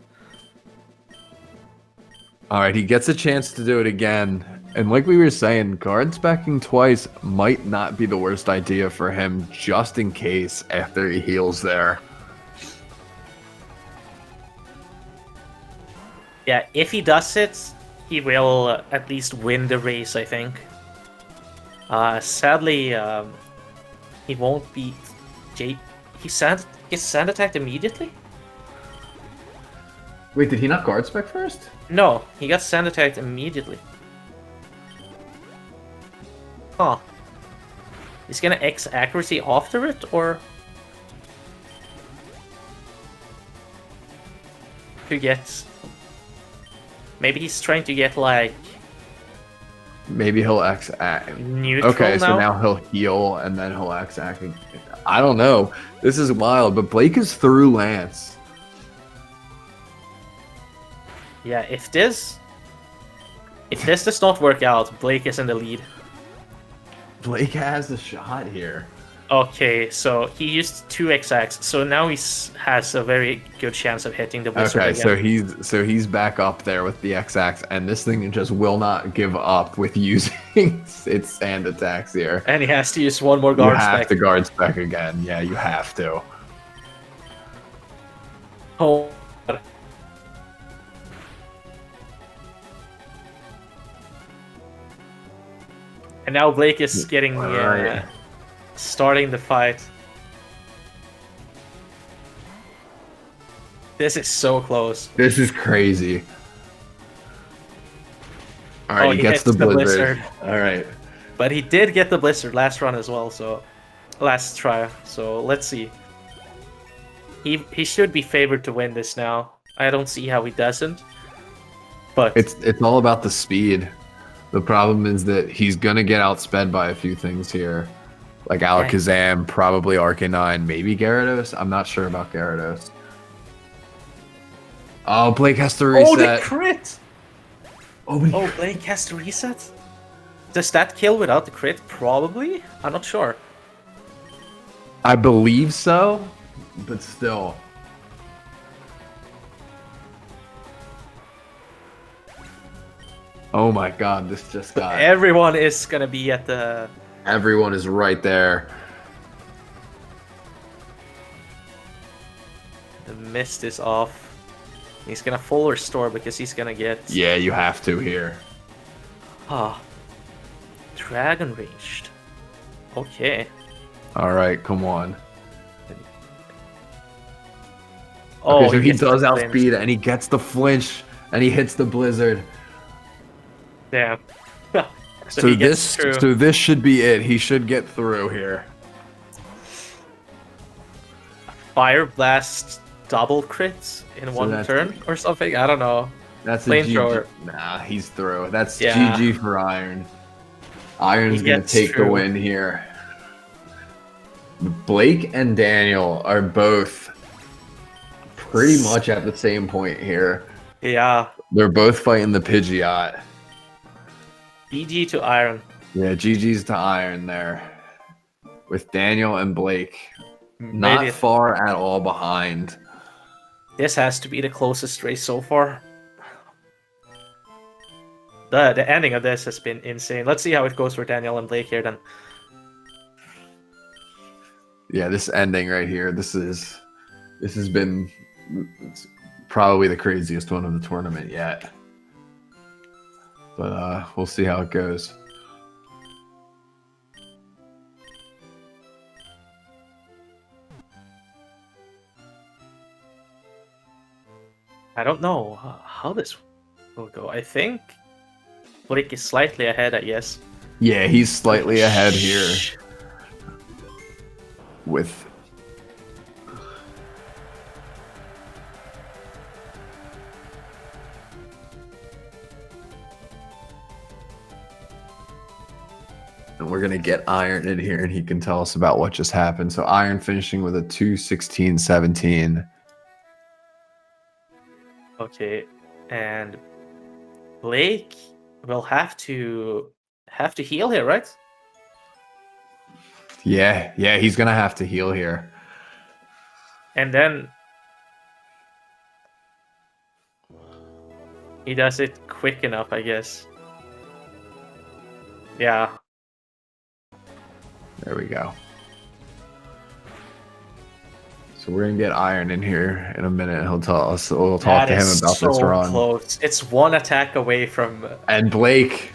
All right, he gets a chance to do it again. And like we were saying, guard specking twice might not be the worst idea for him, just in case after he heals there. Yeah, if he does it, he will at least win the race, I think. Sadly, he won't beat Jay. Gets sand attacked immediately? Wait, did he not guard spec first? No, he got sand attacked immediately. Huh. He's gonna X accuracy after it, or... To get... Maybe he's trying to get, like... Maybe he'll X. Neutral Okay, now? so now he'll heal and then he'll X act. I don't know. This is wild, but Blake is through Lance. Yeah, if this does not work out, Blake is in the lead. Blake has a shot here. Okay, so he used 2xx, so now he has a very good chance of hitting the Blizzard Okay, again. so he's back up there with the XX, and this thing just will not give up with using its sand attacks here. And he has to use one more You guard have spec. to guard spec again. Yeah, you have to. Oh. And now Blake is getting Alright. starting the fight. This is so close. This is crazy. All right, Oh, he he gets hits the the blizzard. blizzard. All right. But he did get the Blizzard last run as well, so last try. So let's see. He should be favored to win this now. I don't see how he doesn't. But It's all about the speed. The problem is that he's gonna get outsped by a few things here, like Alakazam, probably Arcanine, maybe Gyarados. I'm not sure about Gyarados. Oh, Blake has to reset. oh, the crit! Oh, but he- Oh, Blake has to reset? Does that kill without the crit? Probably? I'm not sure. I believe so, but still. Oh my god, this just got... Everyone is gonna be at the... Everyone is right there. The mist is off. He's gonna full restore because he's gonna get... Yeah, you have to here. Ah. Dragon ranged. Okay. Alright, come on. Oh, Okay, so he gets does the outspeed flames. it, and he gets the flinch, and he hits the blizzard. Damn. So he gets through. so this should be it. He should get through here. Fire blast double crits in one that's- turn or something? I don't know. That's a Flamethrower. GG. Nah, he's through. That's Yeah. GG for Iron. Iron's He gonna gets take the through. win here. Blake and Daniel are both pretty much at the same point here. Yeah. They're both fighting the Pidgeot. BG to Iron. Yeah, GG's to Iron there. With Daniel and Blake not Maybe far at all behind. this has to be the closest race so far. The ending of this has been insane. Let's see how it goes for Daniel and Blake here then. Yeah, this ending right here, this has been probably the craziest one of the tournament yet. But we'll see how it goes. I don't know how this will go. I think Blake is slightly ahead, I guess. Yeah, he's slightly ahead here with... And we're going to get Iron in here, and he can tell us about what just happened. So Iron finishing with a 2-16-17. Okay, and Blake will have to heal here, right? Yeah, he's going to have to heal here. And then he does it quick enough, I guess. Yeah. There we go. So we're gonna get Iron in here in a minute. He'll tell us. We'll talk to him about so this run. Close. It's one attack away from. And Blake.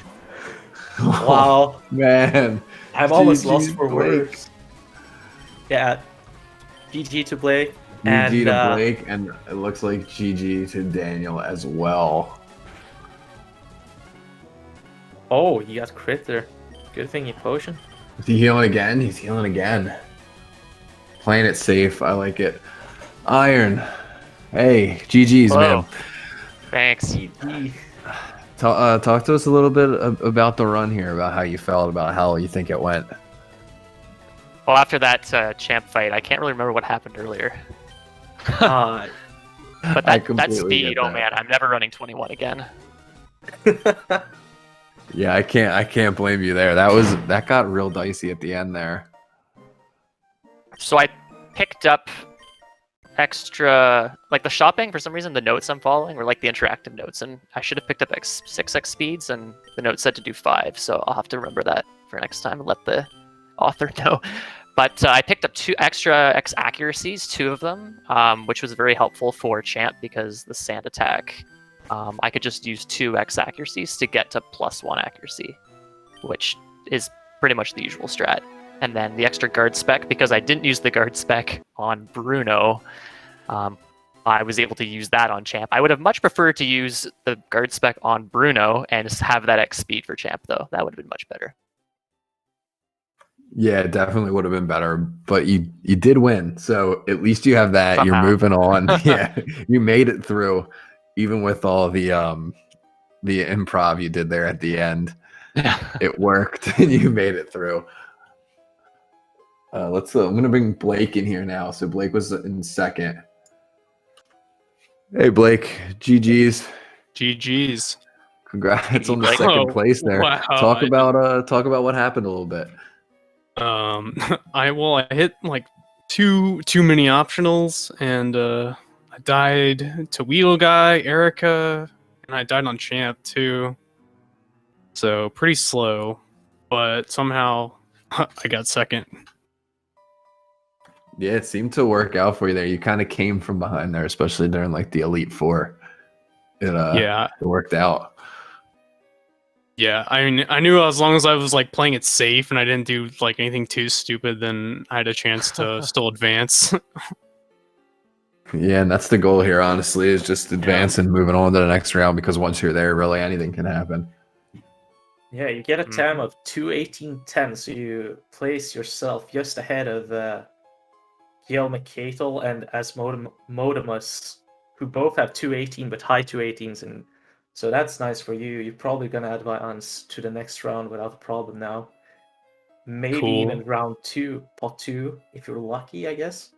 Wow, Man, I'm almost GG lost for Blake. words. Yeah. GG to Blake. GG And to Blake, and it looks like GG to Daniel as well. oh, you got crit there. Good thing you potion. Is he healing again? He's healing again. Playing it safe. I like it. Iron. Hey, GG's, Hello. man. Thanks. GG. Talk to us a little bit about the run here, about how you felt, about how you think it went. Well, after that champ fight, I can't really remember what happened earlier. Uh, But I that completely speed, get oh that. man, I'm never running 21 again. Yeah, I can't blame you there. That got real dicey at the end there. So I picked up extra, like the shopping, for some reason the notes I'm following were like the interactive notes, and I should have picked up 6x speeds, and the note said to do 5, so I'll have to remember that for next time and let the author know. But I picked up 2 extra X accuracies, 2 of them, which was very helpful for champ because the sand attack, I could just use 2 X accuracies to get to +1 accuracy, which is pretty much the usual strat. And then the extra guard spec, because I didn't use the guard spec on Bruno, I was able to use that on champ. I would have much preferred to use the guard spec on Bruno and just have that X speed for champ, though. That would have been much better. Yeah, it definitely would have been better, but you did win, so at least you have that. You're Somehow. moving on. Yeah, you made it through, even with all the improv you did there at the end. It worked, and you made it through. I'm gonna bring Blake in here now. So Blake was in second. Hey Blake, GG's. GG's. Congrats on the Blake. second place there. Wow, Talk about what happened a little bit. I hit like too many optionals, and I died to Wheel Guy, Erica, and I died on Champ too. So pretty slow, but somehow I got second. Yeah, it seemed to work out for you there. You kind of came from behind there, especially during like the Elite Four. Yeah. It worked out. Yeah, I mean, I knew as long as I was like playing it safe and I didn't do like anything too stupid, then I had a chance to still advance. Yeah, and that's the goal here, honestly, is just advance and moving on to the next round, because once you're there, really anything can happen. Yeah, you get a time of 2:18:10, so you place yourself just ahead of Gail McCatel and Asmodemus, who both have 2:18 but high 2:18s, and so that's nice for you. You're probably gonna advance to the next round without a problem now. Maybe Cool. even round 2, pot 2, if you're lucky, I guess.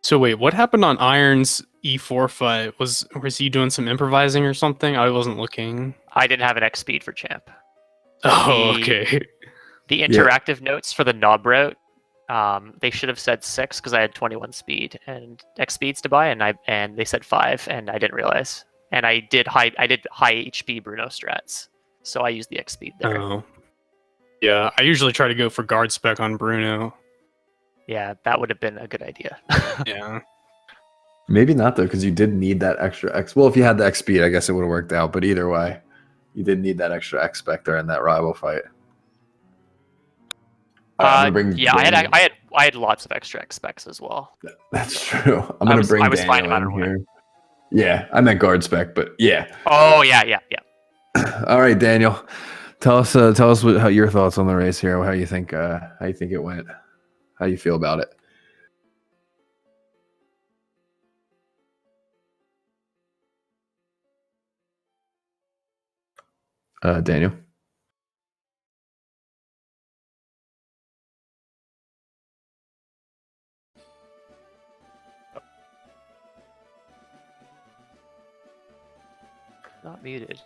So wait, what happened on Iron's E4 fight? Was he doing some improvising or something? I wasn't looking. I didn't have an X speed for champ. Oh, The- okay. The interactive notes for the knob route, they should have said 6 because I had 21 speed and X speeds to buy, and they said 5, and I didn't realize. And I did high HP Bruno strats, so I used the X speed there. Oh. Yeah, I usually try to go for guard spec on Bruno. Yeah, that would have been a good idea. Yeah. Maybe not, though, because you did need that extra X. Well, if you had the X speed, I guess it would have worked out. But either way, you did need that extra X spec there in that rival fight. I'm gonna bring yeah, Daniel. I had lots of extra X specs as well. That's true. I'm gonna bring I was fine no Daniel matter in here. Yeah, I meant guard spec, but yeah. Oh yeah. All right, Daniel, tell us how your thoughts on the race here. How you think it went? How you feel about it? Daniel. Not muted.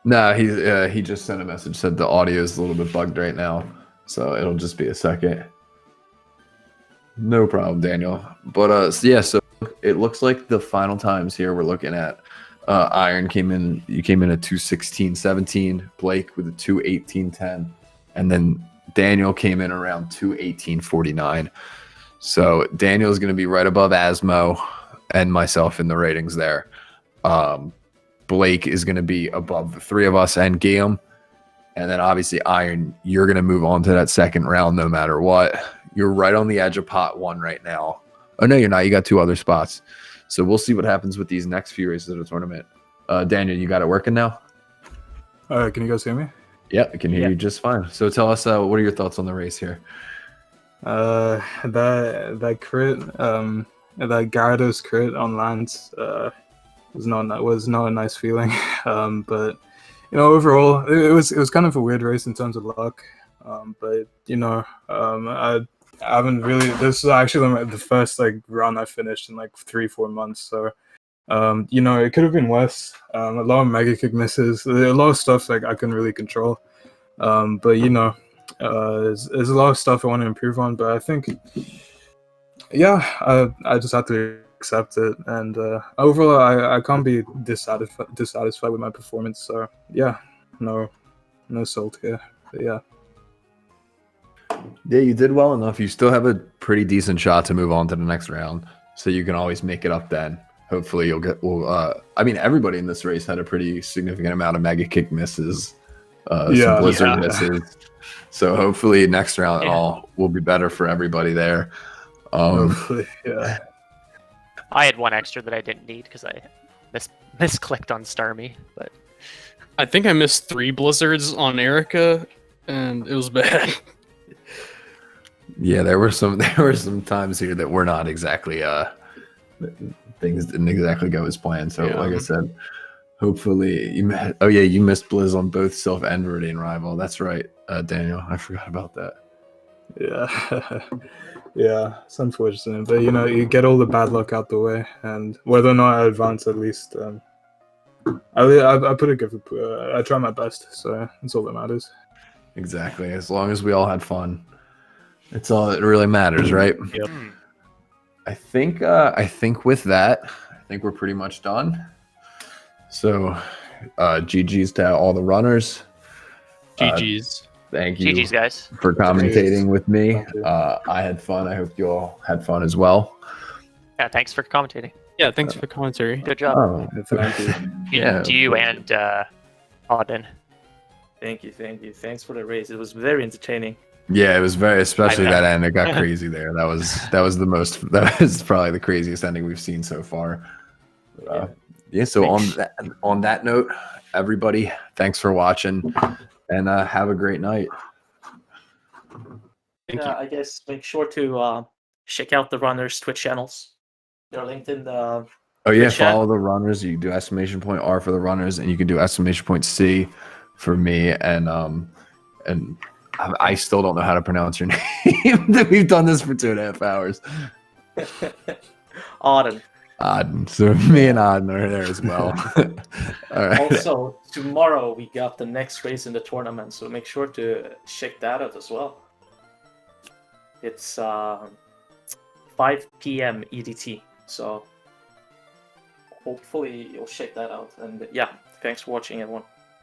No, he just sent a message, said the audio is a little bit bugged right now, so it'll just be a second. No problem, Daniel. But so it looks like the final times here we're looking at Iron you came in at 2:16:17, Blake with a 2:18:10, and then Daniel came in around 2:18:49. So Daniel's going to be right above Asmo and myself in the ratings there. Blake is going to be above the three of us and Guillaume. And then obviously Iron, you're going to move on to that second round no matter what. You're right on the edge of pot 1 right now. Oh, no, you're not. You got 2 other spots. So we'll see what happens with these next few races of the tournament. Daniel, you got it working now? Can you guys hear me? Yeah, I can hear you just fine. So tell us, what are your thoughts on the race here? That crit, that Gyarados crit on Lance was not a nice feeling. But overall, it was kind of a weird race in terms of luck. But I haven't really. This is actually the first round I finished in 3-4 months. So it could have been worse. A lot of mega kick misses, a lot of stuff I couldn't really control. But there's a lot of stuff I want to improve on. But I think, I just have to accept it. And overall, I can't be dissatisfied with my performance. So no salt here. But yeah. Yeah, you did well enough. You still have a pretty decent shot to move on to the next round, so you can always make it up then. Hopefully you'll get. I mean, everybody in this race had a pretty significant amount of mega kick misses, some blizzard misses. So hopefully next round all will be better for everybody there. Hopefully, yeah. I had 1 extra that I didn't need because I misclicked on Starmie, but I think I missed 3 blizzards on Erica, and it was bad. Yeah, there were some times here that were not exactly things didn't exactly go as planned. So like I said, hopefully you missed Blizz on both Self and Viridian Rival. That's right, Daniel. I forgot about that. Yeah. Yeah, it's unfortunate, but you get all the bad luck out the way, and whether or not I advance, at least I put a good. I try my best, so that's all that matters. Exactly. As long as we all had fun, it's all that really matters, right? Yep. I think with that, I think we're pretty much done. So, GG's to all the runners. GG's. Thank you GG's, guys. for commentating with me. Thank you. I had fun. I hope you all had fun as well. Yeah, thanks for commentating. Yeah, thanks for the commentary. Good job. Oh, Thank you. yeah. To you and Auden. Thank you. Thanks for the raise. It was very entertaining. Yeah, it was very, especially I that end. It got crazy there. That was the most. That was probably the craziest ending we've seen so far. Yeah. So on that note, everybody, thanks for watching, and have a great night. Thank you. I guess make sure to check out the runners' Twitch channels. They're linked in the. Oh yeah, Twitch chat. follow the runners. You do !R for the runners, and you can do !C for me. And I still don't know how to pronounce your name. We've done this for 2.5 hours. Auden. Auden. So me and Auden are there as well. All right. Also, tomorrow we got the next race in the tournament, so make sure to check that out as well. It's 5 p.m. EDT, so hopefully you'll check that out. And yeah, thanks for watching, everyone.